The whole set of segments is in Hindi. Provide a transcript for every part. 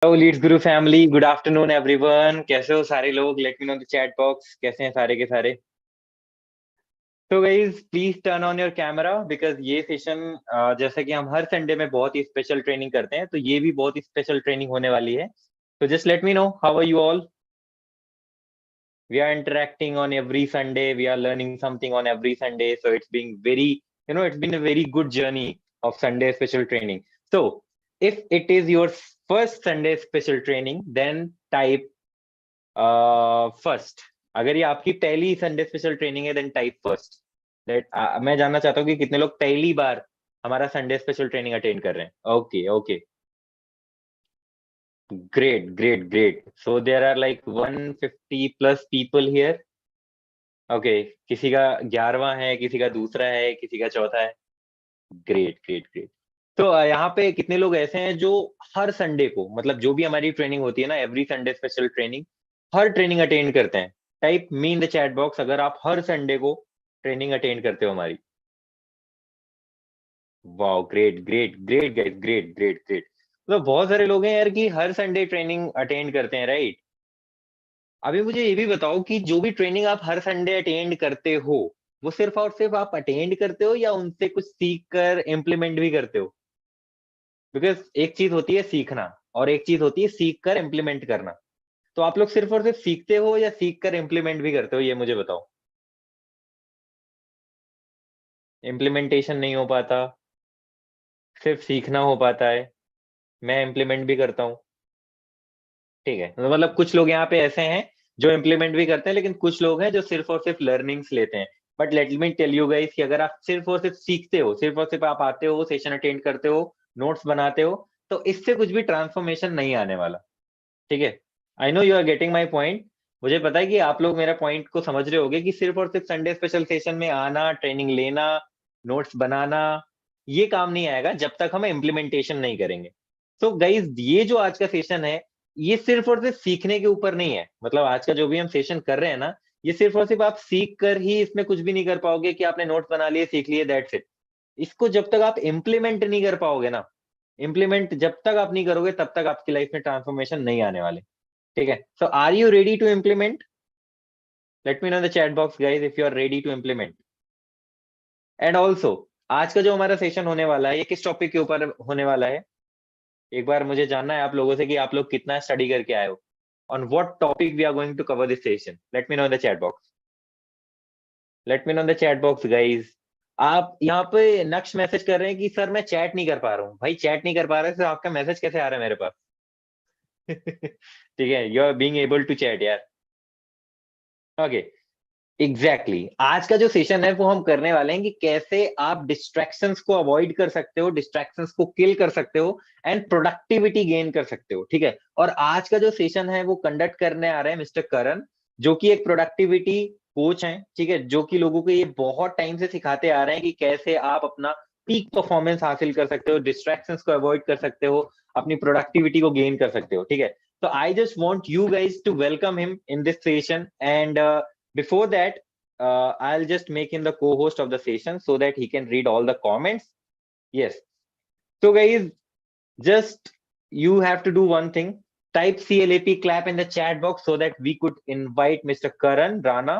हेलो लीड्स गुरु फैमिली, गुड आफ्टरनून एवरीवन। कैसे हो सारे लोग? Late me know the chat box. कैसे हैं सारे के सारे? तो guys please turn on your camera because ये सेशन जैसे कि हम हर संडे में बहुत ही स्पेशल ट्रेनिंग करते हैं, तो ये भी बहुत ही स्पेशल ट्रेनिंग होने वाली है। तो just let me know how are you all. We are interacting on every Sunday, we are learning something on every Sunday, so it's been very, it's been a very good journey of Sunday special training. So if it is your first Sunday special training, then type first. अगर ये आपकी पहली संडे स्पेशल ट्रेनिंग है, देन टाइप फर्स्ट। दैट मैं जानना चाहता हूँ कि कितने लोग पहली बार हमारा संडे स्पेशल ट्रेनिंग अटेंड कर रहे हैं। Okay okay, great great great. So there are like 150 plus people here. Okay, किसी का 11वां है, किसी का दूसरा है, किसी का चौथा है। Great great great. तो यहाँ पे कितने लोग ऐसे हैं जो हर संडे को, मतलब जो भी हमारी ट्रेनिंग होती है ना, every Sunday special training, her training attend करते हैं? Type me in the chat box अगर आप हर संडे को ट्रेनिंग अटेंड करते हो हमारी। Wow, great great great guys, great great great. तो बहुत सारे लोग हैं यार कि हर संडे ट्रेनिंग अटेंड करते हैं, राइट? अभी मुझे ये भी बताओ कि जो भी ट्रेनिंग आप हर संडे अटेंड करते हो, वो सिर्फ और सिर्फ आप अटेंड करते हो या उनसे कुछ सीख कर इम्प्लीमेंट भी करते हो? बिकॉज एक चीज होती है सीखना और एक चीज होती है सीख कर इम्प्लीमेंट करना। तो आप लोग सिर्फ और सिर्फ सीखते हो या सीख कर इम्प्लीमेंट भी करते हो, ये मुझे बताओ। इम्प्लीमेंटेशन नहीं हो पाता, सिर्फ सीखना हो पाता है। मैं इम्प्लीमेंट भी करता हूँ। ठीक है, तो मतलब कुछ लोग यहाँ पे ऐसे हैं जो इम्प्लीमेंट भी करते हैं, लेकिन कुछ लोग हैं जो सिर्फ और सिर्फ लर्निंग्स लेते हैं। But let me tell you guys कि अगर आप सिर्फ और सिर्फ सीखते हो, सिर्फ और सिर्फ आप आते हो, सेशन अटेंड करते हो, नोट्स बनाते हो, तो इससे कुछ भी ट्रांसफॉर्मेशन नहीं आने वाला। ठीक है, I know you are getting my point. मुझे पता है कि आप लोग मेरा पॉइंट को समझ रहे होगे कि सिर्फ और सिर्फ संडे स्पेशल सेशन में आना, ट्रेनिंग लेना, नोट्स बनाना, ये काम नहीं आएगा जब तक हम इम्प्लीमेंटेशन नहीं करेंगे। तो गाइज ये जो आज का सेशन है, ये सिर्फ और सिर्फ सीखने के ऊपर नहीं है। मतलब आज का जो भी हम सेशन कर रहे हैं ना, ये सिर्फ और सिर्फ आप सीख कर ही इसमें कुछ भी नहीं कर पाओगे कि आपने नोट्स बना लिए, सीख लिए, दैट्स इट। इसको जब तक आप इम्प्लीमेंट नहीं कर पाओगे ना, इम्प्लीमेंट जब तक आप नहीं करोगे तब तक आपकी लाइफ में ट्रांसफॉर्मेशन नहीं आने वाले। ठीक है, so are you ready to implement? Let me know in the chat box guys if you are ready to implement. And also आज का जो हमारा सेशन होने वाला है, ये किस टॉपिक के ऊपर होने वाला है? एक बार मुझे जानना है आप लोगों से कि आप लोग कितना स्टडी करके आए हो। On what topic we are going to cover this session? Let me know in the chat box. Let me know in the chat box guys. आप यहाँ पे नक्श मैसेज कर रहे हैं कि सर मैं चैट नहीं कर पा रहा हूँ। भाई चैट नहीं कर पा रहे तो आपका मैसेज कैसे आ रहा है मेरे पास? ठीक है, you are being able to chat यार। ओके, एग्जैक्टली आज का जो सेशन है वो हम करने वाले हैं कि कैसे आप डिस्ट्रैक्शंस को अवॉइड कर सकते हो, डिस्ट्रैक्शंस को किल कर सकते हो एंड प्रोडक्टिविटी गेन कर सकते हो। ठीक है, और आज का जो सेशन है वो कंडक्ट करने आ रहे हैं मिस्टर करण, जो कि एक प्रोडक्टिविटी कोच हैं। ठीक है, जो कि लोगों को ये बहुत टाइम से सिखाते आ रहे हैं कि कैसे आप अपना पीक परफॉर्मेंस हासिल कर सकते हो, डिस्ट्रैक्शंस को अवॉइड कर सकते हो, अपनी प्रोडक्टिविटी को गेन कर सकते हो। ठीक है, तो I just want you guys to welcome him in this session and before that, I'll just make him the co-host of the session so that he can read all the comments. Yes. So guys, just you have to do one thing. Type CLAP clap in the chat box so that we could invite Mr. Karan Rana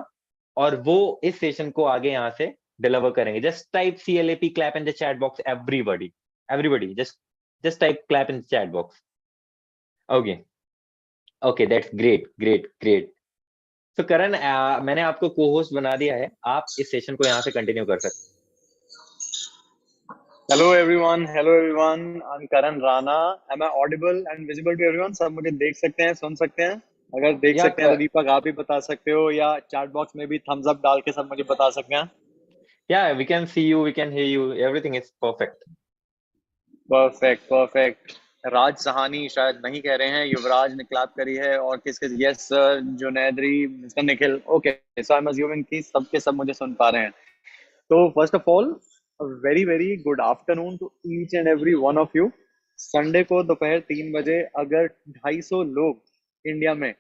और वो इस सेशन को आगे यहाँ से डिलीवर करेंगे। Just type CLAP clap in the chat box, everybody. Everybody, just type clap in the chat box. Okay. Okay, that's great, great, great. तो करण, मैंने आपको को होस्ट बना दिया है, आप इस सेशन को यहाँ से कंटिन्यू कर सकते Hello everyone, hello everyone. I'm Karan Rana. Am I audible and visible to everyone? सब मुझे देख सकते हैं, सुन सकते हैं? अगर हैं। देख सकते हैं तो दीपक आप भी बता सकते हो या चैट बॉक्स में भी थम्स अप डाल के सब मुझे बता सकते हैं। Yeah we can see you, we can hear you, everything is perfect. Perfect perfect. Raj Sahani शायद नहीं कह रहे हैं, युवराज ने क्लैप करी है और किसके यस सर जुनैदरी mister Nikhil. Okay, so I am assuming कि सबके सब मुझे सुन पा रहे हैं। तो first of all very very good afternoon to each and every one of you. Sunday को दोपहर 3 बजे अगर 250 लोग इंडिया में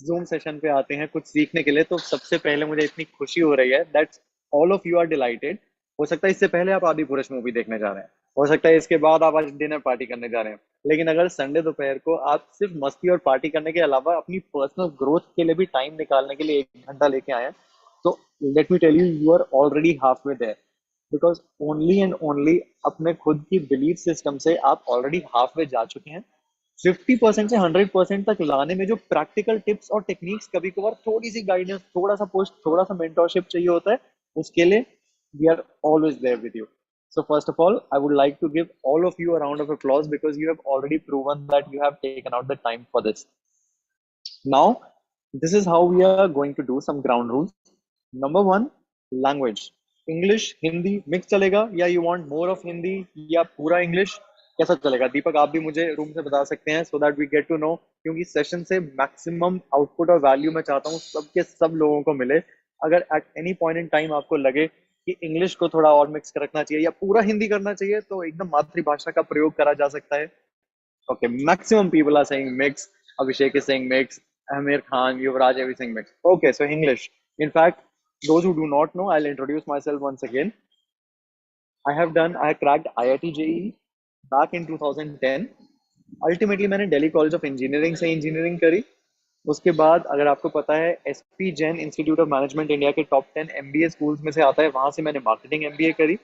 जूम सेशन पे आते हैं कुछ सीखने के लिए, तो सबसे पहले मुझे इतनी खुशी हो रही है that's all of you are delighted. हो सकता है इससे पहले आप आदि पुरुष मूवी देखने जा रहे हैं, हो सकता है इसके बाद आप आज डिनर पार्टी करने जा रहे हैं, लेकिन अगर संडे दोपहर को आप सिर्फ मस्ती और पार्टी करने के अलावा अपनी पर्सनल ग्रोथ के लिए भी टाइम निकालने के लिए 1 घंटा लेके आए हैं, तो let me tell you, you are already half way there. Because only and only अपने खुद की बिलीफ सिस्टम से आप ऑलरेडी हाफ वे जा चुके हैं। 50% से 100% तक लाने में जो प्रैक्टिकल टिप्स और टेक्निक्स, कभी कभार थोड़ी सी गाइडेंस, थोड़ा सा पुश, थोड़ा सा मेंटरशिप चाहिए होता है, उसके लिए we are always there with you. So first of all, I would like to give all of you a round of applause because you have already proven that you have taken out the time for this. Now, this is how we are going to do some ground rules. Number one, language. English, Hindi mix चलेगा या you want more of Hindi या पूरा English, कैसा चलेगा? दीपक आप भी मुझे रूम से बता सकते हैं, so that we get to know, क्योंकि सेशन से मैक्सिमम आउटपुट और वैल्यू मैं चाहता हूँ सबके सब लोगों को मिले। अगर eight any point in time आपको लगे कि इंग्लिश को थोड़ा और मिक्स रखना चाहिए या पूरा हिंदी करना चाहिए, तो एकदम मातृभाषा का प्रयोग करा जा सकता है। Okay, maximum people are saying mix. Abhishek is saying mix. Amir Khan, Yuvraj, everything mix. Okay, so English. In fact, those who do not know, I'll introduce myself once again. I cracked IIT JEE back in 2010. Ultimately मैंने दिल्ली कॉलेज ऑफ इंजीनियरिंग से इंजीनियरिंग करी। उसके बाद अगर आपको पता है, SP Jain institute of management India के टॉप 10 एमबीए स्कूल्स में से आता है, वहां से मैंने मार्केटिंग एमबीए करी।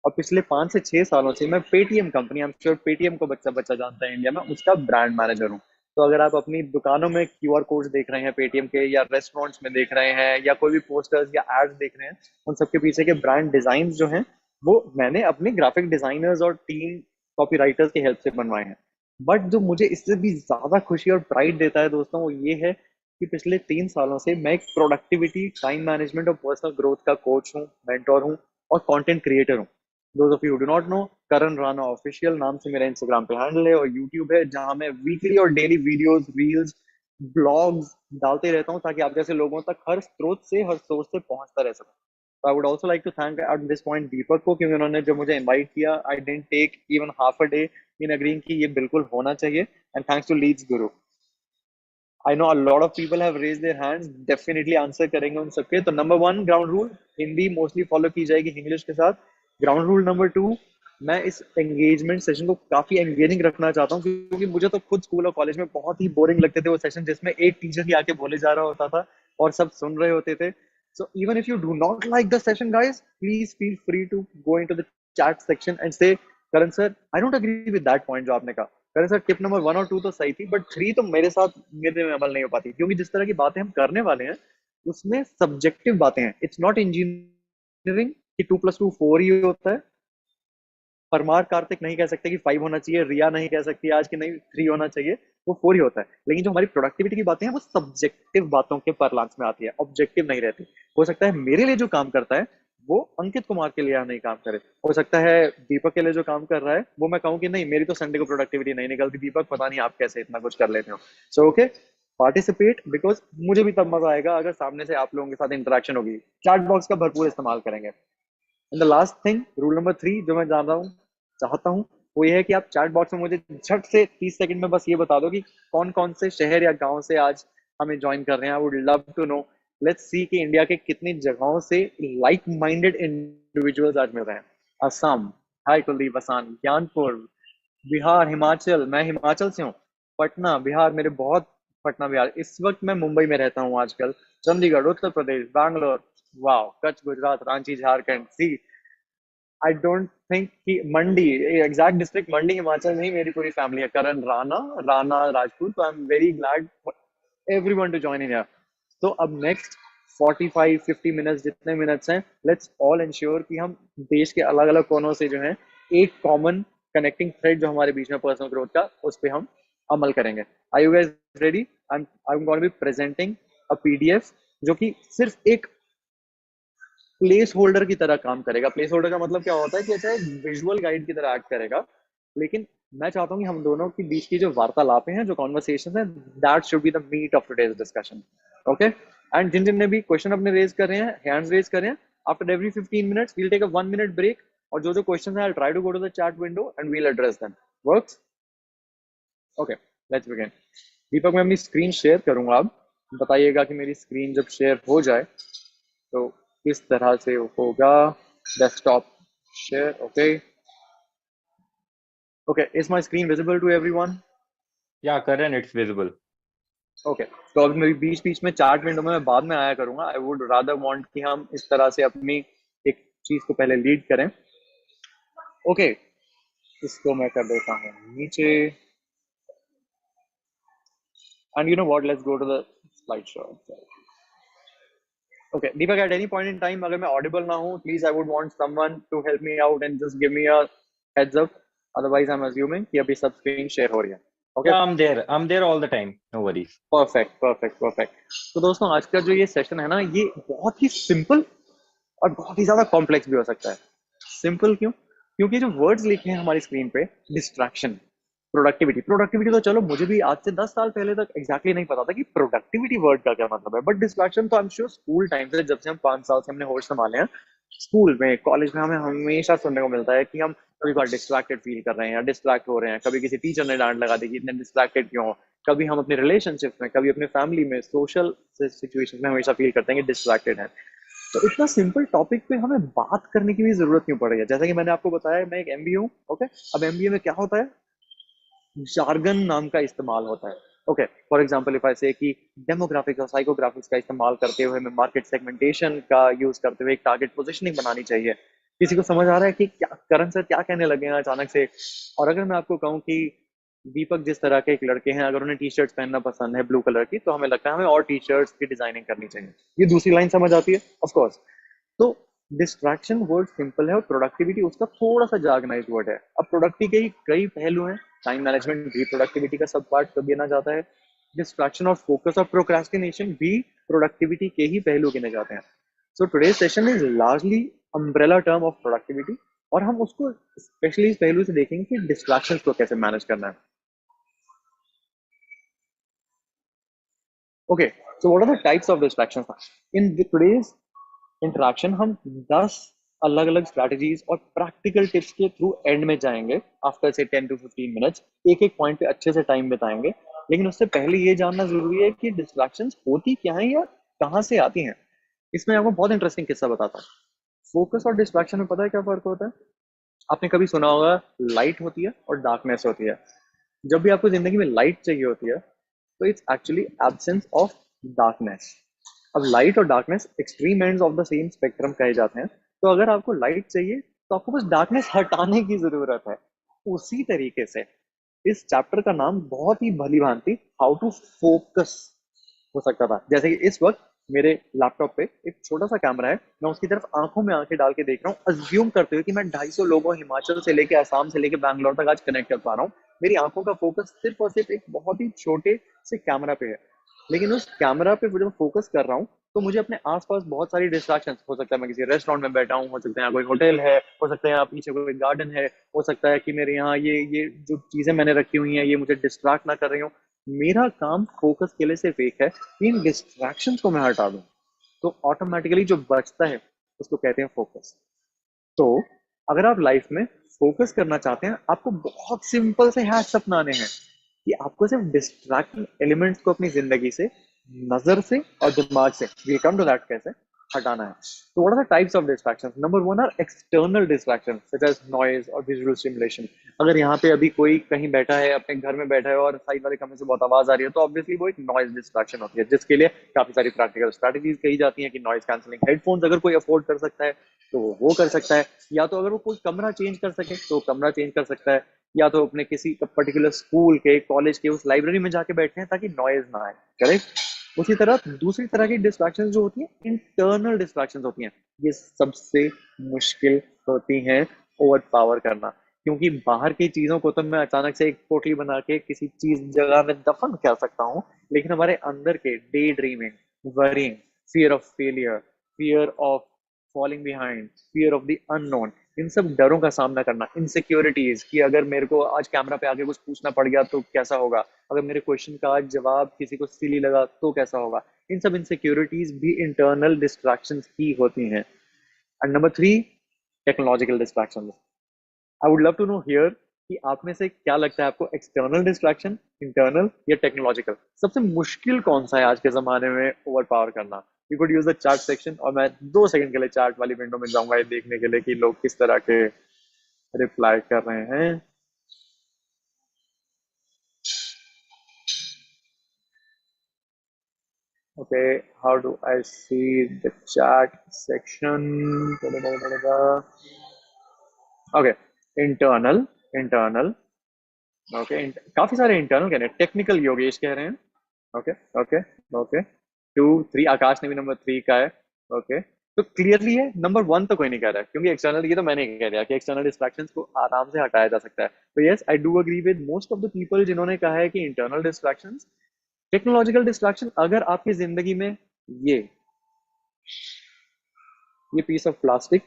और पिछले 5 से 6 सालों से मैं Paytm company, I am sure Paytm को बच्चा बच्चा जानता है इंडिया में, उसका ब्रांड मैनेजर हूँ। तो अगर आप अपनी दुकानों में क्यूआर कोड देख रहे हैं पेटीएम के, या रेस्टोरेंट्स में देख रहे हैं, या कोई भी पोस्टर्स या एड्स देख रहे हैं, उन सबके पीछे के ब्रांड डिजाइन जो हैं, वो मैंने अपने ग्राफिक डिजाइनर्स और टीम कॉपी राइटर्स की हेल्प से बनवाए हैं। बट जो मुझे इससे भी ज्यादा खुशी और प्राइड देता है दोस्तों, वो ये है कि पिछले 3 सालों से मैं एक प्रोडक्टिविटी, टाइम मैनेजमेंट और पर्सनल ग्रोथ का कोच हूँ, मेंटोर हूँ और कंटेंट क्रिएटर हूँ। Those of you who do not know, Karan Rana official नाम से मेरा इंस्टाग्राम पे हैंडल है और यूट्यूब है, जहां मैं वीकली और डेली वीडियोस, रील्स, ब्लॉग्स डालते रहता हूं, ताकि आप जैसे लोगों तक हर स्रोत से, हर सोर्स से पहुंचता रह सकूं। तो I would also like to thank at this point Deepak को, क्योंकि उन्होंने जब मुझे इनवाइट किया, I didn't take even half a day in agreeing कि ये बिल्कुल होना चाहिए। And thanks to Leeds Guru. I know a lot of people have raised their hands, definitely answer करेंगे उन सबके। तो number 1 ground rule, Hindi mostly follow की जाएगी इंग्लिश के साथ। ग्राउंड रूल नंबर 2, मैं इस एंगेजमेंट सेशन को काफी एंगेजिंग रखना चाहता हूँ, क्योंकि मुझे तो खुद स्कूल और कॉलेज में बहुत ही बोरिंग लगते थे वो सेशन, जिसमें एक टीचर ही आके बोले जा रहा होता था और सब सुन रहे होते थे। So even if you do not like the session guys, please feel free to go into the chat section and say, Karan sir I don't agree with that point जो आपने कहा। करण सर टिप नंबर 1 और 2 तो सही थी, बट 3 तो मेरे में अमल नहीं हो पाती, क्योंकि जिस तरह की बातें हम करने वाले हैं उसमें सब्जेक्टिव बातें हैं। इट्स नॉट इंजीनियरिंग कि 2+2 4 ही होता है। परमार कार्तिक नहीं कह सकते कि 5 होना चाहिए, रिया नहीं कह सकती आज कि नहीं 3 होना चाहिए, वो 4 ही होता है। लेकिन जो हमारी प्रोडक्टिविटी की बातें हैं, वो सब्जेक्टिव बातों के परलांस में आती है, ऑब्जेक्टिव नहीं रहती। हो सकता है मेरे लिए जो काम करता है वो अंकित कुमार के लिए नहीं काम करे, हो सकता है दीपक के लिए जो काम कर रहा है वो मैं कहूँ कि नहीं, मेरी तो संडे को प्रोडक्टिविटी नहीं निकलती दीपक, पता नहीं आप कैसे इतना कुछ कर लेते हो। सो ओके, पार्टिसिपेट, बिकॉज मुझे भी तब मजा आएगा अगर सामने से आप लोगों के साथ इंटरेक्शन होगी। चैट बॉक्स का भरपूर इस्तेमाल करेंगे। And the last thing, rule number 3 जो मैं जान रहा हूँ, चाहता हूँ, वो ये है कि आप चैट बॉक्स में मुझे झट से 30 सेकंड में बस ये बता दो कि कौन कौन से शहर या गांव से आज हमें ज्वाइन कर रहे हैं। I would love to know. Let's see कि इंडिया के कितनी जगहों से लाइक माइंडेड इंडिविजुअल्स आज मिल रहे हैं। असम, हाय कुलदीप असान, ज्ञानपुर, बिहार, हिमाचल, मैं हिमाचल से हूँ, पटना बिहार, मेरे बहुत, पटना बिहार, इस वक्त मैं मुंबई में रहता हूँ आजकल, चंडीगढ़ उत्तर प्रदेश, बैंगलोर, वाह, कच्छ गुजरात, रांची झारखंड, सी, आई डोंट थिंक कि मंडी, एग्जैक्ट डिस्ट्रिक्ट मंडी हिमाचल में ही मेरी पूरी फैमिली है, करण राणा, राणा राजपूत। तो I am very glad everyone to join in here. तो अब नेक्स्ट 45-50 मिनट्स, जितने मिनट्स हैं, लेट्स ऑल इंश्योर कि हम देश के अलग अलग कोनों से जो है एक कॉमन कनेक्टिंग थ्रेड जो हमारे बीच में पर्सनल ग्रोथ का, उस पर हम अमल करेंगे। Are you guys ready? I am going to be presenting a PDF जो कि सिर्फ एक प्लेस होल्डर की तरह काम करेगा। प्लेस होल्डर का मतलब क्या होता है कि अच्छा, एक विजुअल गाइड की तरह एक्ट करेगा, लेकिन मैं चाहता हूँ कि हम दोनों के बीच की जो वार्तालापें हैं, जो कॉन्वर्सेशन है, that should be the meat of today's discussion. Okay, and जिन जिन ने भी क्वेश्चन अपने रेज कर रहे हैं, हैंड्स रेज कर रहे हैं, after every 15 minutes we'll take a 1 minute break, और जो जो क्वेश्चन है I try to go to the chat window and we'll address them. Works? Okay, let's begin. Deepak, मैं अपनी स्क्रीन शेयर करूंगा, अब बताइएगा कि मेरी स्क्रीन जब शेयर हो जाए तो किस तरह से होगा। Desktop share, okay, Okay, is my screen visible to everyone? Yeah, Karan, it's visible. Okay तो अभी मेरी बीच बीच में चार्ट विंडो में मैं बाद में आया करूंगा. आई वुड रादर वांट कि हम इस तरह से अपनी एक चीज को पहले लीड करें. ओके इसको मैं कर देता हूँ नीचे. And you know what, let's go to the slide show. Okay Deepak, at any point in time अगर मैं ऑडिबल ना हूँ, please I would want someone to help me out and just give me a heads up. Otherwise I am assuming कि अभी सब स्क्रीन शेयर हो रही है. Okay Yeah, I'm there. I'm there all the time. No worries. Perfect perfect perfect. तो दोस्तों आज का जो ये सेशन है ना, ये बहुत ही सिंपल और बहुत ही ज्यादा कॉम्प्लेक्स भी हो सकता है. सिंपल क्यों? क्योंकि जो वर्ड्स लिखे हैं हमारी स्क्रीन पे, डिस्ट्रैक्शन, प्रोडक्टिविटी. प्रोडक्टिविटी तो चलो मुझे भी आज से 10 साल पहले तक एग्जैक्टली नहीं पता था कि प्रोडक्टिविटी वर्ड का क्या मतलब है. बट डिस्ट्रैक्शन तो I am sure school time से, जब से हम 5 साल से हमने होश संभाले हैं, स्कूल में कॉलेज में हमें हमेशा सुनने को मिलता है कि हम कभी बार डिस्ट्रैक्टेड फील कर रहे हैं या डिस्ट्रैक्ट हो रहे हैं. कभी किसी टीचर ने डांट लगा दी कि इतने डिस्ट्रैक्टेड क्यों हो. कभी हम अपने रिलेशनशिप में, कभी अपने फैमिली में, सोशल सिचुएशन में हमेशा फील करते हैं कि डिस्ट्रैक्टेड है. तो इतना सिंपल टॉपिक पे हमें बात करने की भी जरूरत क्यों पड़ रही है? जैसा कि मैंने आपको बताया, मैं एक एमबीए हूँ. ओके अब एमबीए में क्या होता है, जार्गन नाम का इस्तेमाल होता है. Okay for example if I से कि डेमोग्राफिक्स और साइकोग्राफिक्स का इस्तेमाल करते हुए हमें मार्केट सेगमेंटेशन का यूज करते हुए एक टारगेट पोजिशनिंग बनानी चाहिए. किसी को समझ आ रहा है कि क्या करण सर क्या कहने लगे हैं अचानक से? और अगर मैं आपको कहूँ कि दीपक जिस तरह के एक लड़के हैं, अगर उन्हें टी शर्ट्स पहनना पसंद है ब्लू कलर की, तो हमें लगता है हमें और टी शर्ट्स की डिजाइनिंग करनी चाहिए. ये दूसरी लाइन समझ आती है ऑफ कोर्स. तो डिस्ट्रैक्शन वर्ड सिंपल है और प्रोडक्टिविटी उसका थोड़ा सा जार्गनाइज वर्ड है. अब प्रोडक्टिविटी के कई पहलू हैं. टाइम मैनेजमेंट भी प्रोडक्टिविटी का सब पार्ट कब गिना जाता है. डिस्ट्रैक्शन और फोकस और प्रोक्रेस्टिनेशन भी प्रोडक्टिविटी के ही पहलू गिने जाते हैं. So today session is largely umbrella term of productivity, और हम उसको स्पेशली इस पहलू से देखेंगे कि डिस्ट्रैक्शन को कैसे मैनेज करना है. Okay so what are the types of distraction in today's interaction? हम 10 अलग अलग स्ट्रैटेजीज और प्रैक्टिकल टिप्स के थ्रू एंड में जाएंगे. आफ्टर से 10 to 15 मिनट्स एक एक पॉइंट पे अच्छे से टाइम बिताएंगे. लेकिन उससे पहले ये जानना जरूरी है कि डिस्ट्रैक्शंस होती क्या हैं या कहाँ से आती हैं. इसमें आपको बहुत इंटरेस्टिंग किस्सा बताता हूँ. फोकस और डिस्ट्रैक्शन में पता है क्या फर्क होता है? आपने कभी सुना होगा लाइट होती है और डार्कनेस होती है. जब भी आपको जिंदगी में लाइट चाहिए होती है, तो it's actually absence of darkness. अब लाइट और darkness extreme ends of the same spectrum कहे जाते हैं. तो अगर आपको लाइट चाहिए तो आपको बस डार्कनेस हटाने की जरूरत है. उसी तरीके से इस चैप्टर का नाम बहुत ही भली भांति हाउ टू फोकस हो सकता था. जैसे कि इस वक्त मेरे लैपटॉप पे एक छोटा सा कैमरा है, मैं उसकी तरफ आंखों में आंखें डाल के देख रहा हूँ, अज्यूम करते हुए कि मैं 250 लोगों हिमाचल से लेके आसाम से लेके बैंगलोर तक आज कनेक्ट कर पा रहा हूँ. मेरी आंखों का फोकस सिर्फ और सिर्फ एक बहुत ही छोटे से कैमरा पे है. लेकिन उस कैमरा पे जब फोकस कर रहा हूँ, तो मुझे अपने आसपास बहुत सारी डिस्ट्रैक्शन. हो सकता है मैं किसी रेस्टोरेंट में बैठा हूँ, हो सकता है यहाँ कोई होटल है, हो सकता है यहाँ पीछे कोई गार्डन है, हो सकता है कि मेरे यहाँ ये जो चीजें मैंने रखी हुई हैं ये मुझे डिस्ट्रैक्ट ना कर रही हूँ. मेरा काम फोकस के लिए सिर्फ एक है कि इन डिस्ट्रैक्शन को मैं हटा दूं. तो ऑटोमेटिकली जो बचता है उसको कहते हैं फोकस. तो अगर आप लाइफ में फोकस करना चाहते हैं, आपको बहुत सिंपल से हैक्स अपनाने हैं कि आपको सिर्फ डिस्ट्रैक्टिंग एलिमेंट्स को अपनी जिंदगी से, नजर से और दिमाग से, वी कम टू दैट, कैसे हटाना है. तो what are the types of distractions? Number 1 are external distractions such as noise और विजुअल स्टिमुलेशन. अगर यहाँ पे अभी कोई कहीं बैठा है, अपने घर में बैठा है और साइड वाले कमरे से बहुत आवाज आ रही है, तो ऑब्वियसली वो एक नॉइज डिस्ट्रैक्शन होती है, जिसके लिए काफी सारी प्रैक्टिकल स्ट्रैटेजीज कही जाती हैं कि नॉइज कैंसलिंग हेडफोन्स अगर कोई अफोर्ड कर सकता है तो वो कर सकता है. या तो अगर वो कोई कमरा चेंज कर सके तो कमरा चेंज कर सकता है. या तो अपने किसी पर्टिकुलर स्कूल के, कॉलेज के उस लाइब्रेरी में जाके बैठे हैं ताकि नॉइज ना आए. करेक्ट. उसी तरह दूसरी तरह की डिस्ट्रैक्शन जो होती है इंटरनल डिस्ट्रैक्शन होती हैं. ये सबसे मुश्किल होती हैं ओवर पावर करना, क्योंकि बाहर की चीजों को तो मैं अचानक से एक पोटली बना के किसी चीज जगह में दफन कर सकता हूँ. लेकिन हमारे अंदर के daydreaming, worrying, fear of failure, fear of falling behind, fear of the unknown, इन सब डरों का सामना करना, इनसिक्योरिटीज कि अगर मेरे को आज कैमरा पे आके कुछ पूछना पड़ गया तो कैसा होगा, अगर मेरे क्वेश्चन का आज जवाब किसी को सिली लगा तो कैसा होगा, इन सब इनसिक्योरिटीज भी इंटरनल डिस्ट्रैक्शंस ही होती हैं. And number 3, technological distractions. I would love to know hear कि आप में से क्या लगता है आपको, एक्सटर्नल डिस्ट्रैक्शन, इंटरनल या टेक्नोलॉजिकल, सबसे मुश्किल कौन सा है आज के जमाने में ओवर पावर करना? You could use the chart section, और मैं 2 सेकंड के लिए चार्ट वाली विंडो में जाऊंगा ये देखने के लिए कि लोग किस तरह के रिप्लाई कर रहे हैं. Okay, how do I see the chat section? Okay, internal. Okay, काफी सारे इंटरनल कह रहे हैं, टेक्निकल योगेश कह रहे हैं. Okay okay okay. 2 3 आकाश ने भी नंबर 3 का है. ओके, तो क्लियरली है, नंबर 1 तो कोई नहीं कह रहा है, क्योंकि एक्सटर्नल, ये तो मैंने कह दिया कि एक्सटर्नल डिस्ट्रैक्शंस को आराम से हटाया जा सकता है. तो yes, I do agree with most of the people जिन्होंने कहा है कि इंटरनल डिस्ट्रैक्शंस. टेक्नोलॉजिकल डिस्ट्रैक्शन, अगर आपकी जिंदगी में ये ये पीस ऑफ प्लास्टिक,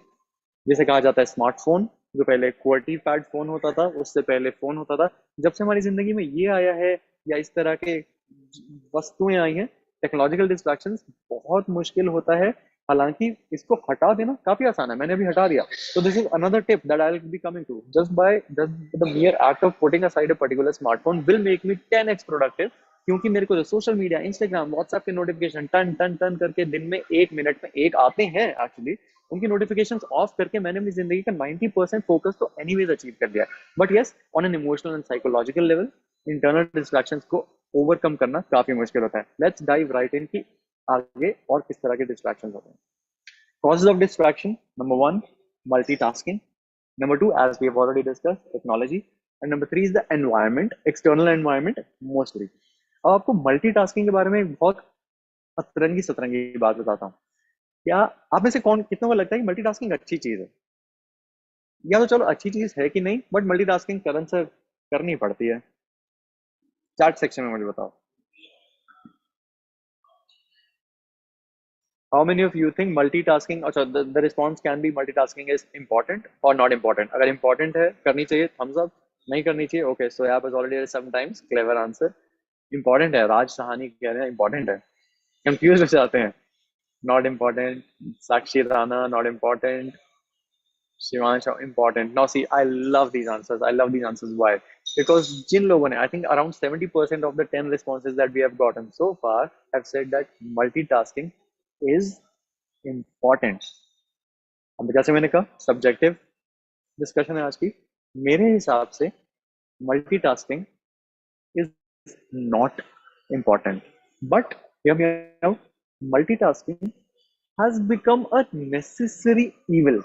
जिसे कहा जाता है स्मार्टफोन, जो पहले क्वार्टी पैड फोन होता था, उससे पहले फोन होता था, जब से हमारी जिंदगी में ये आया है, या इस तरह के वस्तुएं आई हैं, टेक्नोलॉजिकल डिस्ट्रैक्शंस बहुत मुश्किल होता है. हालांकि इसको हटा देना काफी आसान है, मैंने अभी हटा दिया. तो this is another tip that I will be coming to. Just the mere act of putting aside a particular smartphone will make me 10x productive. क्योंकि मेरे को जो सोशल मीडिया, इंस्टाग्राम, व्हाट्सएप के नोटिफिकेशन टन टन टन करके दिन में 1 मिनट में एक आते हैं एक्चुअली, उनकी नोटिफिकेशंस ऑफ करके मैंने अपनी जिंदगी का 90% फोकस तो एनीवेज अचीव कर लिया है. But yes, on an emotional and psychological level, internal distractions को ओवरकम करना काफी मुश्किल होता है. लेट्स डाइव राइट इन की आगे और किस तरह के डिस्ट्रैक्शंस होते हैं. Causes of distraction: number 1, multitasking. Number 2, as we have already discussed, technology. And number 3 is the environment, external environment mostly. अब आपको मल्टीटास्किंग के बारे में बहुत अतरंगी सतरंगी बात बताता हूँ. क्या आप में से कौन, कितनों को लगता है कि मल्टीटास्किंग अच्छी चीज है? या तो चलो अच्छी चीज है कि नहीं, बट मल्टीटास्किंग करन से करनी पड़ती है. चैट सेक्शन में मुझे बताओ. How many of you think multitasking, अच्छा, the response can be multitasking is important or not important. अगर important है, करनी चाहिए, thumbs up. नहीं करनी चाहिए, okay, so app has already sometimes clever answer. Important है, राज सहानी कह रहे हैं important है. Confused हो जाते हैं. Not important. Sakshi Rana, not important. Shivansh, important. Now see, I love these answers. I love these answers. Why? Because जिन लोगों ने, I think around 70% of the 10 responses that we have gotten so far have said that multitasking is important. अब जैसे मैंने कहा, सब्जेक्टिव डिस्कशन है आज की. मेरे हिसाब से multitasking is not important, but hear me out. Multitasking has become a necessary evil.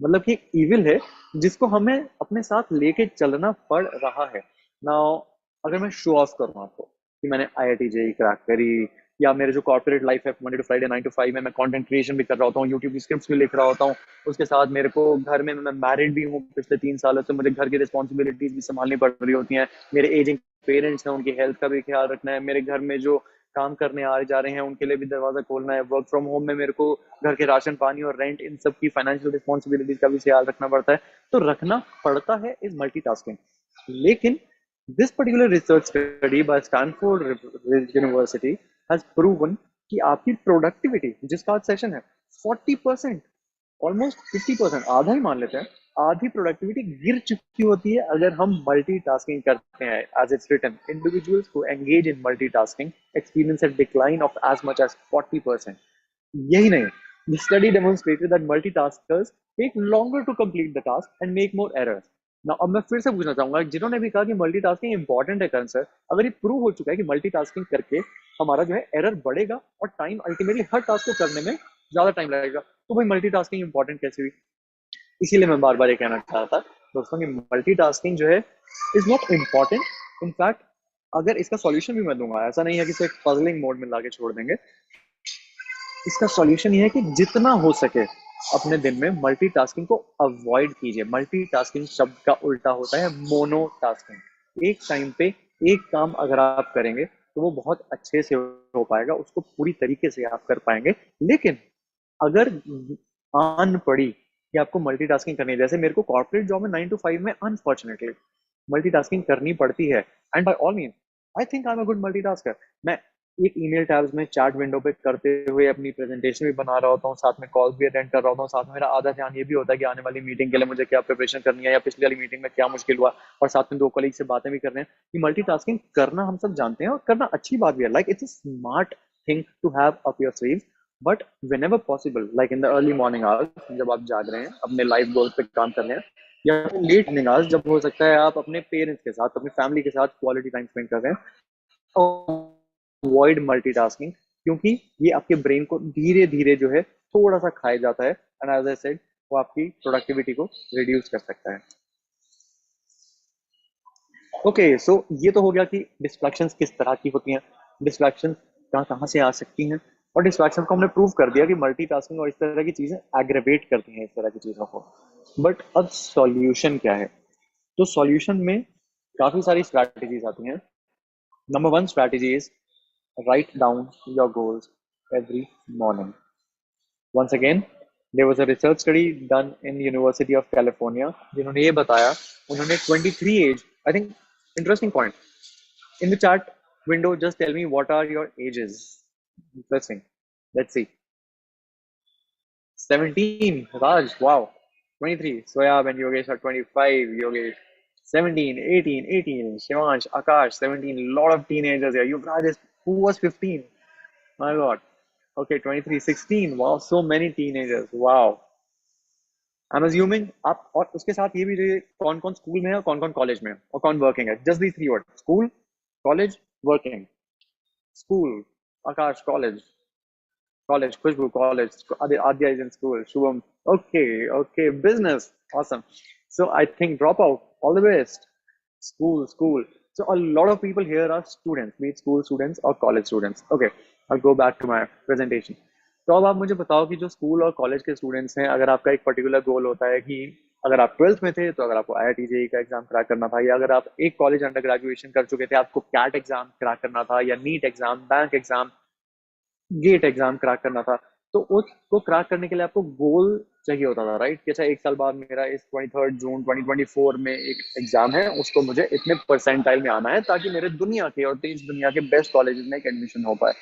मतलब कि इविल है जिसको हमें अपने साथ लेके चलना पड़ रहा है. नाउ अगर मैं शो ऑफ करूँ आपको कि मैंने IIT JEE क्रैक करी, या मेरे जो कॉर्पोरेट लाइफ है मंडे टू फ्राइडे 9 to 5 में मैं कंटेंट क्रिएशन भी कर रहा होता हूँ, यूट्यूब की स्क्रिप्ट्स भी लिख रहा होता हूँ, उसके साथ मेरे को घर में, मैं मैरिड भी हूँ पिछले 3 सालों से, मुझे घर की रिस्पॉन्सिबिलिटीज भी संभालनी पड़ रही होती हैं, मेरे एजिंग पेरेंट्स हैं, उनकी हेल्थ का भी ख्याल रखना है, मेरे घर में जो काम करने आ जा रहे हैं उनके लिए भी दरवाजा खोलना है, वर्क फ्रॉम होम में मेरे को घर के राशन पानी और रेंट, इन सब की फाइनेंशियल रिस्पॉन्सिबिलिटीज का भी ख्याल रखना पड़ता है. तो रखना पड़ता है इज मल्टीटास्किंग. लेकिन this particular research study bye Stanford university has proven कि आपकी प्रोडक्टिविटी, जिसका आज सेशन है, 40%, ऑलमोस्ट 50%, आधा ही मान लेते हैं, आधी प्रोडक्टिविटी गिर चुकी होती है अगर हम मल्टीटास्किंग करते हैं. As it's written, individuals who engage in multitasking experience a decline of as much as 40%. यही नहीं, the study demonstrated that multitaskers take longer to complete the task and make more errors. Now, अब मैं फिर से पूछना चाहूंगा, जिन्होंने भी कहा कि मल्टीटास्किंग इंपॉर्टेंट है करण सर, अगर ये प्रूव हो चुका है कि मल्टीटास्किंग करके हमारा जो है एरर बढ़ेगा और टाइम अल्टीमेटली हर टास्क को करने में ज्यादा टाइम लगेगा, तो भाई मल्टीटास्किंग इंपॉर्टेंट कैसे हुई? इसीलिए मैं बार बार ये कहना चाह रहा था दोस्तों कि मल्टीटास्किंग जो है इज नॉट इम्पॉर्टेंट. इनफैक्ट अगर इसका सॉल्यूशन भी मैं दूंगा, ऐसा नहीं है कि सिर्फ पजलिंग मोड में लाके छोड़ देंगे, इसका सॉल्यूशन ये है कि जितना हो सके अपने दिन में मल्टीटास्किंग को अवॉइड कीजिए. मल्टीटास्किंग शब्द का उल्टा होता है मोनोटास्किंग. एक टाइम पे एक काम अगर आप करेंगे तो वो बहुत अच्छे से हो पाएगा, उसको पूरी तरीके से आप कर पाएंगे. लेकिन अगर आन पड़ी कि आपको मल्टीटास्किंग करनी है, जैसे मेरे को कॉर्पोरेट जॉब में 9 to 5 में अनफॉर्चुनेटली मल्टीटास्किंग करनी पड़ती है, and by all mean I think I am a good multitasker. मैं एक ईमेल टैब्स में चैट विंडो पे करते हुए अपनी प्रेजेंटेशन भी बना रहा होता हूँ, साथ में कॉल्स भी अटेंड कर रहा होता हूँ, साथ में मेरा आधा ध्यान ये भी होता है कि आने वाली मीटिंग के लिए मुझे क्या प्रिपरेशन करनी है, या पिछली वाली मीटिंग में क्या मुश्किल हुआ, और साथ में 2 कलीग से बातें भी कर रहे हैं. कि मल्टीटास्किंग करना हम सब जानते हैं और करना अच्छी बात भी है, like it's a smart thing to have up your sleeves. But whenever possible, like in the early morning hours, जब आप जाग रहे हैं अपने लाइफ गोल्स पे काम कर रहे हैं, या फिर लेट इवनिंग आवर्स, जब हो सकता है आप अपने पेरेंट्स के साथ, अपनी फैमिली के साथ क्वालिटी टाइम स्पेंड कर रहे हैं, अवॉइड मल्टीटास्किंग, क्योंकि ये आपके ब्रेन को धीरे धीरे जो है थोड़ा सा खाया जाता है, एंड एज आई सेड वो आपकी प्रोडक्टिविटी को रिड्यूस कर सकता है। ओके, सो ये तो हो गया कि डिस्ट्रैक्शंस किस तरह की होती हैं, डिस्ट्रैक्शन कहाँ कहाँ से आ सकती हैं, और डिस्ट्रैक्शन को हमने प्रूव कर दिया कि मल्टीटास्किंग और इस तरह की चीजें एग्रेवेट करती हैं इस तरह की चीजों को। बट अब सॉल्यूशन क्या है? तो सॉल्यूशन में काफी सारी स्ट्रैटेजीज आती हैं। Number one strategy is right down your goals every morning. Once again, there was a research study done in University of California जिन्होंने ये बताया, उन्होंने 23 age, I think interesting point, in the chat window just tell me what are your ages. Interesting, let's see. 17 Raj, wow. 23 Soyab and Yogesh are 25. Yogesh 17, 18, Shivansh, Akash 17, lot of teenagers here. Yuvraj is, who was 15? My god. Okay, 23, 16. Wow, so many teenagers. Wow. I am assuming आप, और उसके साथ ये भी देखिए कौन कौन स्कूल में है और कौन कौन कॉलेज में है और कौन वर्किंग है। Just the three word, school, college, working. School, Akash college, college Khushboo college, Aadya is in school, Shubham okay okay, business awesome. So I think drop out, all the best. School. So a lot of people here are students, be it school students or college students. Okay, I'll go back to my presentation. तो अब आप मुझे बताओ कि जो स्कूल और कॉलेज के स्टूडेंट्स हैं, अगर आपका एक पर्टिकुलर गोल होता है कि अगर आप 12th में थे तो अगर आपको IIT JEE का एग्जाम क्रैक करना था, या अगर आप एक कॉलेज अंडर ग्रेजुएशन कर चुके थे आपको कैट एग्जाम क्रैक करना था, या NEET exam, bank exam, GATE exam crack करना था, तो उसको क्रैक करने के लिए आपको गोल चाहिए होता था, राइट? कि अच्छा एक साल बाद मेरा इस 23 जून 2024 में एक एग्जाम है, उसको मुझे इतने परसेंटाइल में आना है ताकि मेरे दुनिया के और देश दुनिया के बेस्ट कॉलेजेस में एक एडमिशन हो पाए।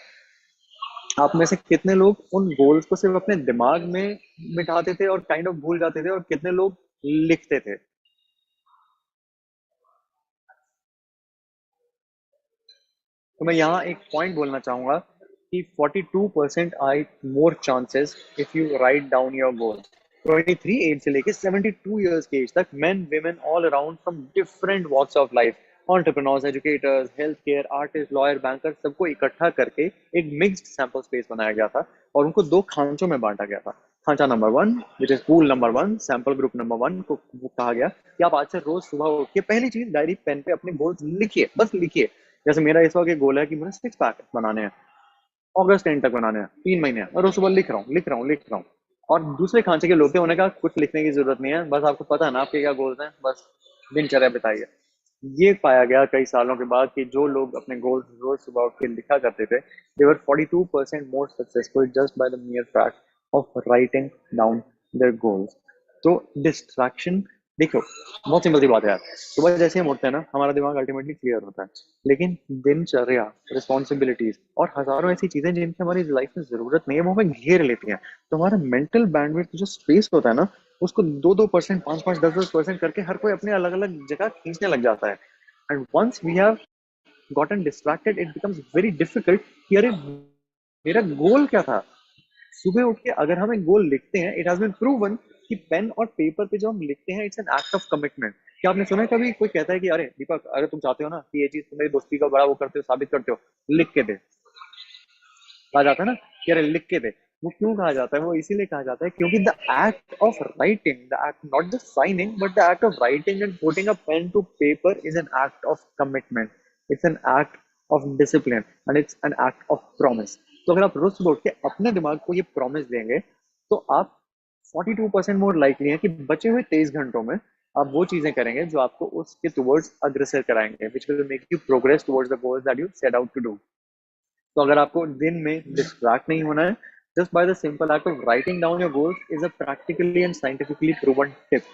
आप में से कितने लोग उन गोल्स को सिर्फ अपने दिमाग में बिठाते थे और काइंड ऑफ भूल जाते थे, और कितने लोग लिखते थे? तो मैं यहाँ एक पॉइंट बोलना चाहूंगा कि 42% I more chances if you write down your goal. 23 age से लेके 72 ईयर्स के एज तक men women all around from different walks of life, entrepreneurs, educators, health care, artist, lawyer, banker, सबको इकट्ठा करके एक मिक्स्ड सैंपल स्पेस बनाया गया था और उनको दो खांचों में बांटा गया था। खांचा number one which is pool number one, sample group number one को कहा गया कि आप आज से रोज सुबह उठ के पहली चीज डायरी पेन पे अपने गोल्स लिखिए, बस लिखिए। जैसे मेरा इस वक्त एक गोल है कि मुझे 6 पैक बनाने हैं, अगस्त एंड तक बनाने हैं, 3 महीने, और रोज सुबह लिख रहा हूँ। और दूसरे खांचे के लोग थे, उन्हें कहा कुछ लिखने की जरूरत नहीं है, बस आपको पता है ना आपके क्या गोल्स हैं, बस दिनचर्या बताइए। ये पाया गया कई सालों के बाद कि जो लोग अपने गोल्स रोज सुबह उठ के लिखा करते थे, दे वर 42% more successful just by the मियर fact of writing down their goals. तो डिस्ट्रैक्शन, देखो बहुत सिंपल सी बात है यार, सुबह जैसे हम उठते हैं ना हमारा दिमाग अल्टीमेटली क्लियर होता है, लेकिन दिनचर्या, रिस्पॉन्सिबिलिटीज और हजारों ऐसी चीजें जिनकी हमारी लाइफ में जरूरत नहीं है वो हमें घेर लेती हैं। तो हमारा मेंटल बैंडविड्थ जो स्पेस होता है ना, उसको 2-2%, 5-5, 10-10% करके हर कोई अपने अलग अलग जगह खींचने लग जाता है। And once we have gotten distracted it becomes very difficult कि अरे मेरा गोल क्या था। सुबह उठ के अगर हम एक गोल लिखते हैं, इट हैज बीन प्रूवन कि पेन और पेपर पे जो हम लिखते हैं it's an act of commitment. क्या आपने सुना है कभी कोई कहता है कि अरे दीपक अगर तुम चाहते हो ना कि ये चीज तुम मेरी दोस्ती का बड़ा वो करते हो, साबित करते हो, लिख के दे। कहा जाता है ना कि अरे लिख के दे। वो क्यों कहा जाता है? वो इसीलिए कहा जाता है क्योंकि the act of writing, the act not just signing but the act of writing and putting a pen to paper is an act of commitment, it's an act of discipline and it's an act of promise. तो अगर आप रोज सुबह उठ के अपने दिमाग को ये प्रॉमिस देंगे तो आप 42% मोर लाइकली है कि बचे हुए 23 घंटों में आप वो चीजें करेंगे जो आपको उसके टुवर्ड्स अग्रसर कराएंगे, which will make you progress towards the goals that you set out to do. तो अगर आपको दिन में डिस्ट्रैक्ट नहीं होना है, just by the simple act of writing down your goals is a practically and scientifically proven tip.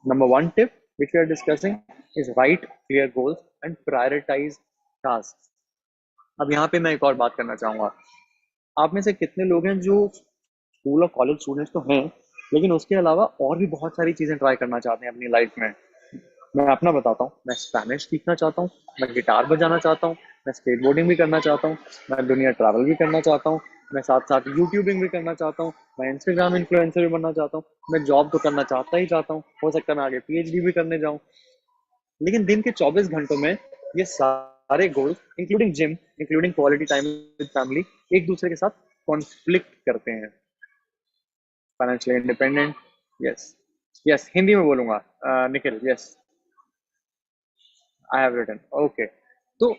Number one tip which we are discussing is write clear goals and prioritize tasks. अब यहाँ पे मैं एक और बात करना चाहूंगा, आप में से कितने लोग हैं जो स्कूल और कॉलेज स्टूडेंट्स तो हैं लेकिन उसके अलावा और भी बहुत सारी चीजें ट्राई करना चाहते हैं अपनी लाइफ में। मैं अपना बताता हूँ, मैं स्पेनिश सीखना चाहता हूँ, मैं गिटार बजाना चाहता हूँ, मैं स्केटबोर्डिंग भी करना चाहता हूँ, मैं दुनिया ट्रैवल भी करना चाहता हूँ, मैं साथ साथ यूट्यूबिंग भी करना चाहता हूँ, मैं इंस्टाग्राम इन्फ्लुएंसर भी बनना चाहता हूँ, मैं जॉब तो करना चाहता हूँ, हो सकता है मैं आगे PhD भी करने जाऊँ। लेकिन दिन के 24 घंटों में ये सारे goals including gym, including quality time with family, एक दूसरे के साथ कॉन्फ्लिक्ट करते हैं। Financially independent, yes yes, Hindi में बोलूंगा Nikhil, yes I have written, okay. तो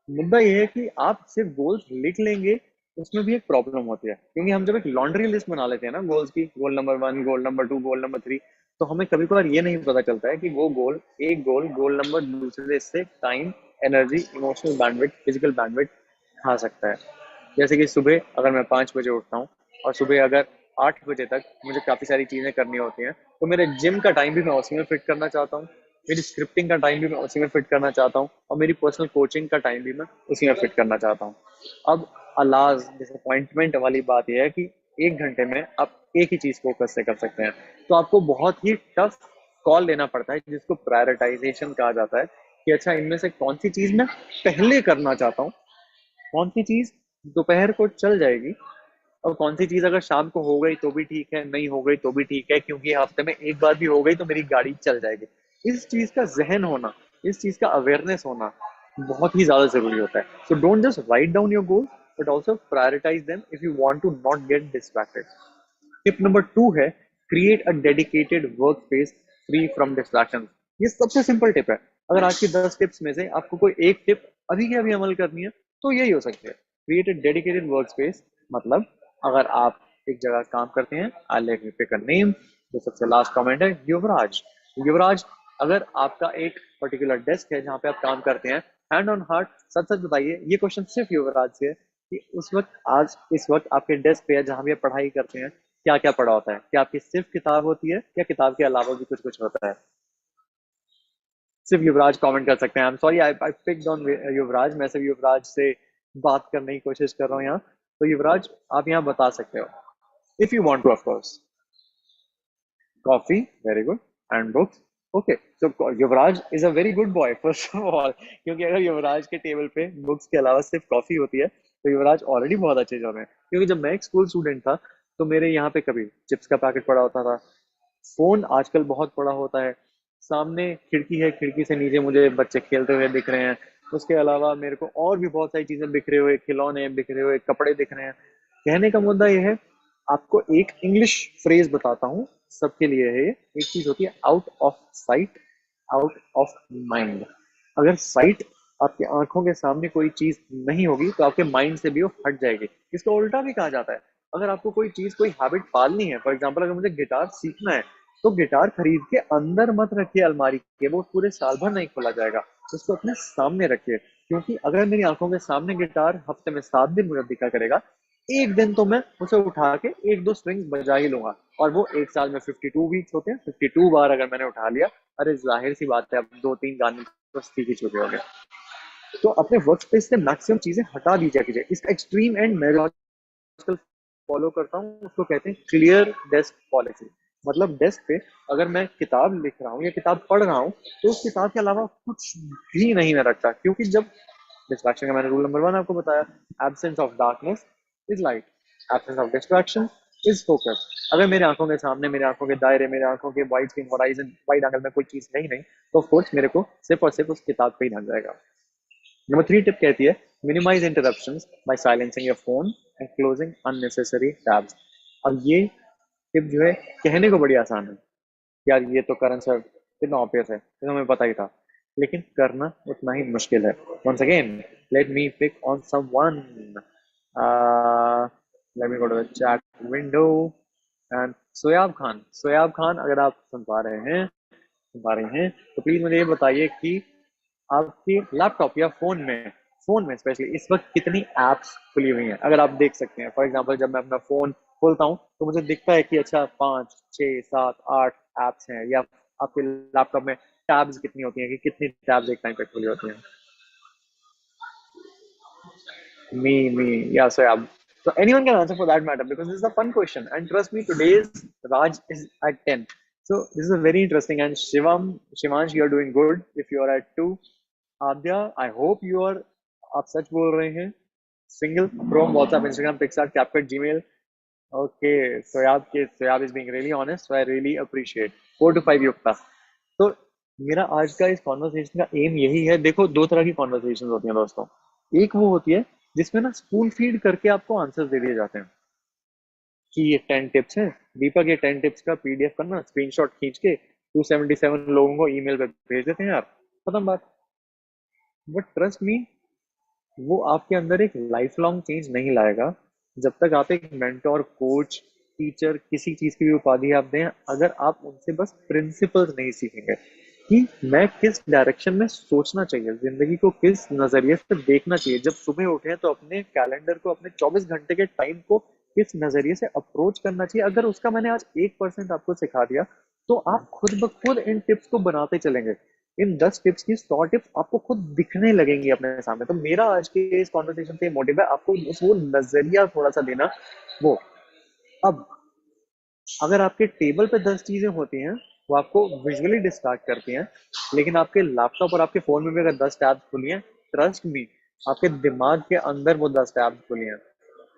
मुद्दा ये है कि आप सिर्फ गोल्स लिख लेंगे, उसमें भी एक प्रॉब्लम होती है, क्योंकि हम जब एक लॉन्ड्री लिस्ट बना लेते हैं ना गोल्स की, goal number 1, goal number 2, goal number 3, तो हमें कभी कभार ये नहीं पता चलता है कि वो गोल, एक गोल नंबर दूसरे से time, energy, emotional bandwidth, physical bandwidth खा सकता है। जैसे कि सुबह अगर मैं 5 बजे उठता हूँ और सुबह अगर 8 बजे तक मुझे काफी सारी चीजें करनी होती हैं, तो मेरे जिम का टाइम भी मैं उसी में फिट करना चाहता हूँ, मेरी स्क्रिप्टिंग का टाइम भी मैं उसी में फिट करना चाहता हूँ, और मेरी पर्सनल कोचिंग का टाइम भी मैं उसी में फिट करना चाहता हूँ। अब अलाज डिसअपॉइंटमेंट वाली बात यह है कि 1 घंटे में आप एक ही चीज फोकस से कर सकते हैं, तो आपको बहुत ही टफ कॉल लेना पड़ता है, जिसको प्रायोरिटाइजेशन कहा जाता है, कि अच्छा इनमें से कौन सी चीज मैं पहले करना चाहता हूँ, कौन सी चीज दोपहर को चल जाएगी, और कौन सी चीज अगर शाम को हो गई तो भी ठीक है, नहीं हो गई तो भी ठीक है, क्योंकि हफ्ते में एक बार भी हो गई तो मेरी गाड़ी चल जाएगी। इस चीज का जहन होना, इस चीज का अवेयरनेस होना बहुत ही ज्यादा जरूरी होता है। So don't just write down your goals, but also prioritize them if you want to not get distracted. Tip number 2 है, create a dedicated work space free from distraction. ये सबसे सिंपल टिप है। अगर आज की 10 टिप्स में से आपको कोई एक टिप अभी के अभी अमल करनी है, तो यही हो सकती है, create a dedicated work space. मतलब अगर आप एक जगह काम करते हैं, I let me pick a name, जो सबसे लास्ट कमेंट है युवराज। युवराज, अगर आपका एक पर्टिकुलर डेस्क है जहाँ पे आप काम करते हैं, हैंड ऑन हार्ट सच सच बताइए, ये क्वेश्चन सिर्फ युवराज से है, कि उस वक्त, आज इस वक्त आपके डेस्क पे जहाँ भी आप पढ़ाई करते हैं, क्या क्या पढ़ा होता है? क्या आपकी सिर्फ किताब होती है, या किताब के अलावा भी कुछ कुछ होता है? सिर्फ युवराज कमेंट कर सकते हैं। I am sorry, I picked on Yuvraj, मैं सिर्फ युवराज से बात करने की कोशिश कर रहा हूँ यहाँ। तो युवराज, आप यहाँ बता सकते हो, if you want to, of course. Coffee, very good, and books, okay. तो Yuvraj is a very good boy first of all, क्योंकि अगर युवराज के टेबल पे बुक्स के अलावा सिर्फ कॉफी होती है, तो युवराज ऑलरेडी बहुत अच्छे जॉब है। क्योंकि जब मैं एक स्कूल स्टूडेंट था, तो मेरे यहाँ पे कभी चिप्स का पैकेट पड़ा होता था, फोन आजकल बहुत बड़ा होता है, सामने खिड़की है, खिड़की से नीचे मुझे बच्चे खेलते हुए दिख रहे हैं, उसके अलावा मेरे को और भी बहुत सारी चीजें बिखरे हुए, खिलौने बिखरे हुए, कपड़े दिख रहे हैं। कहने का मुद्दा यह है, आपको एक इंग्लिश फ्रेज बताता हूँ, सबके लिए है ये। एक चीज होती है out of site, out of mind. अगर साइट, आपकी आंखों के सामने कोई चीज नहीं होगी, तो आपके माइंड से भी वो हट जाएगी। इसको उल्टा भी कहा जाता है। अगर आपको कोई चीज, कोई हैबिट पालनी है, फॉर एग्जाम्पल अगर मुझे गिटार सीखना है, तो गिटार खरीद के अंदर मत रखिए अलमारी के, वो पूरे साल भर नहीं खोला जाएगा। उसको अपने सामने रखिए, क्योंकि अगर मेरी आंखों के सामने गिटार हफ्ते में 7 दिन मुझे दिखा करेगा, एक दिन तो मैं उसे उठा के एक दो स्ट्रिंग्स बजा ही लूंगा। और वो एक साल में 52 वीक्स होते हैं, 52 बार अगर मैंने उठा लिया, अरे जाहिर सी बात है, अब 2-3 गाने तो सीख ही चुके होंगे। तो अपने वर्क स्पेस से मैक्सिमम चीजें हटा दीजिए कीजिए। इसका एक्सट्रीम एंड मैं जो आजकल फॉलो करता हूँ, उसको कहते हैं क्लियर डेस्क पॉलिसी। मतलब डेस्क पे अगर मैं किताब लिख रहा हूँ या किताब पढ़ रहा हूँ, तो उस किताब के अलावा कुछ भी नहीं मैं रखता, क्योंकि जब डिस्ट्रैक्शन का मैंने रूल नंबर 1 आपको बताया, absence of darkness is light, absence of distraction is focus. अगर मेरे आंखों के सामने, मेरे आंखों के दायरे, मेरे आंखों के wide screen horizon, wide angle में कोई चीज नहीं नहीं, तो ऑफ कोर्स मेरे को सिर्फ और सिर्फ उस किताब पे ही ढल जाएगा। नंबर 3 टिप कहती है, minimize interruptions by silencing your phone and closing unnecessary tabs. अब ये टिप जो है, कहने को बड़ी आसान है, यार ये तो करण सर कितना ऑब्वियस है, ये तो हमें पता ही था, लेकिन करना उतना ही मुश्किल है। Once again, let me pick on someone, let me go to the chat window, and Soyab Khan. Soyab Khan, अगर आप सुन पा रहे हैं, तो प्लीज मुझे ये बताइए कि आपके लैपटॉप या फोन में स्पेशली इस वक्त कितनी एप्स खुली हुई हैं, अगर आप देख सकते हैं। फॉर एग्जांपल, जब मैं अपना फोन खोलता हूँ, तो मुझे दिखता है कि अच्छा 5, 6, 7, 8 एप्स हैं, या आपके लैपटॉप में टैब्स कितनी होती हैं, कि कितनी टैब्स एक टाइम पे खुली होती हैं? Me, yeah, so yeah. So anyone can answer for that matter, because this is a fun question. And trust me, today's Raj is at 10. So this is a very interesting. And Shivansh, you're doing good. If you're at 2, Adya, I hope you are, आप सच बोल रहे हैं. Single, Chrome, WhatsApp, Instagram, Pixar, CapCut, Gmail. Okay, Soyab is being really honest, so I really appreciate. 4 to 5 Yukta. So मेरा आज का इस कॉन्वर्सेशन का एम यही है। देखो, दो तरह की कॉन्वर्सेशन होती हैं दोस्तों। एक वो होती है जिसमें ना स्पून फीड करके आपको आंसर्स दे दिए जाते हैं कि ये 10 टिप्स हैं, दीपक ये 10 टिप्स का पीडीएफ करना, स्क्रीनशॉट खींच के 277 लोगों को ईमेल पे भेज देते हैं यार, खत्म बात। बट ट्रस्ट मी, वो आपके अंदर एक लाइफ लॉन्ग चेंज नहीं लाएगा जब तक आप एक मेंटोर, कोच, टीचर, किसी चीज की भी उपाधि आप दें, अगर आप उनसे बस प्रिंसिपल्स नहीं सीखेंगे कि मैं किस डायरेक्शन में सोचना चाहिए, जिंदगी को किस नजरिए से देखना चाहिए। जब सुबह उठे तो अपने कैलेंडर को, अपने 24 घंटे के टाइम को किस नजरिए से अप्रोच करना चाहिए, अगर उसका मैंने आज 1% आपको सिखा दिया, तो आप खुद ब खुद इन टिप्स को बनाते चलेंगे। इन 10 टिप्स की 100 टिप्स आपको खुद दिखने लगेंगी अपने सामने। तो मेरा आज के इस कॉन्वर्सेशन से मोटिव है आपको उस वो नजरिया थोड़ा सा देना। वो अब अगर आपके टेबल पे 10 चीजें होती हैं, वो आपको विजुअली डिस्ट्रैक्ट करती हैं, लेकिन आपके लैपटॉप और आपके फोन में भी अगर 10 टैब्स खुली हैं, ट्रस्ट मी, आपके दिमाग के अंदर वो 10 टैब्स खुली हैं।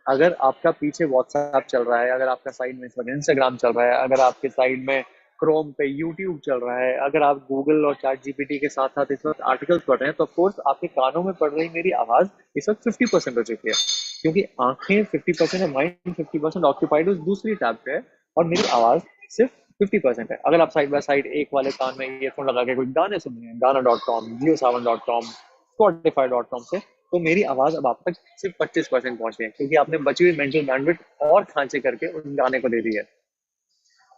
अगर आपका पीछे व्हाट्सएप चल रहा है, अगर आपका साइड में इस वक्त इंस्टाग्राम चल रहा है, अगर आपके साइड में क्रोम पे यूट्यूब चल रहा है, अगर आप गूगल और चैट जीपीटी के साथ साथ इस वक्त आर्टिकल्स पढ़ रहे हैं, तो ऑफकोर्स आपके कानों में पड़ रही मेरी आवाज इस वक्त 50% हो चुकी है, क्योंकि आंखें 50% है, माइंड 50% ऑक्यूपाइड उस दूसरी टैब पे है, और मेरी आवाज सिर्फ 50% है। अगर आप साइड बाय साइड एक वाले कान में ईयरफोन लगा के कोई गाने सुन रहे हैं, गाना.com, JioSaavn.com, Spotify.com से, तो मेरी आवाज अब आप तक सिर्फ 25% पहुंच रही है, क्योंकि आपने बची हुई मेंटल बैंडविड्थ और खांचे करके उस गाने को दे दी है।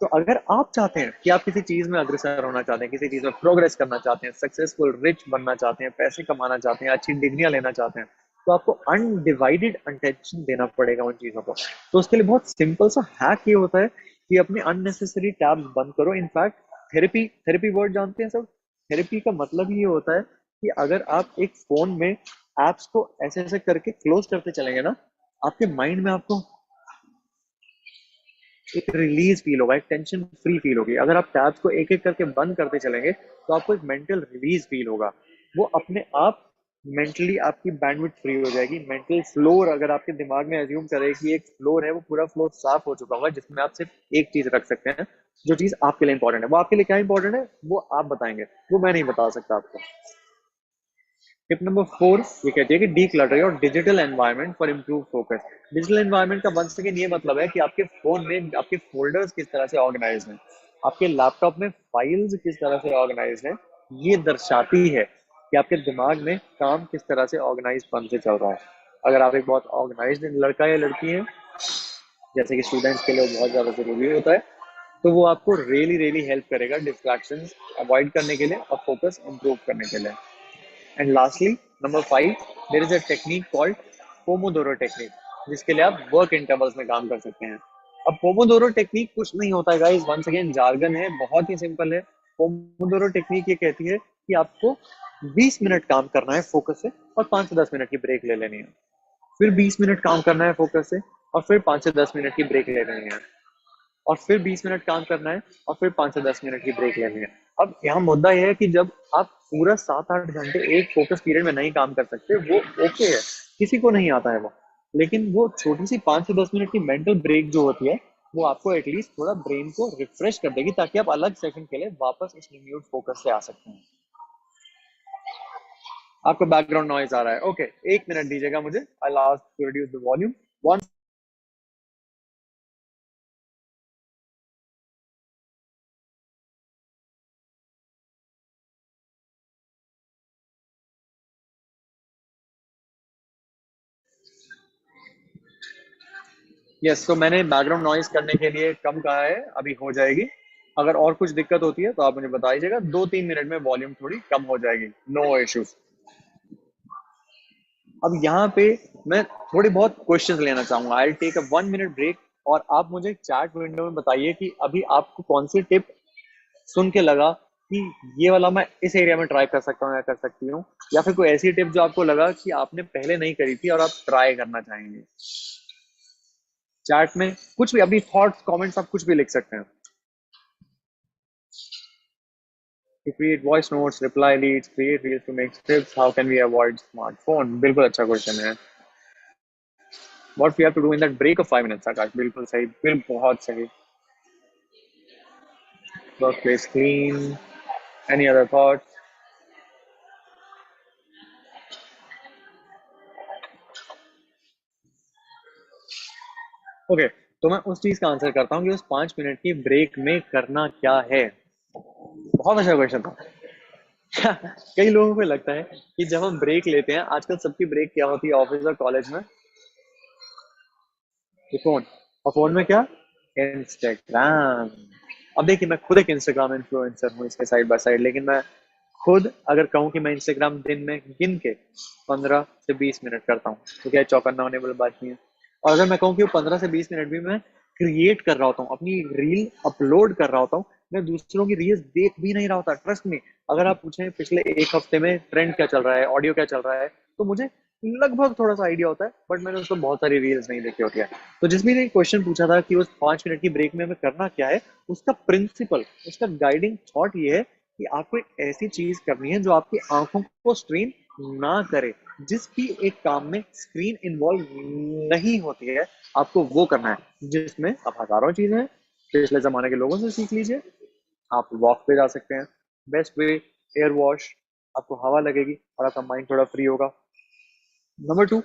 तो अगर आप चाहते हैं कि आप किसी चीज में अग्रसर होना चाहते हैं, किसी चीज में प्रोग्रेस करना चाहते हैं, सक्सेसफुल, रिच बनना चाहते हैं, पैसे कमाना चाहते हैं, अच्छी डिग्रियां लेना चाहते हैं, तो आपको अनडिवाइडेड अटेंशन देना पड़ेगा उन चीजों को। तो उसके लिए बहुत सिंपल सा हैक ये होता है कि अपने अननेसेसरी टैब्स बंद करो। इनफैक्ट थेरेपी, थेरेपी वर्ड जानते हैं सब? थेरेपी का मतलब ये होता है कि अगर आप एक फोन में एप्स को ऐसे ऐसे करके क्लोज करते चलेंगे ना, आपके माइंड में आपको एक रिलीज फील होगा, एक टेंशन फ्री फील होगी। अगर आप टैब्स को एक एक करके बंद करते चलेंगे, तो आपको एक मेंटल रिलीज फील होगा। वो अपने आप मेंटली आपकी बैंडविड्थ फ्री हो जाएगी। मेंटल फ्लोर अगर आपके दिमाग में एज्यूम करे कि एक फ्लोर है, वो पूरा फ्लोर साफ हो चुका होगा, जिसमें आप सिर्फ एक चीज रख सकते हैं, जो चीज आपके लिए इंपॉर्टेंट है। वो आपके लिए क्या इंपॉर्टेंट है वो आप बताएंगे, वो मैं नहीं बता सकता आपको। टिप नंबर 4 ये कहती है कि D clutter your digital environment for improve focus. Digital environment का वंस अगेन ये मतलब है कि आपके फोन में आपके फोल्डर्स किस तरह से ऑर्गेनाइज हैं, आपके लैपटॉप में फाइल्स किस तरह से ऑर्गेनाइज हैं। ये दर्शाती है कि आपके दिमाग में काम किस तरह से ऑर्गेनाइज बन से चल रहा है। अगर आप एक बहुत ऑर्गेनाइज लड़का या लड़की हैं, जैसे कि स्टूडेंट्स के लिए बहुत ज़्यादा ज़रूरी होता है, तो वो आपको रियली रियली हेल्प करेगा डिस्ट्रैक्शंस अवॉइड करने के लिए और फोकस इंप्रूव करने के लिए। And lastly, number 5, there is a technique called Pomodoro technique, जिसके लिए आप वर्क इंटरवल्स में काम कर सकते हैं। अब पोमोडोरो टेक्निक कुछ नहीं होता है गाइस, वंस अगेन जार्गन है, बहुत ही सिंपल है। पोमोडोरो टेक्निक ये कहती है कि आपको 20 मिनट काम करना है फोकस से, और 5 से 10 मिनट की ब्रेक ले लेनी है। फिर 20 मिनट काम करना है फोकस से, और फिर 5 से 10 मिनट की ब्रेक ले लेनी है। और फिर 20 मिनट काम करना है, और फिर 5 से 10 मिनट की ब्रेक लेनी है। अब यहाँ मुद्दा यह है कि जब आप पूरा 7-8 घंटे एक फोकस पीरियड में नहीं काम कर सकते, वो ओके है, किसी को नहीं आता है वो। लेकिन वो छोटी सी 5 से 10 मिनट की मेंटल ब्रेक जो होती है, वो आपको एटलीस्ट थोड़ा ब्रेन को रिफ्रेश कर देगी, ताकि आप अलग सेशन के लिए वापस उस रिन्यूड फोकस से आ सकते हैं। आपको बैकग्राउंड नॉइज आ रहा है? ओके, 1 मिनट दीजिएगा मुझे, I last to reduce the volume one. Yes, तो मैंने बैकग्राउंड नॉइज करने के लिए कम कहा है, अभी हो जाएगी। अगर और कुछ दिक्कत होती है तो आप मुझे बताइएगा, 2-3 मिनट में वॉल्यूम थोड़ी कम हो जाएगी, नो इश्यूज। अब यहाँ पे मैं थोड़े बहुत क्वेश्चंस लेना चाहूंगा। I take a 1 minute break, और आप मुझे चैट विंडो में बताइए कि अभी आपको कौन सी टिप सुन के लगा कि ये वाला मैं इस एरिया में ट्राई कर सकता हूँ या कर सकती हूँ, या फिर कोई ऐसी टिप जो आपको लगा कि आपने पहले नहीं करी थी और आप ट्राई करना चाहेंगे। चैट में कुछ भी, अपनी थॉट्स, कमेंट्स, आप कुछ भी लिख सकते हैं। To create voice notes, reply leads, create reels to make scripts, how can we avoid smartphone? बिल्कुल अच्छा क्वेश्चन है। What we have to do in that break of 5 minutes? आकाश बिल्कुल सही, बिल्कुल बहुत सही। Workplace clean, Any other thoughts? Okay, तो मैं उस चीज का आंसर करता हूँ कि उस 5 मिनट की ब्रेक में करना क्या है। बहुत अच्छा क्वेश्चन था। कई लोगों को लगता है कि जब हम ब्रेक लेते हैं, आजकल सबकी ब्रेक क्या होती है ऑफिस और कॉलेज में? ये फोन। और फोन में क्या? इंस्टाग्राम। अब देखिए, मैं खुद एक इंस्टाग्राम इन्फ्लुएंसर हूँ इसके साइड बाय साइड, लेकिन मैं खुद अगर कहूँ कि मैं इंस्टाग्राम दिन में गिन के 15 से 20 मिनट करता हूँ, तो क्या चौकन्ना होने वाली बात नहीं है। और अगर मैं कहूँ कि वो 15 से 20 मिनट भी मैं क्रिएट कर रहा होता हूँ, अपनी रील अपलोड कर रहा होता हूँ, मैं दूसरों की रील्स देख भी नहीं रहा होता, ट्रस्ट में। अगर आप पूछें पिछले एक हफ्ते में ट्रेंड क्या चल रहा है, ऑडियो क्या चल रहा है, तो मुझे लगभग थोड़ा सा आइडिया होता है, बट मैंने उसको बहुत सारी रील्स नहीं देखी होती है। तो जिस भी ने क्वेश्चन पूछा था कि उस 5 मिनट की ब्रेक में हमें करना क्या है, उसका प्रिंसिपल, उसका गाइडिंग थॉट ये है कि आपको एक ऐसी चीज करनी है जो आपकी आंखों को स्ट्रेन ना करे। जिस भी एक काम में स्क्रीन इन्वॉल्व नहीं होती है, आपको वो करना है। जिसमें अब हजारों चीजें हैं, पिछले जमाने के लोगों से सीख लीजिए। आप वॉक पे जा सकते हैं, बेस्ट वे एयर वॉश, आपको हवा लगेगी और आपका माइंड थोड़ा फ्री होगा। नंबर टू,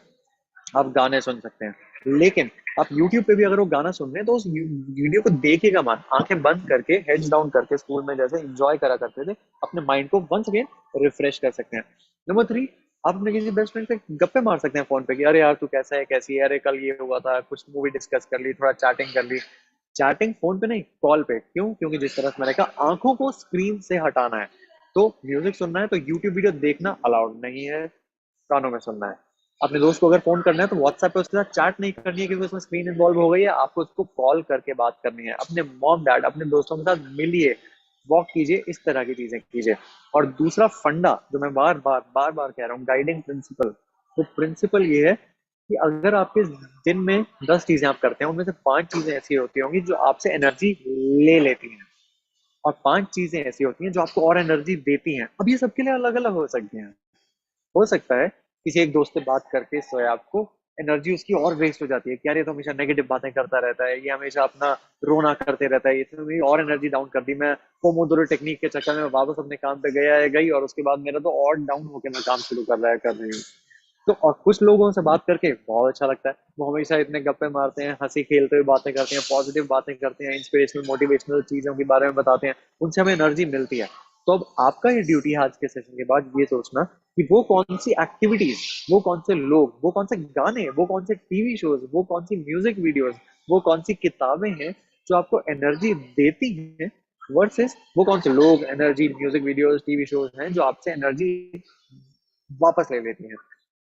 आप गाने सुन सकते हैं, लेकिन आप YouTube पे भी अगर वो गाना सुन रहे हैं तो उस वीडियो को देखेगा मत, आंखें बंद करके, हेड्स डाउन करके, स्कूल में जैसे एंजॉय करा करते थे, अपने माइंड को वंस अगेन रिफ्रेश कर सकते हैं। नंबर थ्री, आप अपने किसी बेस्ट फ्रेंड से गप्पे मार सकते हैं फोन पे कि अरे यार तू कैसा है, कैसी है, अरे कल ये हुआ था, कुछ मूवी डिस्कस कर ली, थोड़ा चैटिंग कर ली। चैटिंग फोन पे नहीं, कॉल पे। क्यों? क्योंकि जिस तरह से मैंने कहा, आंखों को स्क्रीन से हटाना है। तो म्यूजिक सुनना है तो यूट्यूब वीडियो देखना अलाउड नहीं है, कानों में सुनना है। अपने दोस्त को अगर फोन करना है तो व्हाट्सएप पे उसके साथ चैट नहीं करनी है, क्योंकि उसमें स्क्रीन इन्वॉल्व हो गई है। आपको उसको कॉल करके बात करनी है। अपने मॉम डैड, अपने दोस्तों के साथ मिलिए, वॉक कीजिए, इस तरह की चीजें कीजिए। और दूसरा फंडा जो मैं बार बार कह रहा हूँ, गाइडिंग प्रिंसिपल, वो प्रिंसिपल ये है कि अगर आपके दिन में 10 चीजें आप करते हैं, उनमें से 5 चीजें ऐसी होती होंगी जो आपसे एनर्जी ले लेती हैं, और 5 चीजें ऐसी होती हैं जो आपको और एनर्जी देती हैं। अब ये सबके लिए अलग अलग हो सकती हैं। हो सकता है किसी एक दोस्त से बात करके सोए आपको एनर्जी उसकी और वेस्ट हो जाती है कि यार ये तो हमेशा नेगेटिव बातें करता रहता है, ये हमेशा अपना रोना करते रहता है, इसने मेरी और एनर्जी डाउन कर दी। मैं पोमोडोरो टेक्निक के चक्कर में वापस अपने काम पे गया है गई, और उसके बाद मेरा तो और डाउन होकर मैं काम शुरू कर रही हूँ। तो और कुछ लोगों से बात करके बहुत अच्छा लगता है, वो हमेशा इतने गप्पे मारते हैं, हंसी खेलते हुए बातें करते हैं, पॉजिटिव बातें करते हैं, इंस्पिरेशनल मोटिवेशनल चीजों के बारे में बताते हैं, उनसे हमें एनर्जी मिलती है। तो अब आपका ये ड्यूटी है आज के सेशन के बाद ये सोचना कि वो कौन सी एक्टिविटीज, वो कौन से लोग, वो कौन से गाने, वो कौन से टीवी शोज, वो कौन सी म्यूजिक वीडियोस, वो कौन सी किताबें हैं जो आपको एनर्जी देती हैं, वर्सेस वो कौन से लोग, energy, music videos, TV shows हैं जो आपसे एनर्जी वापस ले लेती हैं।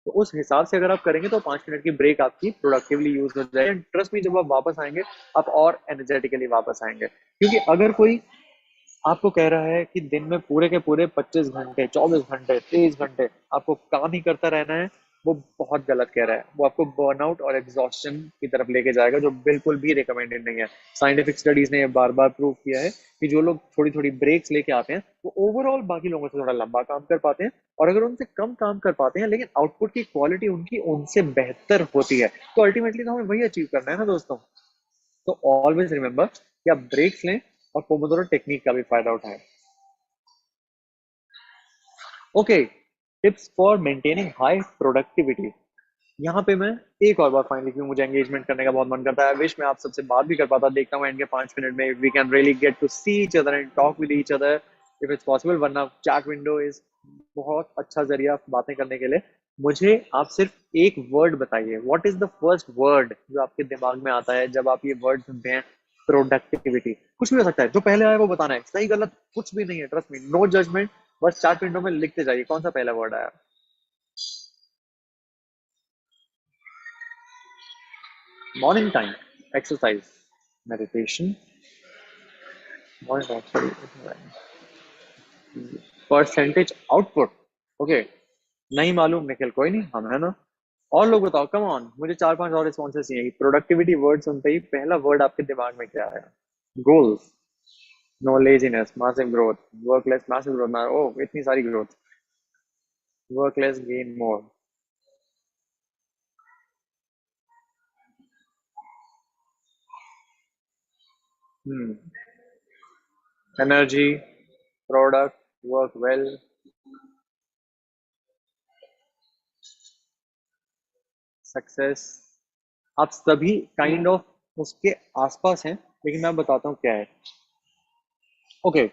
तो उस हिसाब से अगर आप करेंगे तो 5 मिनट की ब्रेक आपकी प्रोडक्टिवली यूज हो जाएगी। ट्रस्ट में, जब आप वापस आएंगे, आप और एनर्जेटिकली वापस आएंगे। क्योंकि अगर कोई आपको कह रहा है कि दिन में पूरे के पूरे 25 घंटे, 24 घंटे, 23 घंटे आपको काम ही करता रहना है, वो बहुत गलत कह रहा है। वो आपको बर्नआउट और एग्जॉस्शन की तरफ लेके जाएगा, जो बिल्कुल भी रिकमेंडेड नहीं है। साइंटिफिक स्टडीज ने बार बार प्रूव किया है कि जो लोग थोड़ी थोड़ी ब्रेक्स लेके आते हैं, वो ओवरऑल बाकी लोगों से थोड़ा लंबा काम कर पाते हैं। और अगर उनसे कम काम कर पाते हैं लेकिन आउटपुट की क्वालिटी उनकी उनसे बेहतर होती है, तो अल्टीमेटली तो हमें वही अचीव करना है ना दोस्तों। तो ऑलवेज रिमेंबर कि आप ब्रेक्स लें और पोमोडोरो टेक्निक का भी फायदा उठाएं। Okay, tips for maintaining high productivity. यहाँ पे मैं एक और बार फाइनली, क्योंकि मुझे एंगेजमेंट करने का बहुत मन करता है, विश मैं आप सबसे बात भी कर पाता, देखता हूँ एंड के 5 मिनट में we can really get to see each other and talk with each other if it's possible. वरना चैट विंडो इज बहुत अच्छा जरिया बातें करने के लिए। मुझे आप सिर्फ एक वर्ड बताइए, what is the first word जो आपके दिमाग में आता है जब आप ये वर्ड सुनते हैं? प्रोडक्टिविटी। कुछ भी हो सकता है, जो पहले आया वो बताना है, सही गलत कुछ भी नहीं है, ट्रस्ट मी, नो जजमेंट। बस चैट विंडो में लिखते जाइए कौन सा पहला वर्ड आया। Morning time, exercise, meditation, morning time, percentage output. Okay, नहीं मालूम निखिल, कोई नहीं, हम है ना। और लोग बताओ, कम ऑन, मुझे 4-5 और रिस्पॉन्सेस चाहिए। प्रोडक्टिविटी वर्ड सुनते ही पहला वर्ड आपके दिमाग में क्या आया? Goals, no laziness, massive growth, work less, massive growth, ओ इतनी सारी growth, work less, gain more. Energy, product, work well, success, आप सभी काइंड ऑफ उसके आसपास हैं, लेकिन मैं बताता हूँ क्या है। ओके,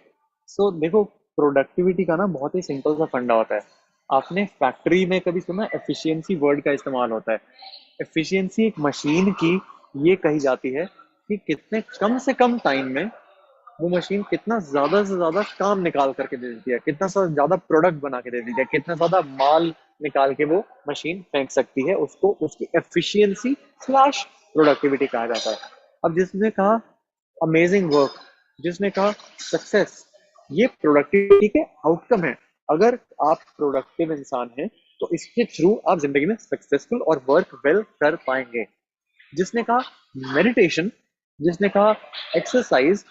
सो देखो, प्रोडक्टिविटी का ना बहुत ही सिंपल सा फंडा होता है। आपने फैक्ट्री में कभी सुना एफिशिएंसी वर्ड का इस्तेमाल होता है? एफिशिएंसी एक मशीन की ये कही जाती है कि कितने कम से कम टाइम में वो मशीन कितना ज्यादा से ज्यादा काम निकाल करके दे देती है, कितना सा ज्यादा प्रोडक्ट बना के दे देती है, कितना ज्यादा माल निकाल के वो मशीन फेंक सकती है, उसको उसकी एफिशिएंसी स्लैश प्रोडक्टिविटी कहा जाता है। अब जिसने कहा अमेजिंग वर्क, जिसने कहा सक्सेस, ये प्रोडक्टिविटी के आउटकम है। अगर आप प्रोडक्टिव इंसान हैं तो इसके थ्रू आप जिंदगी में सक्सेसफुल और वर्क वेल कर पाएंगे। जिसने कहा मेडिटेशन, जिसने कहा एक्सरसाइज,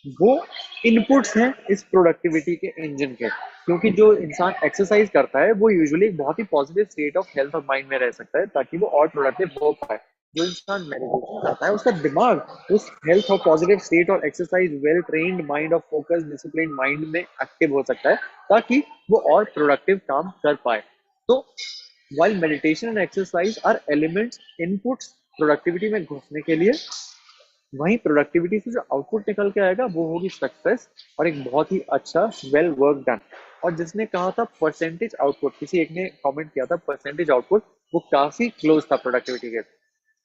वो इनपुट्स हैं इस प्रोडक्टिविटी के इंजन के। क्योंकि जो इंसान एक्सरसाइज करता है वो यूजुअली एक बहुत ही पॉजिटिव स्टेट ऑफ हेल्थ और माइंड में रह सकता है ताकि वो और प्रोडक्टिव हो पाए। जो इंसान मेडिटेशन करता है उसका दिमाग उस हेल्थ और पॉजिटिव स्टेट और एक्सरसाइज वेल ट्रेन्ड माइंड और फोकस डिसिप्लिन माइंड में एक्टिव हो सकता है ताकि वो और प्रोडक्टिव काम कर पाए। तो while meditation and exercise are elements inputs productivity में घुसने के लिए, वहीं प्रोडक्टिविटी से जो आउटपुट निकल के आएगा वो होगी सक्सेस और एक बहुत ही अच्छा वेल वर्क डन। और जिसने कहा था परसेंटेज आउटपुट, किसी एक ने कमेंट किया था परसेंटेज आउटपुट, वो काफी क्लोज था प्रोडक्टिविटी के।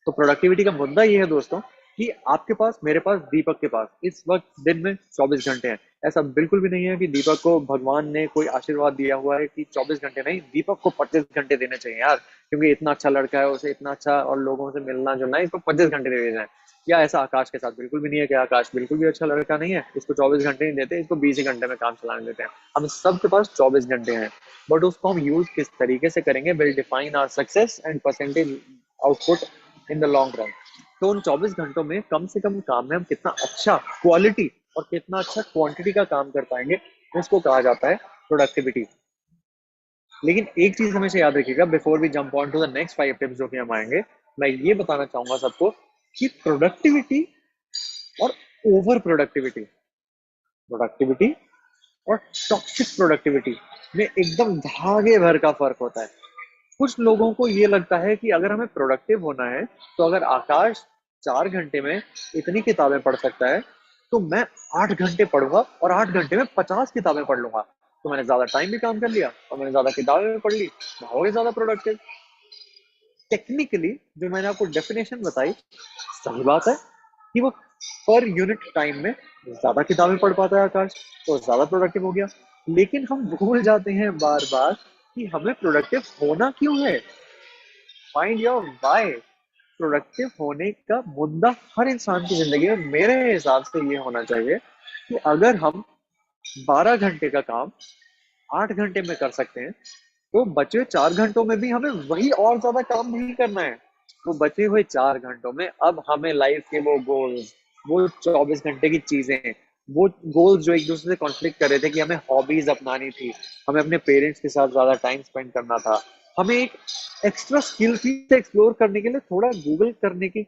तो प्रोडक्टिविटी का मुद्दा ये है दोस्तों कि आपके पास, मेरे पास, दीपक के पास इस वक्त दिन में 24 घंटे हैं। ऐसा बिल्कुल भी नहीं है कि दीपक को भगवान ने कोई आशीर्वाद दिया हुआ है कि 24 घंटे नहीं, दीपक को 25 घंटे देने चाहिए यार, क्योंकि इतना अच्छा लड़का है, उसे इतना अच्छा और लोगों से मिलना जुलना है, इसको 25 घंटे दे देना है। या ऐसा आकाश के साथ बिल्कुल भी नहीं है कि आकाश बिल्कुल भी अच्छा लड़का नहीं है, इसको 24 घंटे नहीं देते, इसको 20 ही घंटे में काम चलाने देते हैं। हम सबके पास 24 घंटे हैं, बट उसको हम यूज किस तरीके से करेंगे will define our success and percentage output in the long run. तो उन 24 घंटों में कम से कम काम में हम कितना अच्छा क्वालिटी और कितना अच्छा क्वांटिटी का काम कर पाएंगे, उसको कहा जाता है प्रोडक्टिविटी। लेकिन एक चीज हमेशा याद रखिएगा before we jump on to the next 5 tips जो कि हम आएंगे, मैं ये बताना चाहूंगा सबको कि प्रोडक्टिविटी और ओवर प्रोडक्टिविटी, प्रोडक्टिविटी और टॉक्सिक प्रोडक्टिविटी में एकदम धागे भर का फर्क होता है। कुछ लोगों को ये लगता है कि अगर हमें प्रोडक्टिव होना है तो अगर आकाश 4 घंटे में इतनी किताबें पढ़ सकता है तो मैं 8 घंटे पढ़ूंगा और 8 घंटे में 50 किताबें पढ़ लूंगा, तो मैंने ज्यादा टाइम भी काम कर लिया और मैंने ज्यादा किताबें भी पढ़ ली, मैं हो गया ज्यादा प्रोडक्टिव। टेक्निकली जो मैंने आपको डेफिनेशन बताई सही बात है कि वो पर यूनिट टाइम में ज्यादा किताबें पढ़ पाता है आकाश, तो ज्यादा प्रोडक्टिव हो गया। लेकिन हम भूल जाते हैं बार बार कि हमें प्रोडक्टिव होना क्यों है। Find your Y. प्रोडक्टिव होने का मुद्दा हर इंसान की जिंदगी में मेरे हिसाब से ये होना चाहिए कि अगर हम 12 घंटे का काम 8 घंटे में कर सकते हैं तो बचे 4 घंटों में भी हमें वही और ज्यादा काम नहीं करना है। तो बचे हुए 4 घंटों में अब हमें लाइफ के वो गोल्स, वो 24 घंटे की चीजें, वो गोल्स जो एक दूसरे से कॉन्फ्लिक्ट कर रहे थे कि हमें हॉबीज अपनानी थी, हमें अपने पेरेंट्स के साथ ज्यादा टाइम स्पेंड करना था, हमें एक एक्स्ट्रा स्किल थी एक्सप्लोर करने के लिए थोड़ा गूगल करने के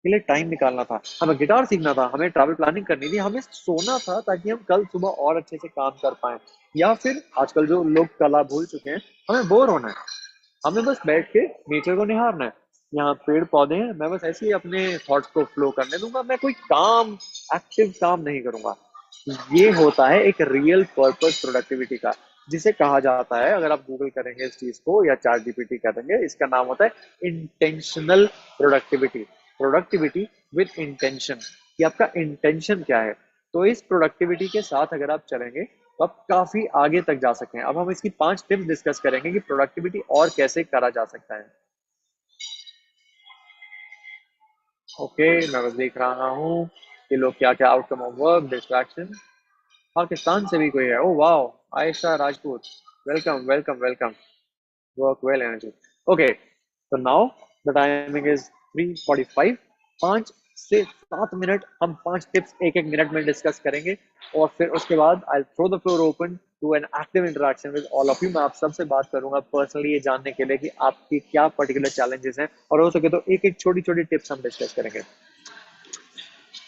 लिए टाइम निकालना था, हमें गिटार सीखना था, हमें ट्रैवल प्लानिंग करनी थी, हमें सोना था ताकि हम कल सुबह और अच्छे से काम कर पाए। या फिर आजकल जो लोग कला भूल चुके हैं, हमें बोर होना है, हमें बस बैठ के नेचर को निहारना है, यहाँ पेड़ पौधे हैं, मैं बस ऐसे ही अपने थॉट्स को फ्लो करने दूंगा, मैं कोई काम, एक्टिव काम नहीं करूंगा। ये होता है एक रियल पर्पस प्रोडक्टिविटी का, जिसे कहा जाता है, अगर आप गूगल करेंगे इस चीज को या चैट जीपीटी करेंगे, इसका नाम होता है intentional productivity. Productivity with intention, कि आपका इंटेंशन क्या है। तो इस प्रोडक्टिविटी के साथ अगर आप चलेंगे तो आप काफी आगे तक जा सकते हैं। अब हम इसकी 5 टिप्स डिस्कस करेंगे कि प्रोडक्टिविटी और कैसे करा जा सकता है। ओके, मैं बस देख रहा हूँ कि लोग क्या क्या outcome of work distraction. Pakistan से भी कोई है, ओ वाह, Ayesha Rajput, welcome welcome welcome, work well energy. Okay, तो नाउ द टाइमिंग इज 3:45। 5 से 7 मिनट हम 5 टिप्स एक एक मिनट में डिस्कस करेंगे और फिर उसके बाद I throw the floor open to an active interaction with all of you. मैं आप सबसे बात करूंगा पर्सनली ये जानने के लिए कि आपकी क्या पर्टिकुलर चैलेंजेस हैं, और हो सके तो एक एक छोटी छोटी टिप्स हम डिस्कस करेंगे।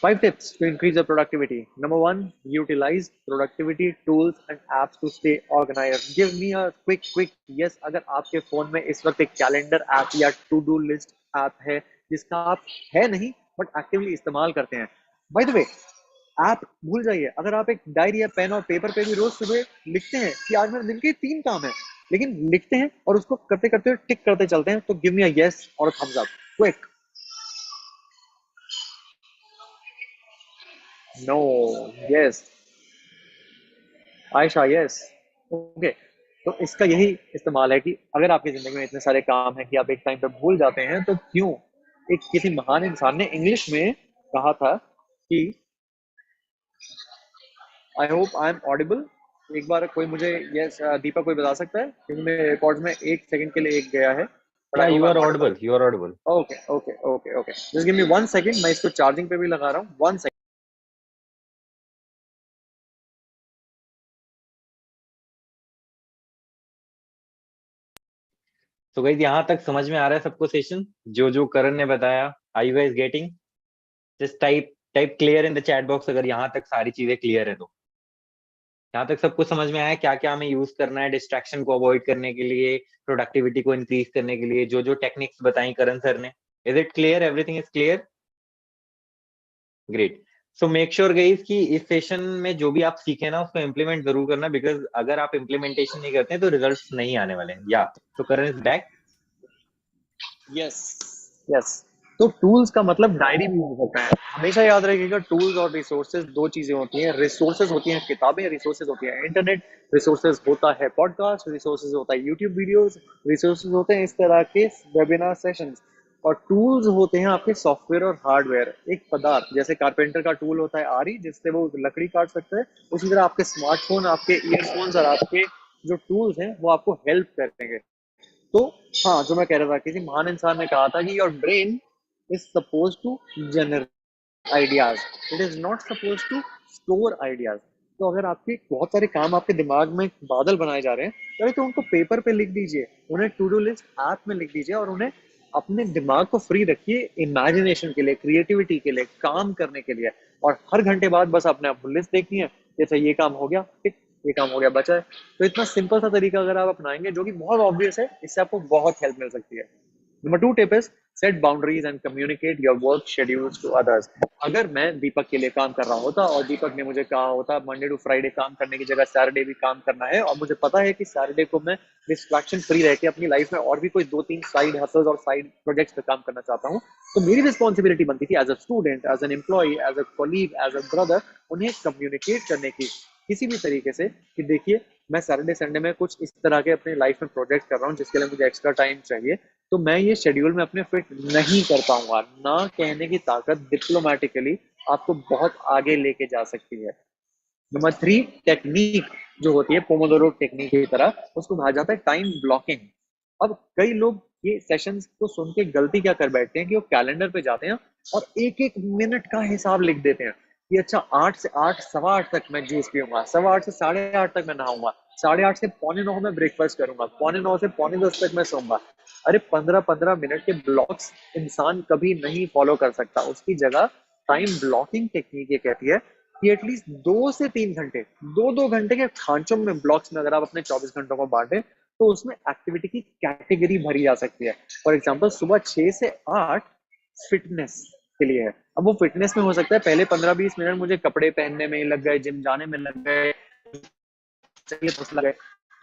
5 tips to increase your productivity. Number 1, utilize productivity tools and apps to stay organized. Give me a quick yes. अगर आपके फोन में इस वक्त एक कैलेंडर ऐप या टू डू लिस्ट ऐप है जिसका आप है नहीं बट एक्टिवली इस्तेमाल करते हैं, बाय द वे ऐप भूल जाइए। अगर आप एक डायरी या पेन और पेपर पे भी रोज सुबह लिखते हैं कि आज मेरे दिन के 3 काम है, लेकिन लिखते हैं और उसको करते करते टिक करते चलते हैं, तो गिव मी अ यस और thumbs up quick. No, yes Ayesha, yes okay. तो इसका यही इस्तेमाल है कि अगर आपकी जिंदगी में इतने सारे काम हैं कि आप एक टाइम पे भूल जाते हैं, तो क्यों, एक किसी महान इंसान ने इंग्लिश में कहा था कि I hope I am audible. एक बार कोई मुझे यस दीपक कोई बता सकता है, क्योंकि मेरे रिकॉर्ड्स में एक सेकंड के लिए एक गया है, but Yeah, I hope you I are am audible. audible. You are audible. Okay okay okay okay, just give me 1 second, मैं इसको चार्जिंग पे भी लगा रहा हूँ, 1 सेकंड। तो गाइस यहाँ तक समझ में आ रहा है सबको सेशन, जो जो करण ने बताया? I you guys getting? Just type clear in the chat box अगर यहाँ तक सारी चीजें क्लियर है तो। यहाँ तक सबको समझ में आया क्या क्या हमें यूज करना है डिस्ट्रैक्शन को अवॉइड करने के लिए, प्रोडक्टिविटी को इंक्रीज करने के लिए, जो जो टेक्निक्स बताई करण सर ने? Is it clear? Everything is clear? Great. So make sure guys कि इस सेशन में जो भी आप सीखे ना उसको इम्प्लीमेंट जरूर करना, बिकॉज अगर आप इम्प्लीमेंटेशन नहीं करते हैं तो रिजल्ट्स नहीं आने वाले हैं। या तो करण इज बैक। Yes yes. तो टूल्स का मतलब डायरी भी हो सकता है। हमेशा याद रखिएगा, टूल्स और रिसोर्सेज दो चीजें होती हैं। रिसोर्सेज होती हैं किताबें, रिसोर्सेज होती हैं इंटरनेट, रिसोर्सेज होता है पॉडकास्ट, रिसोर्सेज होता है यूट्यूब वीडियोस, रिसोर्सेज होते हैं इस तरह के वेबिनार सेशंस, और टूल्स होते हैं आपके सॉफ्टवेयर और हार्डवेयर। एक पदार्थ जैसे कारपेंटर का टूल होता है आरी, जिससे वो लकड़ी काट सकता है, उसी तरह आपके स्मार्टफोन, आपके ईयरफोन्स और आपके जो टूल्स हैं वो आपको हेल्प करेंगे। तो हाँ, जो मैं कह रहा था, किसी महान इंसान ने कहा था कि your brain is suppose to generate ideas, it is not suppose to store ideas. तो अगर आपके बहुत सारे काम आपके दिमाग में बादल बनाए जा रहे हैं, पहले तो उनको पेपर पे लिख दीजिए, उन्हें टू डू लिस्ट ऐप में लिख दीजिए, और उन्हें अपने दिमाग को फ्री रखिए इमेजिनेशन के लिए, क्रिएटिविटी के लिए, काम करने के लिए। और हर घंटे बाद बस अपने आप लिस्ट देखनी है, जैसे ये काम हो गया ठीक, ये काम हो गया बचा है। तो इतना सिंपल सा तरीका अगर आप अपनाएंगे, जो कि बहुत ऑब्वियस है, इससे आपको बहुत हेल्प मिल सकती है। Number 2 tip is set boundaries and communicate your work schedules to others. अगर मैं दीपक के लिए काम कर रहा होता और दीपक ने मुझे कहा होता मंडे टू फ्राइडे काम करने की जगह सैटरडे भी काम करना है, और मुझे पता है कि सैटरडे को मैं डिस्ट्रैक्शन फ्री रह के अपनी लाइफ में और भी कोई 2-3 साइड हसल्स और साइड प्रोजेक्ट्स पे काम करना चाहता हूँ, तो मेरी रिस्पॉन्सिबिलिटी बनती थी as a student, as an employee, as a colleague, as a brother, उन्हें कम्युनिकेट करने की किसी भी तरीके से कि देखिए मैं सैटरडे संडे में कुछ इस तरह के अपने लाइफ में प्रोजेक्ट कर रहा हूँ जिसके लिए मुझे एक्स्ट्रा टाइम चाहिए, तो मैं ये शेड्यूल में अपने फिट नहीं कर पाऊंगा। ना कहने की ताकत डिप्लोमेटिकली आपको बहुत आगे लेके जा सकती है। नंबर 3 टेक्निक जो होती है पोमोडोरो टेक्निक की तरह, उसको कहा जाता है टाइम ब्लॉकिंग। अब कई लोग ये सेशंस को सुन के गलती क्या कर बैठते हैं कि वो कैलेंडर पे जाते हैं और एक एक मिनट का हिसाब लिख देते हैं कि अच्छा 8 से 8 सवा 8 तक मैं जूस पीऊंगा, सवा 8 से 8:30 तक मैं नहाऊंगा, 8:30 से 8:45 में ब्रेकफास्ट करूंगा, 9:45 से 9:45 तक मैं सोऊंगा। अरे 15-15 मिनट के ब्लॉक्स इंसान कभी नहीं फॉलो कर सकता। उसकी जगह टाइम ब्लॉकिंग टेक्निक ये कहती है कि एटलीस्ट 2 से 3 घंटे, 2-2 घंटे के खांचों में, ब्लॉक्स में अगर आप अपने 24 घंटों को बांटे, तो उसमें एक्टिविटी की कैटेगरी भरी जा सकती है। फॉर एग्जाम्पल सुबह 6 से 8 फिटनेस के लिए है। अब वो फिटनेस में हो सकता है पहले 15-20 मिनट मुझे कपड़े पहनने में लग गए, जिम जाने में लग गए, चाहिए तो लगे,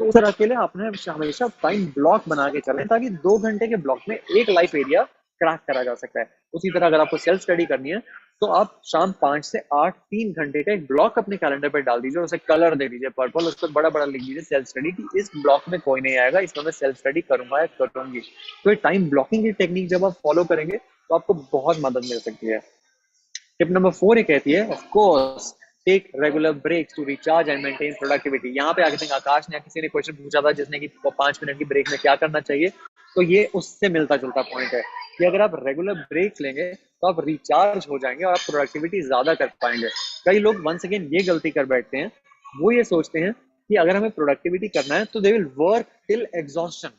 तो उस तरह के लिए आपने हमेशा टाइम ब्लॉक बना के चलें, ताकि 2 घंटे के ब्लॉक में एक लाइफ एरिया क्रैक करा जा सकता है। उसी तरह अगर आपको सेल्फ स्टडी करनी है, तो आप शाम 5 से 8 3 घंटे का एक ब्लॉक अपने कैलेंडर पर डाल दीजिए, उसे कलर दे दीजिए पर्पल, उस पर बड़ा बड़ा लिख दीजिए सेल्फ स्टडी, कि इस ब्लॉक में कोई नहीं आएगा, इसमें मैं सेल्फ स्टडी करूंगा या करूंगी। तो ये टाइम ब्लॉकिंग की टेक्निक जब आप फॉलो करेंगे तो आपको बहुत मदद मिल सकती है। टिप नंबर 4 ये कहती है, of course take regular breaks to recharge and maintain productivity. यहाँ पे आगे आकाश ने किसी ने क्वेश्चन पूछा था जिसने कि 5 मिनट की ब्रेक में क्या करना चाहिए, तो ये उससे मिलता जुलता पॉइंट है कि अगर आप रेगुलर ब्रेक्स लेंगे तो आप रिचार्ज हो जाएंगे और आप प्रोडक्टिविटी ज्यादा कर पाएंगे। कई लोग वंस अगेन ये गलती कर बैठते हैं, वो ये सोचते हैं कि अगर हमें प्रोडक्टिविटी करना है तो they will work till exhaustion.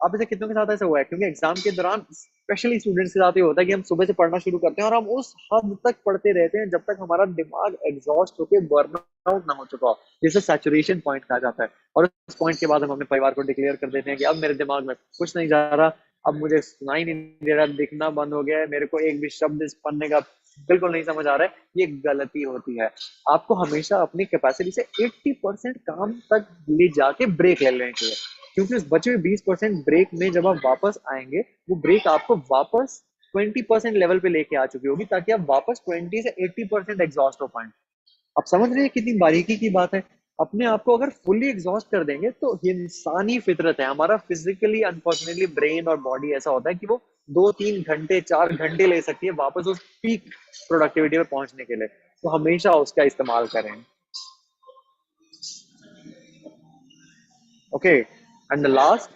आप इसे कितनों के साथ ऐसा हुआ है? क्योंकि एग्जाम के दौरान स्पेशली स्टूडेंट्स के साथ ये होता है कि हम सुबह से पढ़ना शुरू करते हैं और हम उस हद तक पढ़ते रहते हैं जब तक हमारा दिमाग एग्जॉस्ट होकर बर्न आउट ना हो चुका हो, जिसे सैचुरेशन पॉइंट कहा जाता है। और उस पॉइंट के बाद हम अपने परिवार को डिक्लेयर कर देते हैं कि अब मेरे दिमाग में कुछ नहीं जा रहा, अब मुझे सुनाई नहीं दे रहा, दिखना बंद हो गया है, मेरे को एक भी शब्द इस पढ़ने का बिल्कुल नहीं समझ आ रहा है। ये गलती होती है। आपको हमेशा अपनी कैपेसिटी से 80% काम तक ले जाके ब्रेक ले लेने चाहिए, क्योंकि उस बचे हुए 20% ब्रेक में जब आप वापस आएंगे, वो ब्रेक आपको वापस 20% लेवल पे लेके आ चुकी होगी, ताकि आप वापस 20 से 80% एग्जॉस्ट हो पाए। आप समझ रहे हैं कितनी बारीकी की बात है? अपने आप को अगर फुल्ली एग्जॉस्ट कर देंगे तो इंसानी फितरत है हमारा, फिजिकली अनफॉर्चुनेटली ब्रेन और बॉडी ऐसा होता है कि वो 2-3 घंटे 4 घंटे ले सकती है वापस उस पीक प्रोडक्टिविटी पे पहुंचने के लिए। तो हमेशा उसका इस्तेमाल करें। Okay, and the last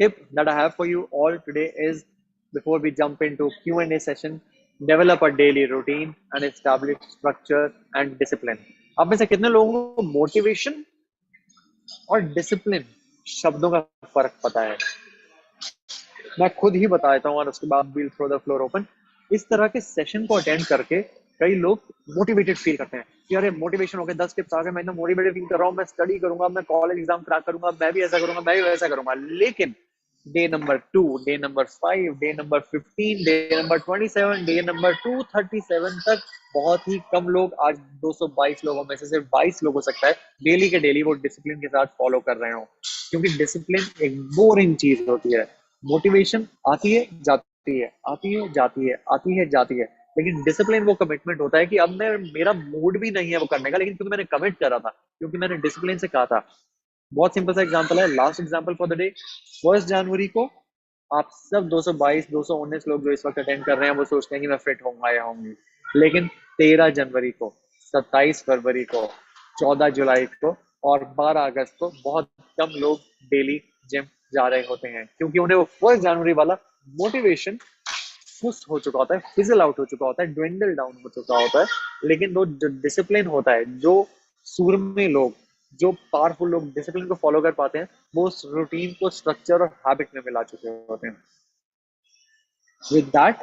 tip that I have for you all today is, before we jump into Q&A session, develop a daily routine and establish structure and discipline. आप में से कितने लोगों को मोटिवेशन और डिसिप्लिन शब्दों का फर्क पता है? मैं खुद ही बता देता हूँ और उसके बाद we'll throw the floor open. इस तरह के सेशन को अटेंड करके कई लोग मोटिवेटेड फील करते हैं कि अरे मोटिवेशन हो गया, 10 टिप्स आ गए, मैं एकदम मोटिवेटेड फील कर रहा हूँ, मैं स्टडी करूंगा, मैं कॉलेज एग्जाम क्रैक करूंगा, मैं भी ऐसा करूंगा, मैं भी वैसा करूंगा। लेकिन day number 2, day number 5, day number 15, day number 27, day number 237 तक बहुत ही कम लोग, आज 222 लोगों में से सिर्फ 22 लोग हो सकता है डेली के डेली वो डिसिप्लिन के साथ फॉलो कर रहे हो। क्योंकि डिसिप्लिन एक बोरिंग चीज होती है। मोटिवेशन आती है जाती है, आती है जाती है, आती है जाती है, लेकिन डिसिप्लिन वो कमिटमेंट होता है कि अब मैं, मेरा मूड भी नहीं है वो करने का, लेकिन क्योंकि मैंने कमिट करा था, क्योंकि मैंने डिसिप्लिन से कहा था। बहुत सिंपल सा एग्जांपल है, last example for the day, 1 जनवरी को आप सब 222 219 लोग जो इस वक्त अटेंड कर रहे हैं वो सोचते हैं कि मैं फिट होऊंगा या होंगी, लेकिन 13 जनवरी को, 27 फरवरी को, 14 जुलाई को और 12 अगस्त को बहुत कम लोग डेली जिम जा रहे होते हैं, क्योंकि उन्हें वो 1 जनवरी वाला मोटिवेशन फुस हो चुका होता है, फिजल आउट हो चुका होता है, ड्विंडल डाउन हो चुका होता है। लेकिन वो जो डिसिप्लिन होता है, जो सूरमे लोग, जो पावरफुल लोग डिसिप्लिन को फॉलो कर पाते हैं, वो उस रूटीन को स्ट्रक्चर और हैबिट में मिला चुके होते हैं। With that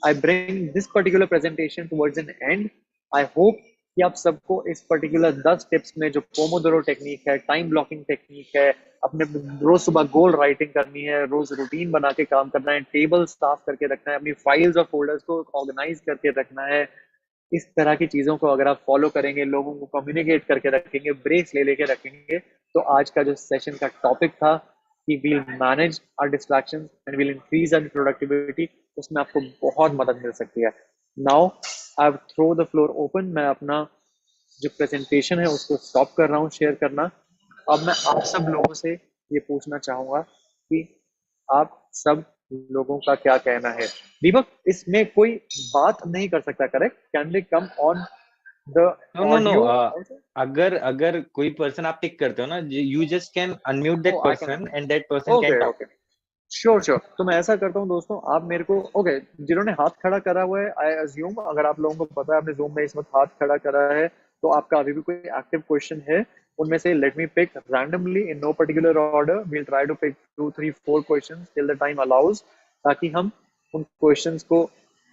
I bring this particular presentation towards an and. I hope कि आप सबको इस पर्टिकुलर 10 टिप्स में, जो पोमोडोरो टेक्निक है, टाइम ब्लॉकिंग टेक्निक है, अपने रोज सुबह गोल राइटिंग करनी है, रोज रूटीन बना के काम करना है, टेबल साफ करके रखना है, अपनी फाइल्स और फोल्डर्स को ऑर्गेनाइज करके रखना है, इस तरह की चीजों को अगर आप फॉलो करेंगे, लोगों को कम्युनिकेट करके रखेंगे, ब्रेक्स ले लेके रखेंगे, तो आज का जो सेशन का टॉपिक था कि we'll manage our distractions and we'll increase our productivity, उसमें आपको बहुत मदद मिल सकती है। Now I throw the floor open. मैं अपना जो प्रेजेंटेशन है उसको स्टॉप कर रहा हूँ शेयर करना। अब मैं आप सब लोगों से ये पूछना चाहूंगा कि आप सब लोगों का क्या कहना है। दीपक, इसमें कोई बात नहीं कर सकता, correct? Can they come on the no no no, audio? अगर अगर कोई पर्सन आप टिक करते हो ना, you just can unmute that I can. Person and that person can okay talk. Okay, sure sure. तो मैं ऐसा करता हूँ दोस्तों, आप मेरे को, ओके, जिन्होंने हाथ खड़ा करा हुआ है, आई अज्यूम अगर आप लोगों को पता है, आपने जूम में इस वक्त हाथ खड़ा करा है, तो आपका अभी भी कोई एक्टिव क्वेश्चन है। उनमें से let me pick randomly in no particular order, we'll try to pick 2 3 4 questions till the time allows, ताकि हम उन क्वेश्चंस को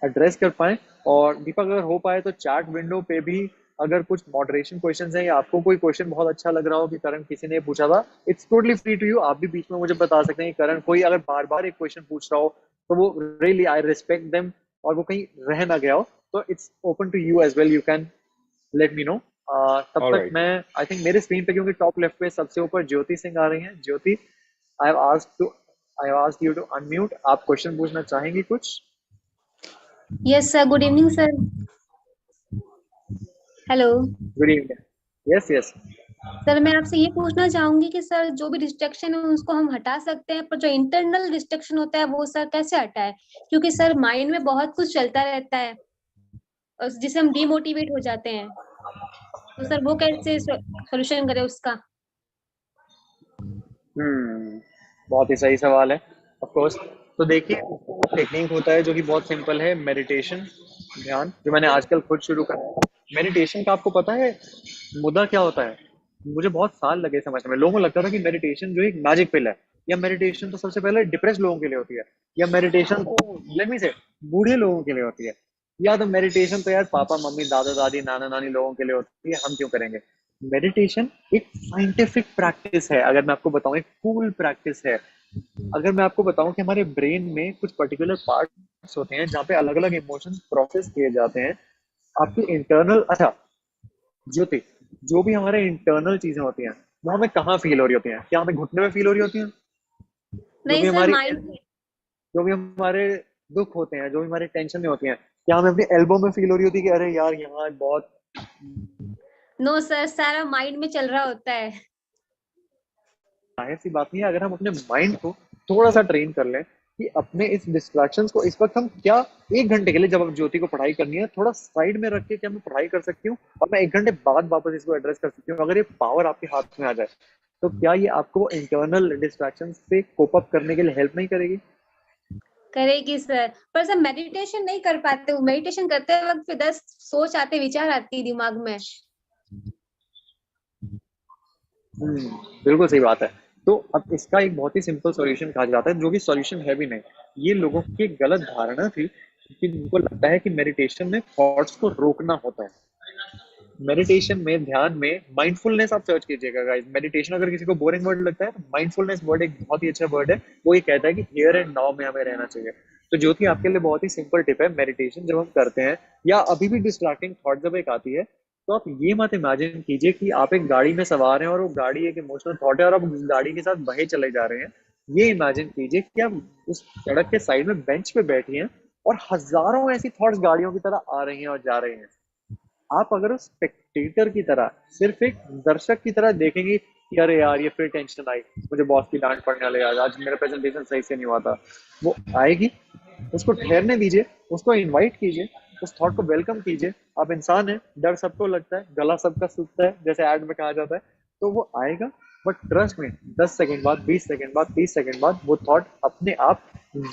एड्रेस कर पाए। और दीपक, अगर हो पाए तो चैट विंडो पे भी अगर कुछ मॉडरेशन क्वेश्चंस हैं या आपको कोई क्वेश्चन बहुत अच्छा लग रहा हो कि करण किसी ने पूछा था, it's totally free to you, आप भी बीच में मुझे बता सकते हैं कि करण कोई अगर बार बार एक क्वेश्चन पूछ रहा हो, तो वो रियली आई रिस्पेक्ट देम और वो कहीं रह ना गया हो, तो it's open to you as well, you can let me know. तब तक ऑलराइट, मैं, आई थिंक मेरे स्क्रीन पे, क्योंकि टॉप लेफ्ट पे सबसे ऊपर ज्योति सिंह आ रही हैं। Jyoti, I have asked you to unmute. आप क्वेश्चन पूछना चाहेंगी कुछ? Yes sir, good evening sir. Hello good evening. Yes yes. Sir, मैं आपसे ये पूछना चाहूंगी कि सर जो भी डिस्ट्रैक्शन है उसको हम हटा सकते हैं, पर जो इंटरनल डिस्ट्रैक्शन होता है वो सर कैसे हटाए? क्योंकि सर माइंड में बहुत कुछ चलता रहता है और जिससे हम डिमोटिवेट हो जाते हैं, तो सर वो कैसे सोल्यूशन करें उसका? बहुत ही सही सवाल है, ऑफ कोर्स। तो देखिए, टेक्निक होता है जो कि बहुत सिंपल है, मेडिटेशन, ध्यान, जो मैंने आजकल खुद शुरू करा है। मेडिटेशन का आपको पता है मुद्दा क्या होता है? मुझे बहुत साल लगे समझने में। लोगों को लगता था कि मेडिटेशन जो एक मैजिक पिल है, या मेडिटेशन तो सबसे पहले डिप्रेस लोगों के लिए होती है, या मेडिटेशन तो लेट मी से बूढ़े लोगों के लिए होती है, या तो मेडिटेशन तो यार पापा मम्मी दादा दादी नाना नानी लोगों के लिए होती है, हम क्यों करेंगे? मेडिटेशन एक साइंटिफिक प्रैक्टिस है, अगर मैं आपको बताऊं एक कूल प्रैक्टिस है। अगर मैं आपको बताऊं कि हमारे ब्रेन में कुछ पर्टिकुलर पार्ट्स होते हैं जहाँ पे अलग अलग इमोशंस प्रोसेस किए जाते हैं, आपकी इंटरनल, अच्छा ज्योति, जो भी हमारे इंटरनल चीजें होती हैं वो हमें कहाँ फील हो रही होती हैं? क्या हमें घुटने में फील हो रही होती हैं? जो नहीं भी सर, हमारी माइंड। जो भी हमारे दुख होते हैं, जो भी हमारी टेंशन में होती हैं, क्या हमें अपनी एल्बो में फील हो रही होती है कि अरे यार यहाँ बहुत? नो सर, सारा माइंड में चल रहा होता है। जाहिर सी बात नहीं है, अगर हम अपने माइंड को थोड़ा सा ट्रेन कर लें कि अपने इस डिस्ट्रैक्शंस को इस वक्त हम क्या 1 घंटे के लिए, जब ज्योति को पढ़ाई करनी है, थोड़ा साइड में रख के क्या मैं पढ़ाई कर सकती हूँ और मैं 1 घंटे बाद वापस इसको एड्रेस कर सकती हूँ? अगर ये पावर आपके हाथ में आ जाए तो क्या ये आपको इंटरनल डिस्ट्रैक्शन से कोप अप करने के लिए हेल्प नहीं करेगी? करेगी सर, पर सर मेडिटेशन नहीं कर पाते हूँ। मेडिटेशन करते वक्त फिर 10 सोच आते, विचार आती है दिमाग में। बिल्कुल सही बात है। तो अब इसका एक बहुत ही सिंपल सॉल्यूशन कहा जाता है, जो कि सॉल्यूशन है भी नहीं। ये लोगों की एक गलत धारणा थी कि उनको लगता है कि मेडिटेशन में थॉट्स को रोकना होता है। मेडिटेशन में, ध्यान में माइंडफुलनेस आप सर्च कीजिएगा गाइस। मेडिटेशन अगर किसी को बोरिंग वर्ड लगता है तो माइंडफुलनेस वर्ड एक बहुत ही अच्छा वर्ड है। वो ये कहता है कि हियर एंड नाउ में हमें रहना चाहिए। तो जो कि आपके लिए बहुत ही सिंपल टिप है, मेडिटेशन जब हम करते हैं या अभी भी डिस्ट्रैक्टिंग थॉट जब एक आती है, तो आप ये मत इमेजिन कीजिए कि आप एक गाड़ी में सवार हैं और वो गाड़ी एक इमोशनल थॉट है और आप उस गाड़ी के साथ बहे चले जा रहे हैं। ये इमेजिन कीजिए कि आप उस सड़क के साइड में बेंच पे बैठी हैं और हजारों ऐसी थॉट्स गाड़ियों की तरह आ रही हैं और जा रही हैं। आप अगर उस स्पेक्टेटर की तरह, सिर्फ एक दर्शक की तरह देखेंगे कि अरे यार ये फिर टेंशन आई, मुझे बॉस की डांट पड़ने वाली, आज मेरा प्रेजेंटेशन सही से नहीं हुआ था, वो आएगी। उसको ठहरने दीजिए, उसको इनवाइट कीजिए, उस थॉट को वेलकम कीजिए। आप इंसान हैं, डर सबको लगता है, गला सबका सूखता है, जैसे ऐड में कहा जाता है। तो वो आएगा, बट ट्रस्ट में 10 सेकंड बाद, 20 सेकंड बाद, 30 सेकंड बाद वो थॉट अपने आप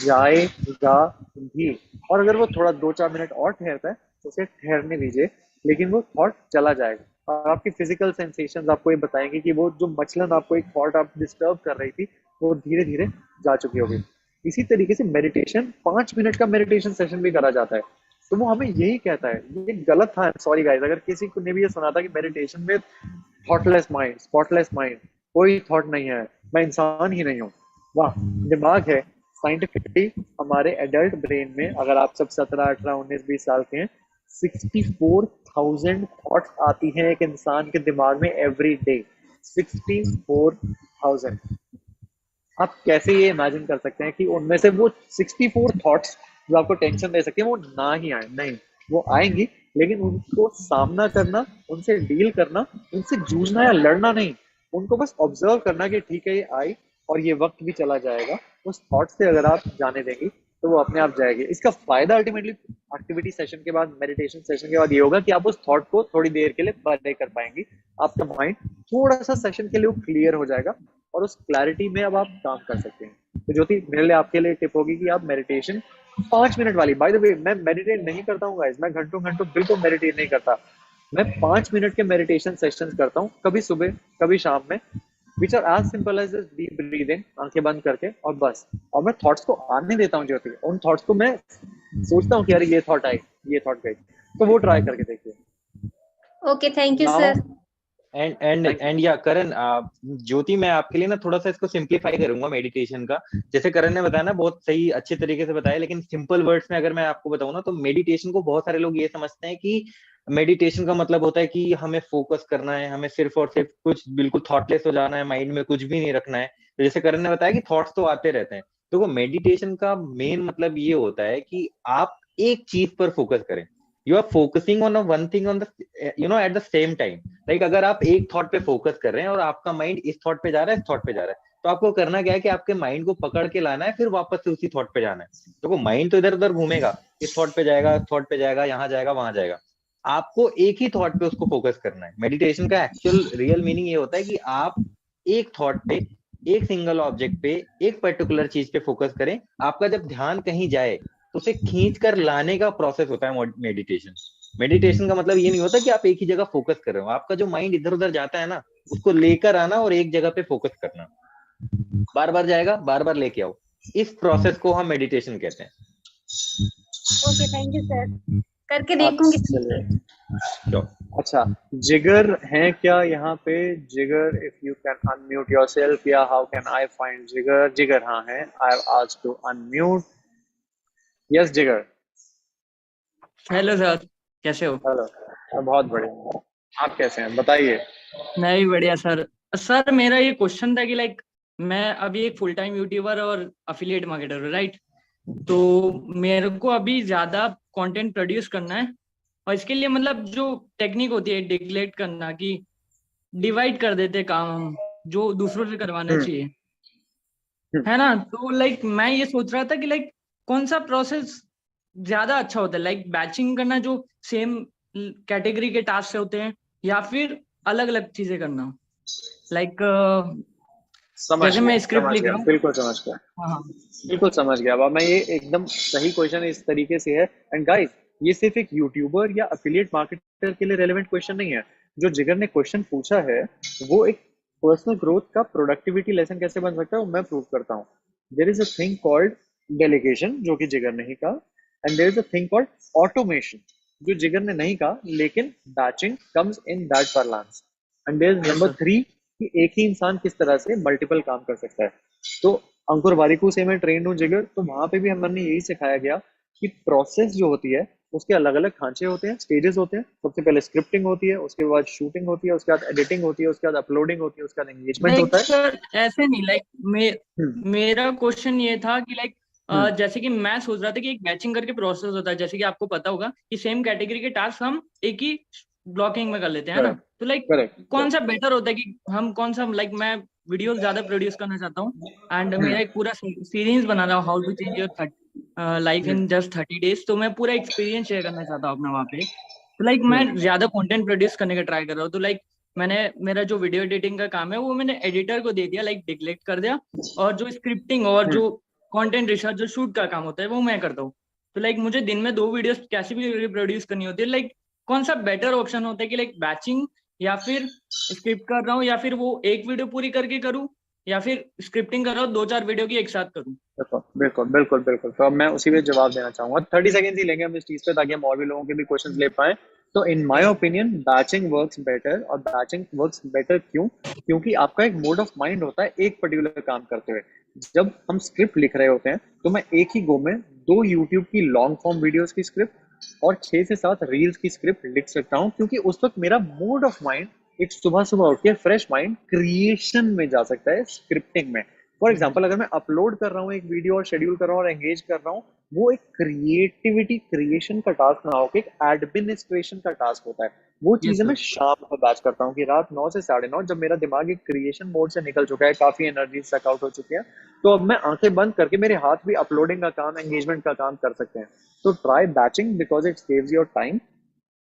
जाएगा भी। और अगर वो थोड़ा 2-4 मिनट और ठहरता है तो उसे ठहरने दीजिए, लेकिन वो थॉट चला जाएगा। और आपकी फिजिकल सेंसेशंस आपको ये बताएंगे कि वो जो मचलन आपको एक थॉट आप डिस्टर्ब कर रही थी, वो धीरे धीरे जा चुकी होगी। इसी तरीके से मेडिटेशन, 5 मिनट का मेडिटेशन सेशन भी करा जाता है। तो वो हमें यही कहता है, ये गलत था। सॉरी गाइस, अगर किसी को ने भी ये सुना था कि मेडिटेशन में थॉटलेस माइंड, स्पॉटलेस माइंड, कोई थॉट नहीं है, मैं इंसान ही नहीं हूँ। वाह, दिमाग है। साइंटिफिकली हमारे एडल्ट ब्रेन में, अगर आप सब 17, 18, 19, 20 साल के हैं, 64,000 थॉट्स आती हैं एक इंसान के दिमाग में एवरी डे। 64,000। आप कैसे ये इमेजिन कर सकते हैं कि उनमें से वो 64 थॉट्स जो आपको टेंशन दे सकती है वो ना ही आए? नहीं, वो आएंगी, लेकिन उनको सामना करना, उनसे डील करना, उनसे जूझना या लड़ना नहीं, उनको बस ऑब्जर्व करना कि ठीक है ये आई और ये वक्त भी चला जाएगा। उस थॉट से अगर आप जाने देंगी तो वो अपने आप जाएगी। इसका फायदा अल्टीमेटली एक्टिविटी सेशन के बाद, मेडिटेशन सेशन के बाद ये होगा कि आप उस थॉट को थोड़ी देर के लिए परे कर पाएंगी। आपका माइंड थोड़ा सा सेशन के लिए वो क्लियर हो जाएगा और उस क्लैरिटी में अब आप काम कर सकते हैं। तो ज्योति, मेरे लिए आपके लिए टिप होगी कि आप मेडिटेशन 5 मिनट वाली, बाय द वे मैं मेडिटेट नहीं करता हूँ गाइस, मैं घंटों घंटों बिल्कुल मेडिटेट नहीं करता। मैं 5 मिनट के मेडिटेशन सेशंस करता हूँ, कभी सुबह कभी शाम में, which are as simple as deep breathing, आंखें बंद करके, और बस। और मैं थॉट्स को आने देता हूँ ज्योति, उन थॉट्स को मैं सोचता हूँ कि अरे ये थॉट आई, ये थॉट गई। तो वो ट्राई करके देखिए। Okay, thank you now sir. And या करण, ज्योति, मैं आपके लिए ना थोड़ा सा इसको सिंप्लीफाई करूंगा मेडिटेशन का। जैसे करण ने बताया ना, बहुत सही अच्छे तरीके से बताया, लेकिन सिंपल वर्ड्स में अगर मैं आपको बताऊं ना, तो मेडिटेशन को बहुत सारे लोग ये समझते हैं कि मेडिटेशन का मतलब होता है कि हमें फोकस करना है, हमें सिर्फ और सिर्फ कुछ बिल्कुल थॉटलेस हो जाना है, माइंड में कुछ भी नहीं रखना है। तो जैसे करण ने बताया कि थॉट्स तो आते रहते हैं, तो वो मेडिटेशन का मेन मतलब ये होता है कि आप एक चीज पर फोकस करें। You are focusing on one thing on the at the same time. Like अगर आप एक थॉट पे फोकस कर रहे हैं और आपका माइंड इस थॉट पे जा रहा है, इस थॉट पे जा रहा है, तो आपको करना क्या है कि आपके माइंड को पकड़ के लाना है, फिर वापस से उसी थॉट पे जाना है। तो वो माइंड तो इधर उधर घूमेगा, इस थॉट पे जाएगा, इस थॉट पे जाएगा, यहाँ जाएगा, वहां जाएगा। आपको एक ही थॉट पे उसको फोकस करना है। मेडिटेशन का एक्चुअल रियल मीनिंग ये होता है कि आप एक थॉट पे, एक सिंगल ऑब्जेक्ट पे, एक पर्टिकुलर चीज पे फोकस करें। आपका जब ध्यान कहीं जाए तो उसे खींच कर लाने का प्रोसेस होता है मेडिटेशन। मेडिटेशन का मतलब ये नहीं होता कि आप एक ही जगह फोकस कर रहे हो। आपका जो माइंड इधर उधर जाता है ना, उसको लेकर आना और एक जगह पे फोकस करना। बार बार जाएगा, बार बार लेके आओ। इस प्रोसेस को हम मेडिटेशन कहते हैं। ओके, थैंक यू सर, करके आप देखूंगी। चलिए, तो अच्छा, जिगर है क्या यहाँ पे? Jigar, if you can unmute yourself, या how can I find Jigar? Jigar हाँ है, I have asked to unmute. Yes Jigar, hello sir, कैसे हो? हेलो। बहुत बढ़िया, आप कैसे हैं बताइए? मैं भी बढ़िया सर। सर मेरा ये क्वेश्चन था कि लाइक मैं अभी एक फुल टाइम यूट्यूबर और अफिलिएट मार्केटर हूँ, राइट? तो मेरे को अभी ज्यादा कंटेंट प्रोड्यूस करना है, और इसके लिए मतलब जो टेक्निक होती है डिक्लेट करना, कि डिवाइड कर देते काम हम जो दूसरों से करवाना चाहिए, है ना? तो लाइक मैं ये सोच रहा था कि लाइक कौन सा प्रोसेस ज्यादा अच्छा होता है, लाइक बैचिंग करना जो सेम कैटेगरी के टास्क से होते हैं, या फिर अलग अलग चीजें करना, लाइक समझ जैसे गया, मैं स्क्रिप्ट समझ लिख गया, रहा हूँ। बिल्कुल समझ गया, हाँ हाँ। बिल्कुल समझ गया। अब मैं ये एकदम सही क्वेश्चन इस तरीके से है। एंड गाइस, ये सिर्फ एक यूट्यूबर या अफिलिएट मार्केटर के लिए रेलेवेंट क्वेश्चन नहीं है। जो जिगर ने क्वेश्चन पूछा है, वो एक पर्सनल ग्रोथ का प्रोडक्टिविटी लेसन कैसे बन सकता है, वो मैं प्रूव करता हूँ। There is a thing called delegation, जो कि जिगर ने ही कहा, and there is a thing called automation, जो जिगर ने नहीं कहा, लेकिन batching comes in that parlance। And there is yes number sir. 3, कि एक ही इंसान किस तरह से मल्टीपल काम कर सकता है। तो अंकुर वारिकू से मैं ट्रेंड हूँ जिगर, तो वहां पे भी हमने यही सिखाया गया कि प्रोसेस जो होती है उसके अलग अलग खांचे होते हैं, स्टेजेस होते हैं। सबसे पहले स्क्रिप्टिंग होती है, उसके बाद शूटिंग होती है, उसके बाद एडिटिंग होती है, उसके बाद अपलोडिंग होती है, उसके बाद एंगेजमेंट लाइक होता है। सर ऐसे नहीं, लाइक हम्म, मेरा क्वेश्चन ये था कि लाइक हम्म, जैसे कि मैं सोच रहा था कि एक बैचिंग करके प्रोसेस होता है, जैसे कि आपको पता होगा कि सेम कैटेगरी के टास्क हम एक ही ब्लॉकिंग में कर लेते हैं ना। करेक्ट, तो लाइक करेक्ट, कौन सा करेक्ट। बेटर होता है कि हम कौन सा, लाइक मैं वीडियोस ज्यादा प्रोड्यूस करना चाहता हूँ, एंड मेरा एक पूरा सीरीज बना रहा हूँ, how to change your life in just 30 days। तो मैं पूरा एक्सपीरियंस शेयर करना चाहता हूँ अपना वहाँ पे। तो लाइक मैं ज्यादा कंटेंट प्रोड्यूस करने का ट्राई कर रहा हूँ। तो लाइक मैंने मेरा जो वीडियो एडिटिंग का काम है वो मैंने एडिटर को दे दिया, लाइक डिक्लेट कर दिया, और जो स्क्रिप्टिंग और जो कंटेंट रिसर्च जो शूट का काम होता है वो मैं करता हूँ। तो लाइक मुझे दिन में 2 वीडियोस कैसे भी प्रोड्यूस करनी होती है, लाइक कौन सा बेटर ऑप्शन होता है कि लाइक बैचिंग, या फिर स्क्रिप्ट कर रहा हूँ, या फिर वो एक वीडियो पूरी करके करूँ, या फिर स्क्रिप्टिंग कर रहा हूँ 2-4 वीडियो की एक साथ करूँ? बिल्कुल, बिल्कुल, बिल्कुल, बिल्कुल। तो अब मैं उसी पे जवाब देना चाहूंगा। 30 सेकंड ही लेंगे हम इस चीज पे, ताकि हम और भी लोगों के भी क्वेश्चंस ले पाए। तो in my yes. Opinion batching works better. और बैचिंग वर्क्स बेटर क्यों? क्योंकि आपका एक मोड ऑफ माइंड होता है एक पर्टिकुलर काम करते हुए। जब हम स्क्रिप्ट लिख रहे होते हैं, तो मैं एक ही गो में 2 यूट्यूब की लॉन्ग फॉर्म वीडियोस की स्क्रिप्ट और 6 से 7 रील्स की स्क्रिप्ट लिख सकता हूँ, क्योंकि उस वक्त मेरा मोड ऑफ माइंड एक सुबह सुबह उठ के फ्रेश माइंड क्रिएशन में जा सकता है, स्क्रिप्टिंग में। फॉर एग्जाम्पल, अगर मैं अपलोड कर रहा हूँ एक वीडियो और शेड्यूल कर रहा हूँ और एंगेज कर रहा हूँ, वो एक क्रिएटिविटी क्रिएशन का टास्क ना होकर एक एडमिनिस्ट्रेशन का टास्क होता है। वो यस चीजें मैं सर। शाम को बैच करता हूँ, कि रात 9 से 9:30, जब मेरा दिमाग एक क्रिएशन मोड से निकल चुका है, काफी एनर्जी सक आउट हो चुकी है, तो अब मैं आंखें बंद करके मेरे हाथ भी अपलोडिंग का काम, एंगेजमेंट का काम कर सकते हैं। तो try batching because it saves your time.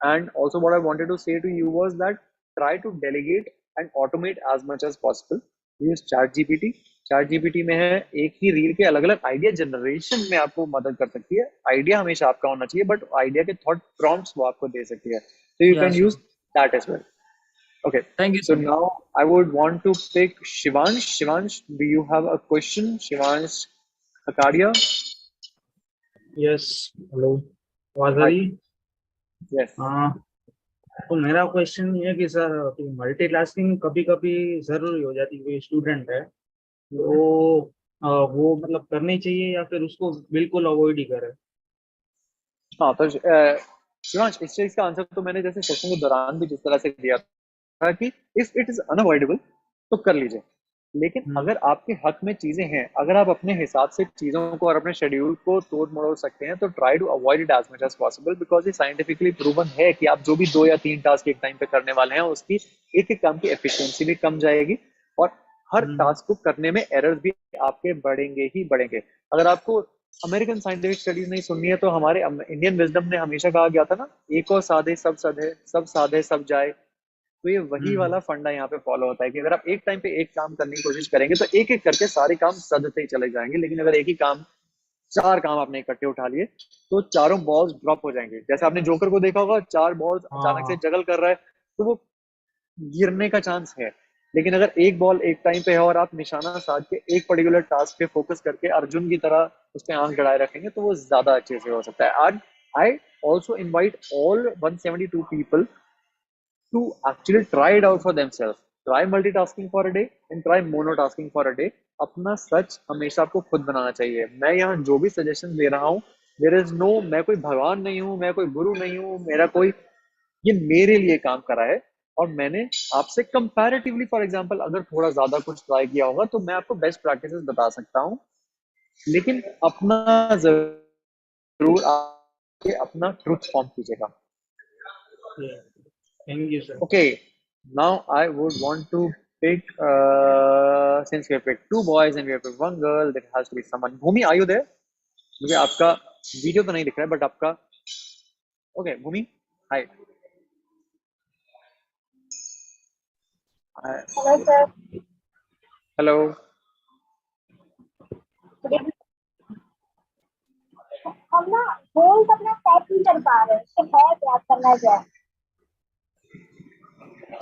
And also, what I wanted to say to you was that try to delegate and automate as much as possible. Use ChatGPT. ChatGPT में है एक ही रील के अलग अलग आइडिया जनरेशन में आपको मदद कर सकती है। आइडिया हमेशा आपका होना चाहिए, बट आइडिया के थॉट प्रॉम्प्ट्स वो आपको दे सकती है। So you can yes use that as well. Okay. Thank you So sir. now I would want to pick Shivansh. Shivansh, do you have a question? Shivansh Akadia. Yes, hello, आवाज आ Hi. रही है? Yes. हाँ, तो मेरा क्वेश्चन ये है कि सर मल्टीटास्किंग कभी कभी जरूरी हो जाती है, कोई स्टूडेंट है तो वो मतलब करनी चाहिए या फिर उसको बिल्कुल अवॉइड ही करे? हाँ, तो शिवांश, इस चीज का आंसर तो मैंने जैसे सेशन के दौरान भी जिस तरह से दिया था, कि इफ इट इज अनअवॉइडेबल तो कर लीजिए। लेकिन हम्म, अगर आपके हक में चीजें हैं, अगर आप अपने हिसाब से चीजों को और अपने शेड्यूल को तोड़ मरोड़ सकते हैं, तो try to avoid it as much as possible, because ये साइंटिफिकली प्रूवन है कि आप जो भी 2 या 3 टास्क एक टाइम पे करने वाले हैं, उसकी एक एक काम की एफिशिएंसी भी कम जाएगी, और हर हम्म, टास्क को करने में एरर्स भी आपके बढ़ेंगे ही बढ़ेंगे। अगर आपको अमेरिकन साइंटिफिक स्टडीज नहीं सुननी है, तो हमारे इंडियन विजडम ने हमेशा कहा गया था ना, एक और साधे सब सधे, सब साधे सब जाए। तो ये वही हम्म, वाला फंडा यहाँ पे फॉलो होता है, कि अगर आप एक टाइम पे एक काम करने की कोशिश करेंगे, तो एक एक करके सारे काम सदते ही चले जाएंगे। लेकिन अगर एक ही काम, 4 काम आपने इकट्ठे उठा लिए, तो चारों बॉल्स ड्रॉप हो जाएंगे। जैसे आपने जोकर को देखा होगा, 4 बॉल्स अचानक से हाँ, जगल कर रहा है, तो वो गिरने का चांस है। लेकिन अगर एक बॉल एक टाइम पे है और आप निशाना साध के एक पर्टिकुलर टास्क पे फोकस करके अर्जुन की तरह उस पे आंख गड़ाए रखेंगे तो वो ज्यादा अच्छे से हो सकता है। आज I also invite all 172 people to actually try it out for themselves. Try multitasking for a day and try monotasking for a day. अपना सच हमेशा आपको खुद बनाना चाहिए। मैं यहाँ जो भी सजेशन दे रहा हूँ, देयर इज नो, मैं कोई भगवान नहीं हूँ, मैं कोई गुरु नहीं हूँ, मेरा कोई, ये मेरे लिए काम करा है और मैंने आपसे कंपैरेटिवली फॉर एग्जांपल अगर थोड़ा ज्यादा कुछ ट्राई किया होगा तो मैं आपको बेस्ट प्रैक्टिसेस बता सकता हूँ, लेकिन अपना जरूर आके अपना ट्रुथ फॉर्म कीजिएगा। Thank you sir. Okay, now I would want to pick, since we have picked two boys and we have picked one girl, there has to be someone. Bhumi, are you there? मुझे आपका वीडियो तो नहीं दिख रहा है, बट आपका, okay Bhumi, hi. Hello sir. Hello. हम ना गोल्स अपना सेट नहीं कर पा रहे हैं, तो है क्या करना क्या?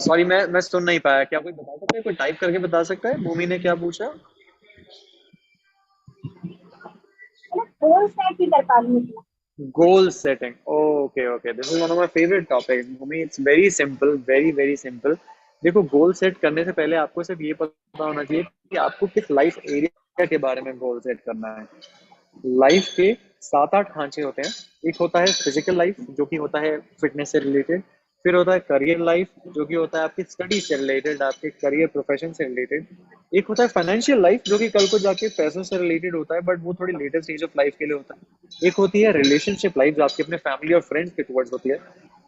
सॉरी मैं सुन नहीं पाया, क्या कोई बता सकता है, कोई टाइप करके बता सकता है भूमि ने क्या पूछा? गोल सेट नहीं कर पा रही हूँ। Goal setting. Okay. This is one of my favorite topics. Bhumi, it's very simple, very simple. देखो, गोल सेट करने से पहले आपको सिर्फ ये पता होना चाहिए कि आपको किस लाइफ एरिया के बारे में गोल सेट करना है। लाइफ के 7-8 ढांचे होते हैं। एक होता है फिजिकल लाइफ, जो कि होता है फिटनेस से रिलेटेड। फिर होता है करियर लाइफ, जो कि होता है आपकी स्टडी से रिलेटेड, आपके करियर प्रोफेशन से रिलेटेड। एक होता है फाइनेंशियल लाइफ, जो कि कल को जाके पैसों से रिलेटेड होता है, बट वो थोड़ी लेटर स्टेज ऑफ लाइफ के लिए होता है। एक होती है रिलेशनशिप लाइफ, जो आपके अपने फैमिली और फ्रेंड्स के टुवर्ड्स होती है।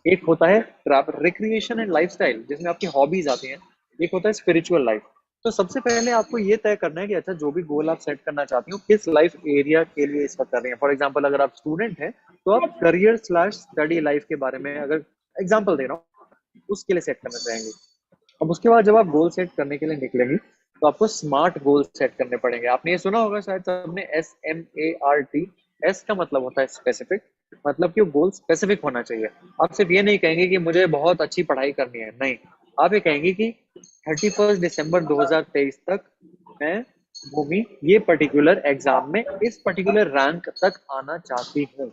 एक होता है रिक्रिएशन एंड लाइफस्टाइल, जिसमें आपकी हॉबीज आती हैं। एक होता है स्पिरिचुअल लाइफ। तो सबसे पहले आपको ये तय करना है कि अच्छा, जो भी गोल आप सेट करना चाहती हो, किस लाइफ एरिया के लिए इसका कर रही हैं। फॉर एग्जांपल, अगर आप स्टूडेंट हैं तो आप करियर स्लैश स्टडी लाइफ के बारे में, अगर एग्जांपल दे रहा हूँ, उसके लिए सेट करना चाहेंगे। अब उसके बाद जब आप गोल सेट करने के लिए निकलेंगे तो आपको स्मार्ट गोल सेट करने पड़ेंगे। आपने ये सुना होगा शायद सबने, SMART। एस का मतलब होता है स्पेसिफिक, मतलब कि वो गोल स्पेसिफिक होना चाहिए। आप सिर्फ ये नहीं कहेंगे कि मुझे बहुत अच्छी पढ़ाई करनी है, नहीं, आप ये कहेंगे कि 31 दिसंबर 2023 तक मैं भूमि ये पर्टिकुलर एग्जाम में इस पर्टिकुलर रैंक तक आना चाहती हूँ।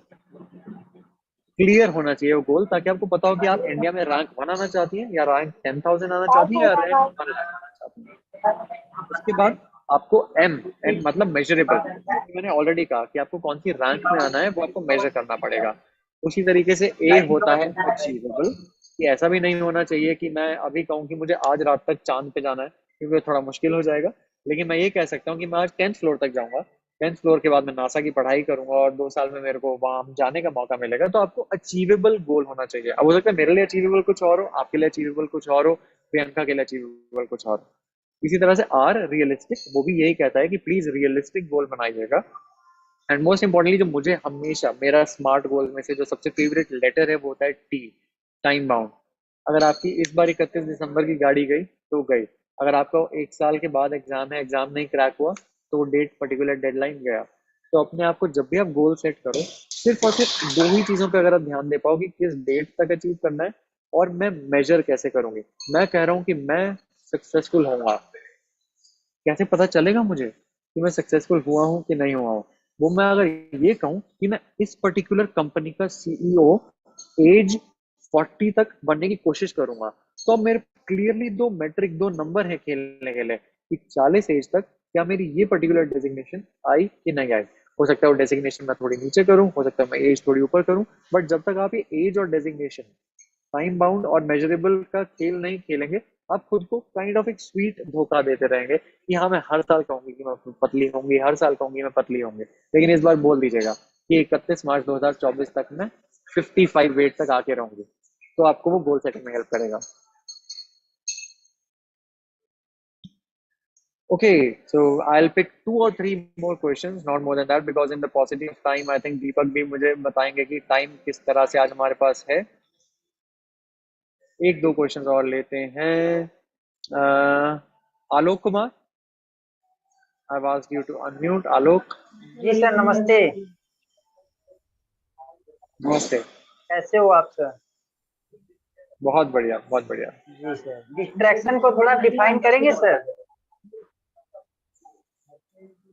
क्लियर होना चाहिए वो गोल, ताकि आपको पता हो कि आप इंडिया में रैंक 1 आना चाहती हैं, या रैंक 10,000 आना चाहती हैं, या रैंक 1 आना चाहती हैं। उसके बाद आपको एम मतलब मेजरेबल, मैंने ऑलरेडी कहा कि आपको कौन सी रैंक में आना है वो आपको मेजर करना पड़ेगा। उसी तरीके से ए होता है अचीवेबल, कि ऐसा भी नहीं होना चाहिए कि मैं अभी कहूँ कि मुझे आज रात तक चांद पे जाना है, क्योंकि थोड़ा मुश्किल हो जाएगा। लेकिन मैं ये कह सकता हूँ कि मैं आज 10th फ्लोर तक जाऊंगा, 10th फ्लोर के बाद मैं नासा की पढ़ाई करूंगा और 2 साल में मेरे को वहां जाने का मौका मिलेगा। तो आपको अचीवेबल गोल होना चाहिए। अब हो सकता है मेरे लिए अचीवेबल कुछ और हो, आपके लिए अचीवेबल कुछ और हो, प्रियंका के लिए अचीवेबल कुछ और। इसी तरह से आर रियलिस्टिक, वो भी यही कहता है कि प्लीज रियलिस्टिक गोल बनाइएगा। एंड मोस्ट इंपॉर्टेंटली, जो मुझे हमेशा मेरा स्मार्ट गोल में से जो सबसे फेवरेट लेटर है वो होता है टी, टाइम बाउंड। अगर आपकी इस बार 31 दिसंबर की गाड़ी गई तो गई, अगर आपका 1 साल के बाद एग्जाम है, एग्जाम नहीं क्रैक हुआ तो डेट पर्टिकुलर डेडलाइन गया। तो अपने आप को जब भी आप गोल सेट करो, सिर्फ और सिर्फ 2 ही चीजों पे अगर आप ध्यान दे पाओ कि किस डेट तक अचीव करना है और मैं मेजर कैसे करूंगी। मैं कह रहा हूँ कि मैं सक्सेसफुल होऊंगा, कैसे पता चलेगा मुझे कि मैं सक्सेसफुल हुआ हूँ कि नहीं हुआ हूँ? वो मैं अगर ये कहूँ कि मैं इस पर्टिकुलर कंपनी का CEO एज 40 तक बनने की कोशिश करूंगा, तो अब मेरे क्लियरली 2 मेट्रिक, 2 नंबर है खेलने के लिए कि 40 एज तक क्या मेरी ये पर्टिकुलर डेजिग्नेशन आई कि नहीं आई। हो सकता है वो डेजिग्नेशन मैं थोड़ी नीचे करूं, हो सकता है मैं एज थोड़ी ऊपर करूं, बट जब तक आप ये एज और डेजिग्नेशन, टाइम बाउंड और मेजरेबल का खेल नहीं खेलेंगे, आप खुद को काइंड ऑफ एक स्वीट धोखा देते रहेंगे कि हाँ, मैं हर साल कहूंगी कि मैं पतली होंगी, हर साल कहूंगी मैं पतली होंगी, लेकिन इस बार बोल दीजिएगा कि 31 मार्च 2024 तक मैं 55 वेट तक आके रहूंगी। तो आपको वो गोल सेटिंग में हेल्प करेगा। Okay, so I'll pick 2 or 3 more questions, not more than that, because in the paucity of time, I think दीपक भी मुझे बताएंगे कि टाइम किस तरह से आज हमारे पास है। 1-2 क्वेश्चंस और लेते हैं। Alok Kumar, I've asked you to unmute. Alok, ji sir, नमस्ते। नमस्ते। कैसे हो आप सर? बहुत बढ़िया, बहुत बढ़िया। जी सर, डिस्ट्रैक्शन को थोड़ा डिफाइन करेंगे सर?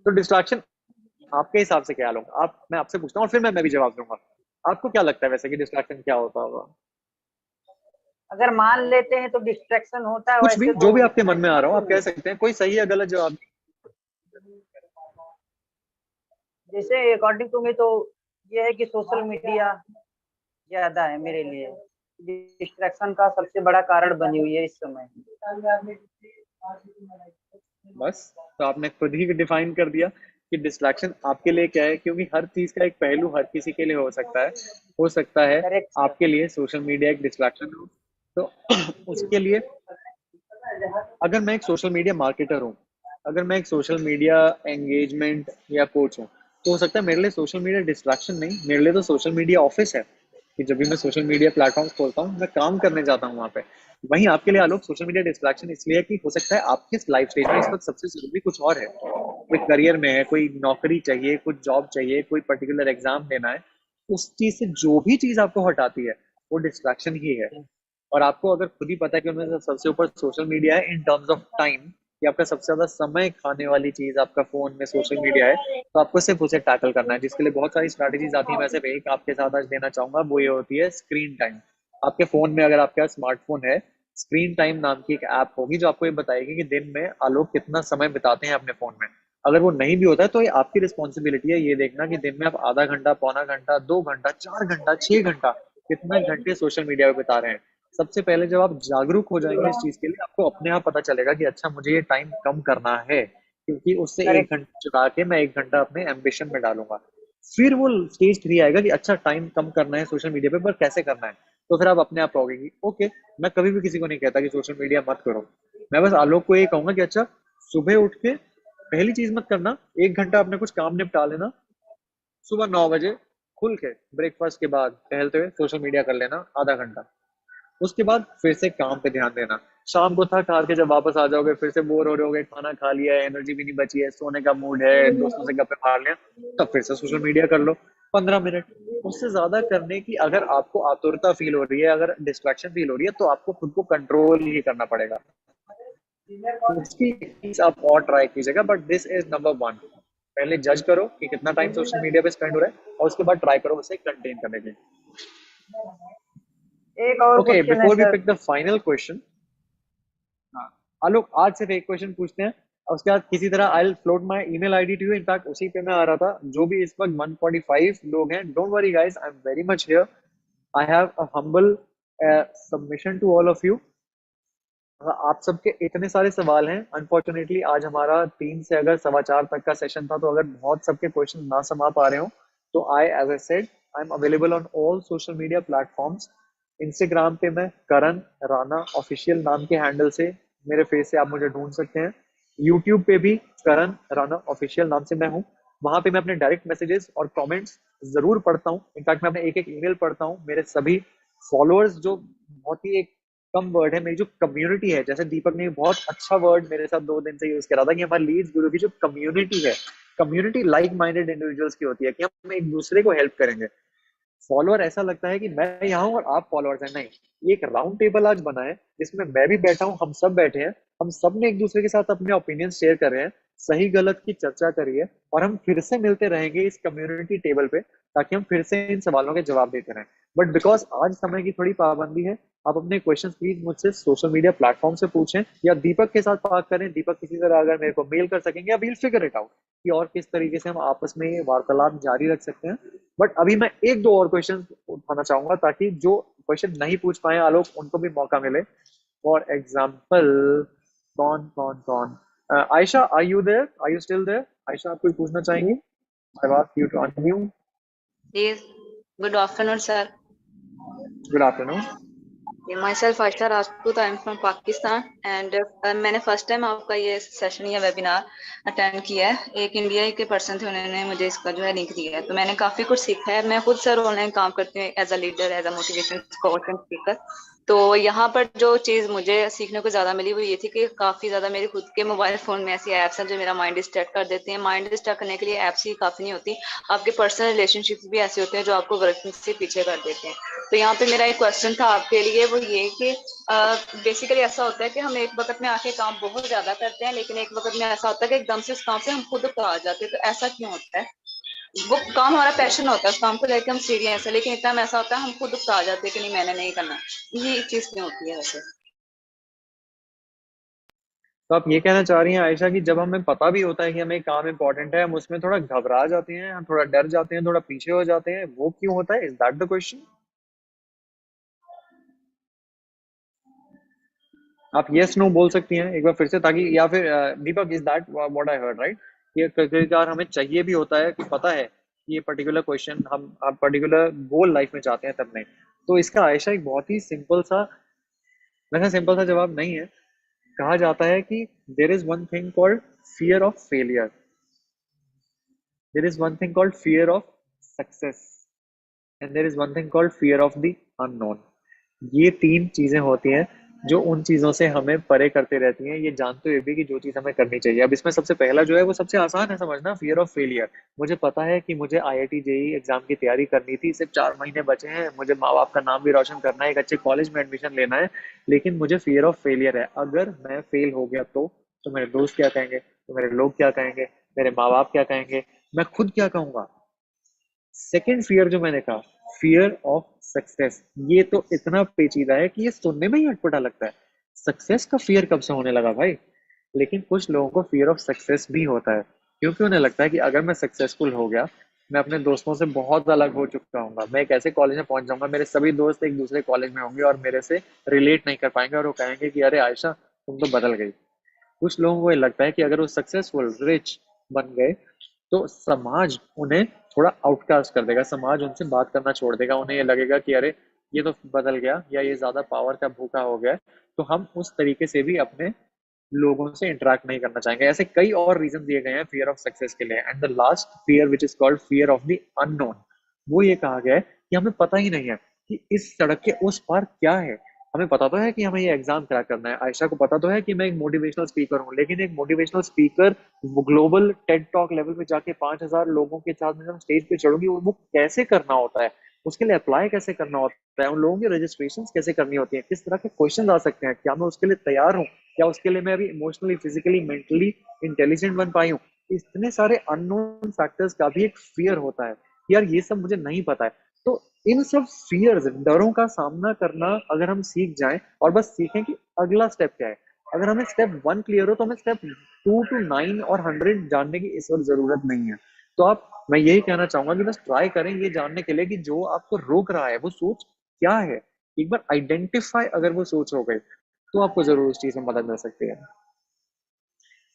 तो डिस्ट्रैक्शन आपके हिसाब से क्या लोग आप, मैं आपसे पूछता हूँ और फिर मैं भी जवाब दूंगा। आपको क्या लगता है वैसे कि डिस्ट्रैक्शन क्या होता होगा? अगर मान लेते हैं तो डिस्ट्रैक्शन होता है, कुछ भी, वैसे जो तो भी आपके मन में आ रहा हो आप कह सकते हैं, कोई सही या गलत जवाब नहीं। जैसे अकॉर्डिंग टू मी तो ये है कि सोशल मीडिया ज्यादा है मेरे लिए, डिस्ट्रैक्शन का सबसे बड़ा कारण बनी हुई है इस समय। बस, तो आपने खुद ही डिफाइन कर दिया कि डिस्ट्रैक्शन आपके लिए क्या है, क्योंकि हर चीज का एक पहलू हर किसी के लिए हो सकता है। हो सकता है करेक्ट सर। आपके लिए सोशल मीडिया एक डिस्ट्रैक्शन हो, तो उसके लिए अगर मैं एक सोशल मीडिया मार्केटर हूँ, अगर मैं एक सोशल मीडिया एंगेजमेंट या कोच हूँ, तो हो सकता है मेरे लिए सोशल मीडिया डिस्ट्रैक्शन नहीं, मेरे लिए तो सोशल मीडिया ऑफिस है कि जब भी मैं सोशल मीडिया प्लेटफॉर्म खोलता हूँ मैं काम करने जाता हूँ वहाँ पे। वहीं आपके लिए आलोक सोशल मीडिया डिस्ट्रैक्शन इसलिए है कि हो सकता है आपके लाइफ स्टेज में इस वक्त सबसे जरूरी कुछ और है, कोई करियर में है, कोई नौकरी चाहिए, कुछ जॉब चाहिए, कोई पर्टिकुलर एग्जाम देना है। उस चीज से जो भी चीज आपको हटाती है वो डिस्ट्रैक्शन ही है। और आपको अगर खुद ही पता है कि उनमें से सबसे ऊपर सोशल मीडिया है इन टर्म्स ऑफ टाइम, कि आपका सबसे ज्यादा समय खाने वाली चीज आपका फोन में सोशल मीडिया है, तो आपको सिर्फ उसे टैकल करना है, जिसके लिए बहुत सारी स्ट्रैटेजीज आती है। मैं सिर्फ एक आपके साथ आज देना चाहूंगा, वो ये होती है स्क्रीन टाइम। आपके फोन में अगर आपका स्मार्टफोन है, स्क्रीन टाइम नाम की एक ऐप होगी जो आपको ये बताएगी कि दिन में आलोक कितना समय बिताते हैं अपने फोन में। अगर वो नहीं भी होता है तो ये आपकी रिस्पॉन्सिबिलिटी है ये देखना कि दिन में आप आधा घंटा, पौना घंटा, 2 घंटा, 4 घंटा, 6 घंटा कितना घंटे सोशल मीडिया पे बिता रहे हैं। सबसे पहले जब आप जागरूक हो जाएंगे इस चीज के लिए, आपको अपने आप पता चलेगा कि अच्छा मुझे ये टाइम कम करना है, क्योंकि उससे एक करेक्ट। घंटा चुका के मैं 1 घंटा अपने एम्बिशन में डालूंगा। फिर वो स्टेज 3 आएगा कि अच्छा टाइम कम करना है सोशल मीडिया पे, पर कैसे करना है। तो फिर आप अपने आप कहोगे कि ओके, मैं कभी भी किसी को नहीं कहता कि सोशल मीडिया मत करो। मैं बस आलोक को ये कहूंगा कि अच्छा सुबह उठ के पहली चीज मत करना, 1 घंटा अपने कुछ काम निपटा लेना, सुबह 9 बजे खुल के ब्रेकफास्ट के बाद टहलते हुए सोशल मीडिया कर लेना आधा घंटा। उसके बाद फिर से काम पे ध्यान देना। शाम को थक हार के जब वापस आ जाओगे, फिर से बोर हो रहे होगे, खाना खा लिया है, एनर्जी भी नहीं बची है, सोने का मूड है, दोस्तों से गप्पे मार लिया, तब फिर से सोशल मीडिया कर लो 15 मिनट। उससे ज्यादा करने की अगर आपको आतुरता फील हो रही है, अगर डिस्ट्रैक्शन फील हो रही है, तो आपको खुद को कंट्रोल ही करना पड़ेगा। उसकी चीज आप और ट्राई कीजिएगा, बट दिस इज नंबर 1। पहले जज करो कि कितना टाइम सोशल मीडिया पे स्पेंड हो रहा है, और उसके बाद ट्राई करो उसे कंटेन करने के लिए। एक और ओके, क्वेश्चन है before we sir. Pick the final question, हाँ आलोक आज सिर्फ एक क्वेश्चन पूछते हैं, और उसके बाद किसी तरह I will float my email ID to you. In fact उसी पे मैं आ रहा था। जो भी इस वक्त 145 लोग हैं, don't worry guys, I am very much here. I have a humble submission to all of you. आप सबके इतने सारे सवाल हैं, अनफॉर्चुनेटली आज हमारा 3 से अगर 4:15 तक का सेशन था, तो अगर बहुत सबके क्वेश्चन ना समा पा रहे हो, तो as I said, I am available on all social media platforms. Instagram पे मैं करण राणा ऑफिशियल नाम के हैंडल से, मेरे फेस से आप मुझे ढूंढ सकते हैं। यूट्यूब पे भी करण राणा ऑफिशियल नाम से मैं हूँ। वहां पे मैं अपने डायरेक्ट मैसेजेस और कमेंट्स जरूर पढ़ता हूँ। इनफैक्ट मैं अपने एक एक ईमेल पढ़ता हूँ। मेरे सभी फॉलोअर्स, जो बहुत ही एक कम वर्ड है, मेरी जो कम्युनिटी है, जैसे दीपक ने बहुत अच्छा वर्ड मेरे साथ 2 दिन से यूज करा था कि हमारी लीड्स गुरु की जो कम्युनिटी है, कम्युनिटी लाइक माइंडेड इंडिविजुअल्स की होती है, कि हम एक दूसरे को हेल्प करेंगे। फॉलोअर ऐसा लगता है कि मैं यहाँ हूँ और आप फॉलोअर्स हैं, नहीं, ये एक राउंड टेबल आज बना है जिसमें मैं भी बैठा हूँ, हम सब बैठे हैं, हम सब ने एक दूसरे के साथ अपने ओपिनियन शेयर कर रहे हैं, सही गलत की चर्चा करी है, और हम फिर से मिलते रहेंगे इस कम्युनिटी टेबल पे, ताकि हम फिर से इन सवालों के जवाब देते रहें। बट बिकॉज आज समय की थोड़ी पाबंदी है, आप अपने क्वेश्चन प्लीज मुझसे सोशल मीडिया प्लेटफॉर्म से पूछें, या दीपक के साथ बात करें। दीपक किसी तरह अगर मेरे को मेल कर सकेंगे, वील फिगर इट आउट कि और किस तरीके से हम आपस में ये वार्तालाप जारी रख सकते हैं। बट अभी मैं 1-2 और क्वेश्चन उठाना चाहूंगा, ताकि जो क्वेश्चन नहीं पूछ पाए आलोक, उनको भी मौका मिले। फॉर एग्जाम्पल, कौन कौन कौन, Ayesha, are you there, are you still there? Ayesha, आप कुछ पूछना चाहेंगी? I ask you to unmute. Yes, good afternoon, sir. Good afternoon. Myself Aisha Rajput. I am from Pakistan and मैंने फर्स्ट टाइम आपका ये सेशन या वेबिनार अटेंड किया है। एक इंडिया के पर्सन थे, उन्होंने मुझे इसका जो है लिंक दिया है, तो मैंने काफी कुछ सीखा है। मैं खुद सर ऑनलाइन काम करती हूँ as a leader, as a motivation coach and speaker. तो यहाँ पर जो चीज मुझे सीखने को ज्यादा मिली वो ये थी कि काफी ज्यादा मेरे खुद के मोबाइल फोन में ऐसी एप्स हैं जो मेरा माइंड डिस्ट्रैक्ट कर देती हैं। माइंड डिस्ट्रैक्ट करने के लिए एप्स ही काफी नहीं होती, आपके पर्सनल रिलेशनशिप्स भी ऐसे होते हैं जो आपको वर्किंग से पीछे कर देते हैं। तो यहाँ पे मेरा एक क्वेश्चन था आपके लिए, वो ये कि बेसिकली ऐसा होता है कि हम एक वक्त में आके काम बहुत ज्यादा करते हैं, लेकिन एक वक्त में ऐसा होता है कि एकदम से उस काम से हम खुद उकता जाते हैं। तो ऐसा क्यों होता है? वो काम हमारा पैशन होता है, उस काम को लेकर हम सीरियस है, लेकिन इतना ऐसा होता है हम खुद उकता जाते हैं कि नहीं मैंने नहीं करना। ये चीज क्यों होती है वैसे? तो आप ये कहना चाह रही हैं आयशा कि जब हमें पता भी होता है कि हमें काम इम्पोर्टेंट है, हम उसमें थोड़ा घबरा जाते हैं, हम थोड़ा डर जाते हैं, थोड़ा पीछे हो जाते हैं, वो क्यों होता है? Is that the question? आप यस नो बोल सकती हैं एक बार फिर से, ताकि, या फिर Deepak, is that what I heard right? ये कई बार हमें चाहिए भी होता है कि पता है कि ये पर्टिकुलर क्वेश्चन हम पर्टिकुलर गोल लाइफ में चाहते हैं तब नहीं। तो इसका आयशा एक बहुत ही सिंपल सा, वैसे सिंपल सा जवाब नहीं है। कहा जाता है कि there is one thing called fear of failure, there is one thing called fear of success, and there is one thing called fear of the unknown. ये तीन चीजें होती हैं जो उन चीजों से हमें परे करते रहती हैं, ये जानते हुए भी कि जो चीज हमें करनी चाहिए। अब इसमें सबसे पहला जो है वो सबसे आसान है समझना, फियर ऑफ फेलियर। मुझे पता है कि मुझे IIT JEE एग्जाम की तैयारी करनी थी, सिर्फ 4 महीने बचे हैं, मुझे माँ बाप का नाम भी रोशन करना है, एक अच्छे कॉलेज में एडमिशन लेना है, लेकिन मुझे फियर ऑफ फेलियर है। अगर मैं फेल हो गया तो मेरे दोस्त क्या कहेंगे, तो मेरे लोग क्या कहेंगे, मेरे माँ बाप क्या कहेंगे, मैं खुद क्या कहूंगा। सेकेंड फियर जो मैंने कहा, फियर ऑफ सक्सेस, ये तो इतना पेचीदा है कि ये सुनने में ही अटपटा लगता है। सक्सेस का फियर कब से होने लगा भाई? लेकिन कुछ लोगों को फियर ऑफ सक्सेस भी होता है, क्योंकि उन्हें लगता है कि अगर मैं सक्सेसफुल हो गया, मैं अपने दोस्तों से बहुत अलग हो चुका हूँ, मैं एक ऐसे कॉलेज में पहुंच जाऊंगा, मेरे सभी दोस्त एक दूसरे कॉलेज में होंगे और मेरे से रिलेट नहीं कर पाएंगे और वो कहेंगे कि अरे आयशा तुम तो बदल गई। कुछ लोगों को ये लगता है कि अगर वो सक्सेसफुल रिच बन गए तो समाज उन्हें थोड़ा आउटकास्ट कर देगा, समाज उनसे बात करना छोड़ देगा, उन्हें ये लगेगा कि अरे ये तो बदल गया या ये ज्यादा पावर का भूखा हो गया, तो हम उस तरीके से भी अपने लोगों से इंटरेक्ट नहीं करना चाहेंगे। ऐसे कई और रीजन दिए गए हैं फियर ऑफ सक्सेस के लिए। And the last fear which is called fear of the unknown, वो ये कहा गया है कि हमें पता ही नहीं है कि इस सड़क के उस पार क्या है। हमें पता तो है कि हमें ये एग्जाम क्रैक करना है, आयशा को पता तो है कि मैं एक मोटिवेशनल स्पीकर हूँ, लेकिन एक motivational speaker global Ted talk level पे जाके 5,000 लोगों के साथ में जब स्टेज पे चढ़ूंगी, वो कैसे करना होता है, उसके लिए अप्लाई कैसे करना होता है, उन लोगों की रजिस्ट्रेशन कैसे करनी होती है, किस तरह के क्वेश्चन आ सकते हैं, क्या मैं उसके लिए तैयार हूँ, क्या उसके लिए मैं अभी इमोशनली, फिजिकली, मेंटली इंटेलिजेंट बन पाई हूँ। इतने सारे अननोन फैक्टर्स का भी एक फियर होता है, यार ये सब मुझे नहीं पता है। तो इन सब फियर्स, डरों का सामना करना अगर हम सीख जाएं और बस सीखें कि अगला स्टेप क्या है, अगर हमें स्टेप 1 क्लियर हो तो हमें स्टेप 2 to 9 और 100 जानने की इस वक्त जरूरत नहीं है। तो मैं यही कहना चाहूंगा कि बस ट्राई करें ये जानने के लिए कि जो आपको रोक रहा है वो सोच क्या है। एक बार आइडेंटिफाई अगर वो सोच हो गई तो आपको जरूर उस चीज में मदद मिल सकती है।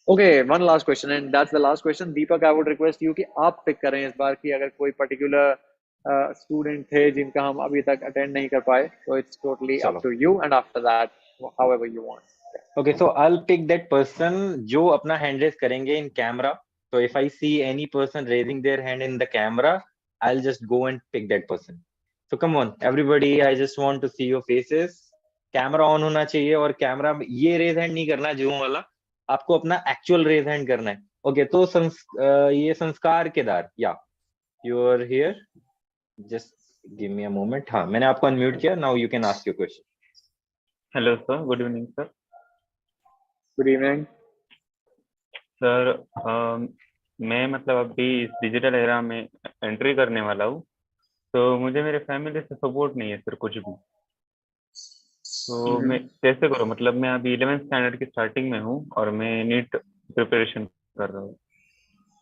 Okay, one last question and that's the last question. Deepak, I would request you कि आप पिक करें इस बार की, अगर कोई पर्टिकुलर स्टूडेंट थे जिनका हम अभी तक अटेंड नहीं कर पाए, तो it's totally up to you and after that however you want. Okay, so I'll pick that person जो अपना hand raise करेंगे in camera. So if I see any person raising their hand in the camera, I'll just go and pick that person. So come on, everybody, I just want to see your faces. Camera on होना चाहिए और camera ये raise hand नहीं करना Zoom वाला, आपको अपना actual raise hand करना है। Okay, तो ये संस्कार Kedar, yeah, you are here. Just give me a moment. हाँ, मैंने आपको unmute किया. Now you can ask your question. Hello sir, good evening sir. Good evening sir, मैं मतलब अभी इस डिजिटल एरा में एंट्री करने वाला हूँ, तो मुझे मेरे फैमिली से सपोर्ट नहीं है सर कुछ भी। तो मैं कैसे करूँ? मतलब मैं अभी 11th स्टैंडर्ड की स्टार्टिंग में हूँ और मैं नीट प्रिपरेशन कर रहा हूँ,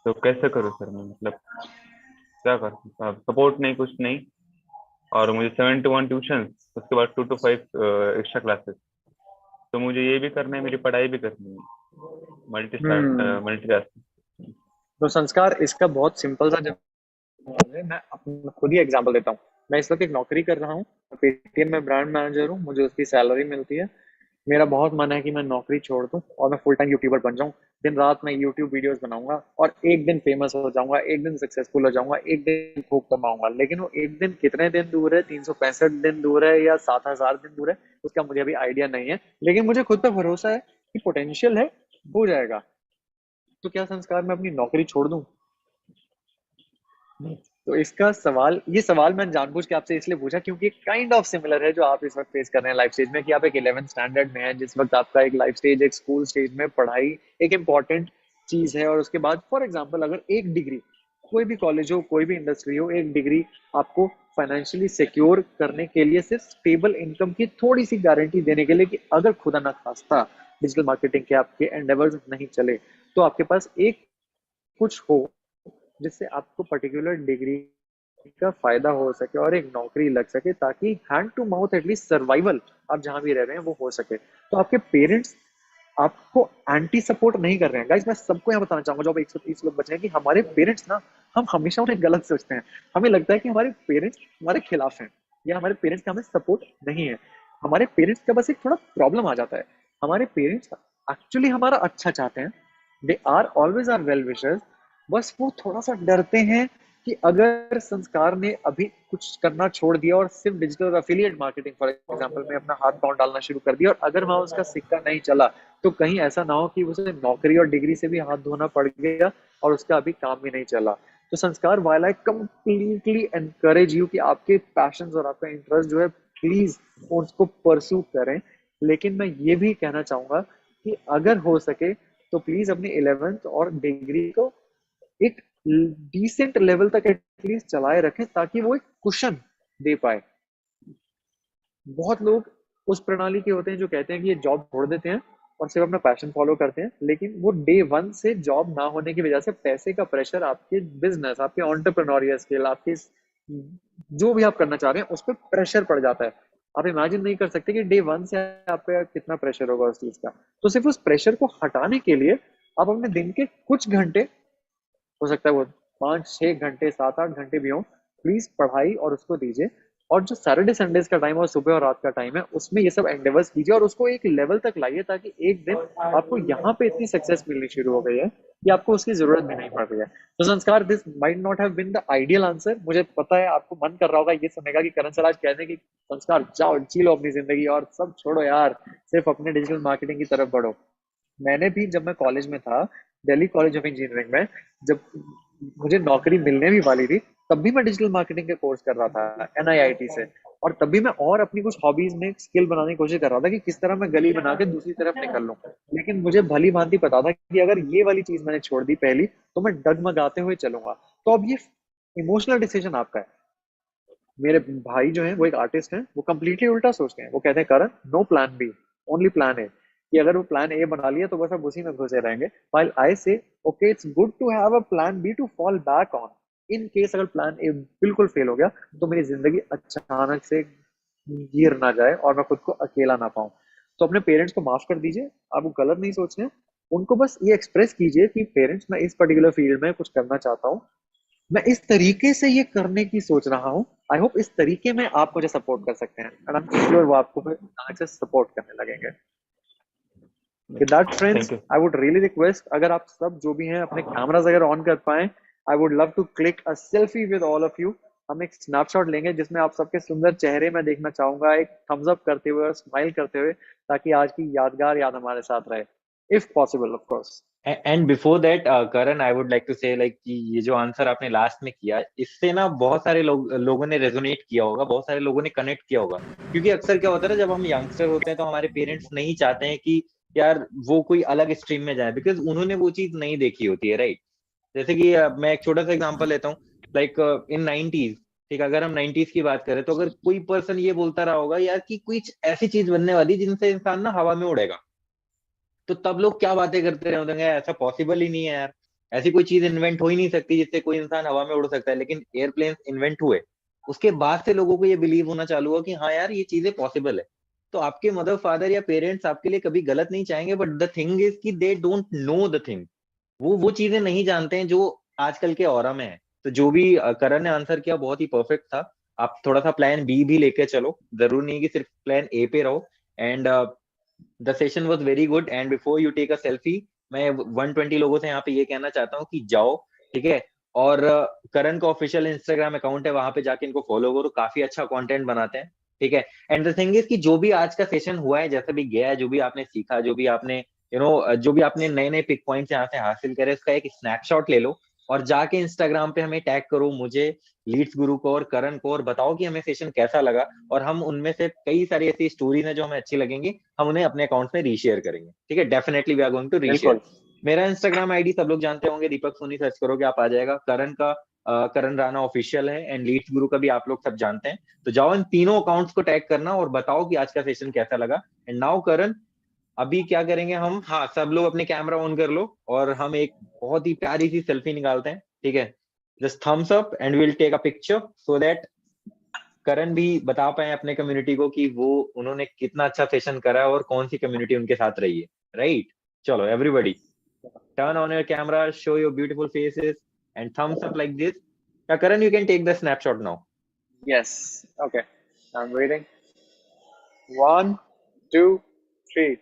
तो कैसे करूँ सर? मैं मतलब क्या कर सकता हूँ? सपोर्ट नहीं, कुछ नहीं, और मुझे 7 to 1 ट्यूशन, उसके बाद 2 to 5 एक्स्ट्रा क्लासेस, तो मुझे ये भी करना है, मेरी पढ़ाई भी करनी है, मल्टीटास्किंग। तो संस्कार, इसका बहुत सिंपल सा जवाब है। मैं अपना खुद ही एग्जांपल देता हूँ। मैं इस वक्त एक नौकरी कर रहा हूँ, पेटीएम में ब्रांड मैनेजर हूँ, मुझे उसकी सैलरी मिलती है, मेरा बहुत मन है कि मैं नौकरी छोड़ दूं और मैं फुल टाइम यूट्यूबर बन जाऊं। दिन रात मैं यूट्यूब वीडियोस बनाऊंगा और एक दिन फेमस हो जाऊंगा, एक दिन सक्सेसफुल हो जाऊंगा, एक दिन खूब कमाऊंगा। लेकिन वो एक दिन कितने दिन दूर है, 365 दिन दूर है या 7,000 दिन दूर है, उसका मुझे अभी आइडिया नहीं है। लेकिन मुझे खुद पे भरोसा है कि पोटेंशियल है, हो जाएगा। तो क्या संस्कार मैं अपनी नौकरी छोड़ दूं? तो इसका सवाल, ये सवाल मैंने जानबूझ के आपसे इसलिए पूछा क्योंकि काइंड ऑफ सिमिलर है जो आप इस वक्त फेस कर रहे हैं लाइफ स्टेज में, कि आप एक 11th स्टैंडर्ड में हैं, जिस वक्त आपका एक लाइफ स्टेज, एक स्कूल स्टेज में पढ़ाई एक इम्पॉर्टेंट चीज है। और उसके बाद फॉर एग्जाम्पल अगर एक डिग्री, कोई भी कॉलेज हो, कोई भी इंडस्ट्री हो, एक डिग्री आपको फाइनेंशियली सिक्योर करने के लिए, सिर्फ स्टेबल इनकम की थोड़ी सी गारंटी देने के लिए कि अगर खुदा ना खास्ता डिजिटल मार्केटिंग के आपके एंडेवर्स नहीं चले तो आपके पास एक कुछ हो जिससे आपको पर्टिकुलर डिग्री का फायदा हो सके और एक नौकरी लग सके, ताकि hand to mouth at least survival आप जहां भी रह रहे हैं वो हो सके। तो आपके पेरेंट्स आपको एंटी सपोर्ट नहीं कर रहे हैं। गाइस मैं सबको यहाँ बताना चाहूंगा, जो 130 लोग बचे हैं, कि हमारे पेरेंट्स ना, हम हमेशा उन्हें गलत सोचते हैं। हमें लगता है कि हमारे पेरेंट्स हमारे खिलाफ हैं या हमारे पेरेंट्स का हमें सपोर्ट नहीं है। हमारे पेरेंट्स का बस एक थोड़ा प्रॉब्लम आ जाता है। हमारे पेरेंट्स एक्चुअली हमारा अच्छा चाहते हैं, they are always are well wishers. बस वो थोड़ा सा डरते हैं कि अगर संस्कार ने अभी कुछ करना छोड़ दिया और सिर्फ digital affiliate marketing for example में अपना हाथ पांव डालना शुरू कर दिया, और अगर वहां उसका सिक्का नहीं चला तो कहीं ऐसा ना हो कि उसे नौकरी और डिग्री से भी हाथ धोना पड़ गया और उसका अभी काम भी नहीं चला। तो संस्कार, while I completely encourage you कि आपके पैशन और आपका इंटरेस्ट जो है प्लीज उसको परस्यू करें, लेकिन मैं ये भी कहना चाहूंगा कि अगर हो सके तो प्लीज अपनी 11th और डिग्री को एक डिसेंट लेवल तक एटलीस्ट चलाए रखें, ताकि वो एक कुशन दे पाए। बहुत लोग उस प्रणाली के होते हैं जो कहते हैं कि ये जॉब छोड़ देते हैं और सिर्फ अपना पैशन फॉलो करते हैं, लेकिन वो डे 1 से जॉब ना होने की वजह से पैसे का प्रेशर, आपके बिजनेस, आपके एंटरप्रेन्योरियल स्किल, आपके जो भी आप करना चाह रहे हैं उस पर प्रेशर पड़ जाता है। आप इमेजिन नहीं कर सकते कि डे 1 से आपका कितना प्रेशर होगा उस चीज का। तो सिर्फ उस प्रेशर को हटाने के लिए आप अपने दिन के कुछ घंटे, हो सकता है वो 5-6 घंटे, 7-8 घंटे भी हो, प्लीज पढ़ाई और उसको दीजिए। और जो सैटरडे संडेज का टाइम और सुबह और रात का टाइम है उसमें ये सब एंडेवर्स कीजिए और उसको एक लेवल तक लाइए, ताकि एक दिन आपको यहाँ पे इतनी सक्सेस मिलनी शुरू हो गई है कि आपको उसकी जरूरत भी नहीं पड़ रही है। तो Sanskar, this might not have been the ideal answer. मुझे पता है आपको मन कर रहा होगा ये सुनने का कि करण सर आज कह दें कि संस्कार जाओ जी लो अपनी जिंदगी और सब छोड़ो यार, सिर्फ अपने डिजिटल मार्केटिंग की तरफ बढ़ो। मैंने भी, जब मैं कॉलेज में था, दिल्ली कॉलेज ऑफ इंजीनियरिंग में, जब मुझे नौकरी मिलने भी वाली थी, तब भी मैं डिजिटल मार्केटिंग के कोर्स कर रहा था NIIT से। और तब भी मैं और अपनी कुछ हॉबीज में स्किल बनाने की कोशिश कर रहा था कि किस तरह मैं गली बना के दूसरी तरफ निकल लूं। लेकिन मुझे भली भांति पता था कि अगर ये वाली चीज मैंने छोड़ दी पहली, तो मैं डगमगाते हुए चलूंगा। तो अब ये इमोशनल डिसीजन आपका है। मेरे भाई जो है वो एक आर्टिस्ट है, वो कंप्लीटली उल्टा सोचते हैं। वो कहते हैं Karan, no plan B, only plan A. कि अगर वो प्लान ए बना लिया तो बस अब उसी में घुसे रहेंगे। While I say okay, it's good to have a plan B to fall back on in case अगर प्लान ए बिल्कुल फेल हो गया तो मेरी जिंदगी अचानक से गिर ना जाए और मैं खुद को अकेला ना पाऊं। तो अपने पेरेंट्स को माफ कर दीजिए, आप वो गलत नहीं सोच रहे हैं। उनको बस ये एक्सप्रेस कीजिए कि पेरेंट्स, मैं इस पर्टिकुलर फील्ड में कुछ करना चाहता हूँ, मैं इस तरीके से ये करने की सोच रहा हूँ, आई होप इस तरीके में आप मुझे सपोर्ट कर सकते हैं। एंड आई एम श्योर वो आपको फिर अचानक से सपोर्ट करने लगेंगे। With that, friends, Thank you. I would really request, अगर आप सब जो भी हैं अपने कैमरास अगर ऑन कर पाएं, I would love to click a selfie with all of you. हम एक स्नैपशॉट लेंगे जिसमें आप सबके सुंदर चेहरे मैं देखना चाहूंगा, एक थम्स अप करते हुए और स्माइल करते हुए, ताकि आज की यादगार याद हमारे साथ रहे, if possible, of course. And before that Karan, I would like to say like कि ये जो आंसर आपने लास्ट में किया, इससे ना बहुत सारे लोगों ने रेजोनेट किया होगा, बहुत सारे लोगों ने कनेक्ट किया होगा। क्योंकि अक्सर क्या होता है ना, जब हम यंगस्टर होते हैं तो हमारे पेरेंट्स नहीं चाहते हैं कि यार वो कोई अलग स्ट्रीम में जाए, बिकॉज उन्होंने वो चीज नहीं देखी होती है, राइट। जैसे कि मैं एक छोटा सा एग्जांपल लेता हूँ, लाइक इन 90s, ठीक, अगर हम 90s की बात करें तो अगर कोई पर्सन ये बोलता रहा होगा यार कि कुछ ऐसी चीज बनने वाली जिनसे इंसान ना हवा में उड़ेगा, तो तब लोग क्या बातें करते रहे होंगे, ऐसा पॉसिबल ही नहीं है यार, ऐसी कोई चीज इन्वेंट हो ही नहीं सकती जिससे कोई इंसान हवा में उड़ सकता है। लेकिन एयरप्लेन इन्वेंट हुए, उसके बाद से लोगों को ये बिलीव होना चालू हुआ कि हाँ यार ये चीजें पॉसिबल है। तो आपके मदर फादर या पेरेंट्स आपके लिए कभी गलत नहीं चाहेंगे, बट द थिंग इज कि they don't know the thing. वो चीजें नहीं जानते हैं जो आजकल के ऑरा में है। तो जो भी करण ने आंसर किया बहुत ही परफेक्ट था। आप थोड़ा सा प्लान बी भी लेके चलो, जरूर नहीं कि सिर्फ प्लान ए पे रहो। And the session was very good and before you take a selfie मैं 120 लोगों से यहाँ पे ये कहना चाहता हूँ कि जाओ, ठीक है, और करण का ऑफिशियल इंस्टाग्राम अकाउंट है, वहां पे जाके इनको फॉलो करो, काफी अच्छा कंटेंट बनाते हैं, ठीक है। एंड द थिंग इज कि जो भी आज का सेशन हुआ है, जैसे भी गया है, जो भी आपने सीखा, जो भी आपने जो भी आपने नए नए पिक पॉइंट्स यहाँ से हासिल करे, उसका एक स्नैपशॉट ले लो और जाके इंस्टाग्राम पे हमें टैग करो, मुझे, लीड्स गुरु को और करण को, और बताओ कि हमें सेशन कैसा लगा, और हम उनमें से कई सारी ऐसी स्टोरीज हैं जो हमें अच्छी लगेंगी, हम उन्हें अपने अकाउंट में रीशेयर करेंगे, ठीक है। Definitely we are going to reshare. बिल्कुल। मेरा इंस्टाग्राम आईडी सब लोग जानते होंगे, दीपक सोनी सर्च करोगे आप आ जाएगा। करण का करण राणा ऑफिशियल है, एंड लीड्स गुरु का भी आप लोग सब जानते हैं। तो जाओ इन तीनों अकाउंट्स को टैग करना और बताओ कि आज का सेशन कैसा लगा। एंड नाउ करण, अभी क्या करेंगे हम, हाँ सब लोग अपने कैमरा ऑन कर लो और हम एक बहुत ही प्यारी सी सेल्फी निकालते हैं, ठीक है। Just thumbs up and will take a picture so that Karan भी बता पाए अपने कम्युनिटी को कि वो उन्होंने कितना अच्छा सेशन करा और कौन सी कम्युनिटी उनके साथ रही है, राइट। चलो everybody turn on your camera, show your beautiful faces and thumbs up like this. Karan, you can take the snapshot now. Yes. Okay. I'm waiting. 1, 2, 3.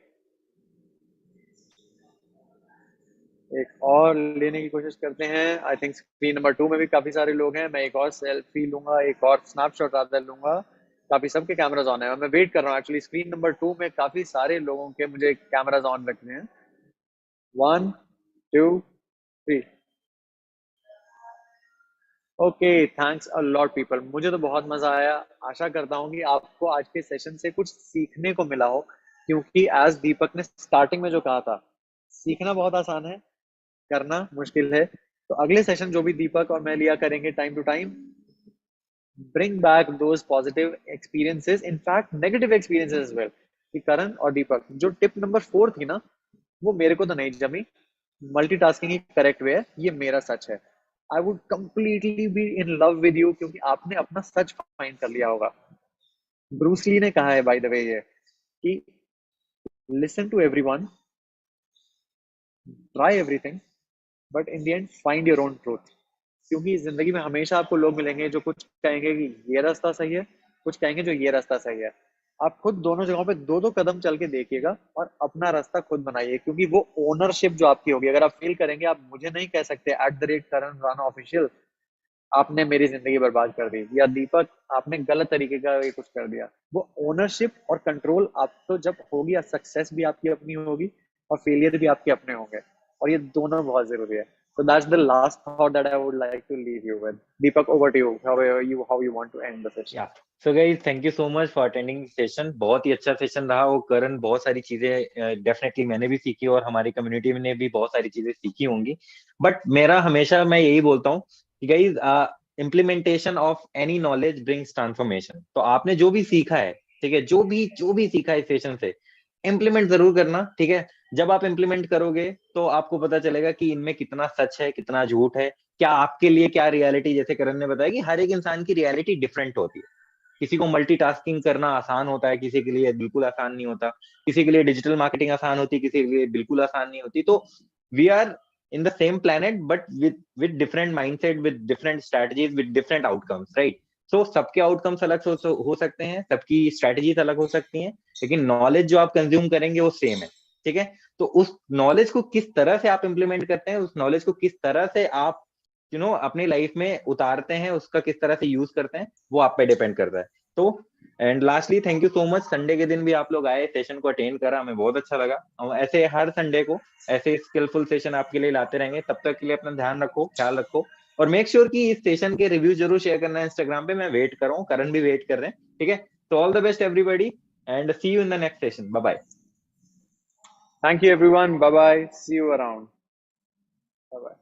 एक और लेने की कोशिश करते हैं। आई थिंक स्क्रीन नंबर 2 में भी काफी सारे लोग हैं। मैं एक और सेल्फी लूंगा, एक और स्नैपशॉट रादर लूंगा। काफी सबके कैमराज ऑन है और मैं वेट कर रहा हूँ। एक्चुअली स्क्रीन नंबर 2 में काफी सारे लोगों के मुझे कैमराज ऑन रखने हैं। 1, 2, 3। Okay, thanks a lot people. मुझे तो बहुत मजा आया। आशा करता हूँ कि आपको आज के सेशन से कुछ सीखने को मिला हो, क्योंकि एज दीपक ने स्टार्टिंग में जो कहा था, सीखना बहुत आसान है, करना मुश्किल है। तो अगले सेशन जो भी दीपक और मैं लिया करेंगे time to time, bring back those positive experiences, in fact negative experiences as well. कि करण और दीपक, जो टिप नंबर 4 थी ना, वो मेरे को तो नहीं जमी। मल्टीटास्किंग ही करेक्ट वे है, ये मेरा सच है। I would completely be in love with you, क्योंकि आपने अपना सच फाइंड कर लिया होगा। ब्रूस ली ने कहा है बाय द वे ये कि listen to everyone, try everything, but in the end find your own truth. क्योंकि जिंदगी में हमेशा आपको लोग मिलेंगे जो कुछ कहेंगे कि ये रास्ता सही है, कुछ कहेंगे जो ये रास्ता सही है। आप खुद दोनों जगहों पे 2-2 कदम चल के देखिएगा और अपना रास्ता खुद बनाइए, क्योंकि वो ओनरशिप जो आपकी होगी, अगर आप फील करेंगे, आप मुझे नहीं कह सकते @करण राणा ऑफिशियल आपने मेरी जिंदगी बर्बाद कर दी, या दीपक आपने गलत तरीके का ये कुछ कर दिया। वो ओनरशिप और कंट्रोल आप तो जब होगी, या सक्सेस भी आपकी अपनी होगी और फेलियर भी आपके अपने होंगे, और ये दोनों बहुत जरूरी है। So that's the last thought that I would like to leave you with. Deepak, over to you. How you want to end the session? Yeah. So guys, thank you so much for attending the session. बहुत ही अच्छा सेशन रहा। वो करण बहुत सारी चीजें डेफिनेटली मैंने भी सीखी और हमारी कम्युनिटी ने भी बहुत सारी चीजें सीखी होंगी। बट मेरा हमेशा मैं यही बोलता हूँ कि guys, implementation of any knowledge brings transformation. तो आपने जो भी सीखा है, ठीक है, जो भी सीखा है इस सेशन से, इम्प्लीमेंट जरूर करना, ठीक है। जब आप इम्प्लीमेंट करोगे तो आपको पता चलेगा कि इनमें कितना सच है, कितना झूठ है, क्या आपके लिए क्या रियलिटी। जैसे करण ने बताया कि हर एक इंसान की रियलिटी डिफरेंट होती है। किसी को मल्टीटास्किंग करना आसान होता है, किसी के लिए बिल्कुल आसान नहीं होता। किसी के लिए डिजिटल मार्केटिंग आसान होती है, किसी के लिए बिल्कुल आसान नहीं होती। तो we are in the same planet but with different mindset, with different strategies, with different outcomes, right? So सबके आउटकम्स अलग हो सकते हैं, सबकी स्ट्रेटजीज अलग हो सकती हैं, लेकिन नॉलेज जो आप कंज्यूम करेंगे वो सेम है, ठीक है। तो उस नॉलेज को किस तरह से आप इंप्लीमेंट करते हैं, उस नॉलेज को किस तरह से आप अपनी लाइफ में उतारते हैं, उसका किस तरह से यूज करते हैं, वो आप पे डिपेंड करता है। तो and lastly, thank you so much. Sunday के दिन भी आप लोग आए, सेशन को अटेंड करा, हमें बहुत अच्छा लगा। हम ऐसे हर संडे को ऐसे स्किलफुल सेशन आपके लिए लाते रहेंगे। तब तक के लिए अपना ध्यान रखो, ख्याल रखो, और मेक श्योर कि इस सेशन के रिव्यू जरूर शेयर करना है इंस्टाग्राम पे। मैं वेट कर रहा हूँ, करण भी वेट कर रहे हैं, ठीक है। तो all the best everybody and see you in the next session. Bye bye. Thank you everyone. Bye bye. See you around. Bye bye.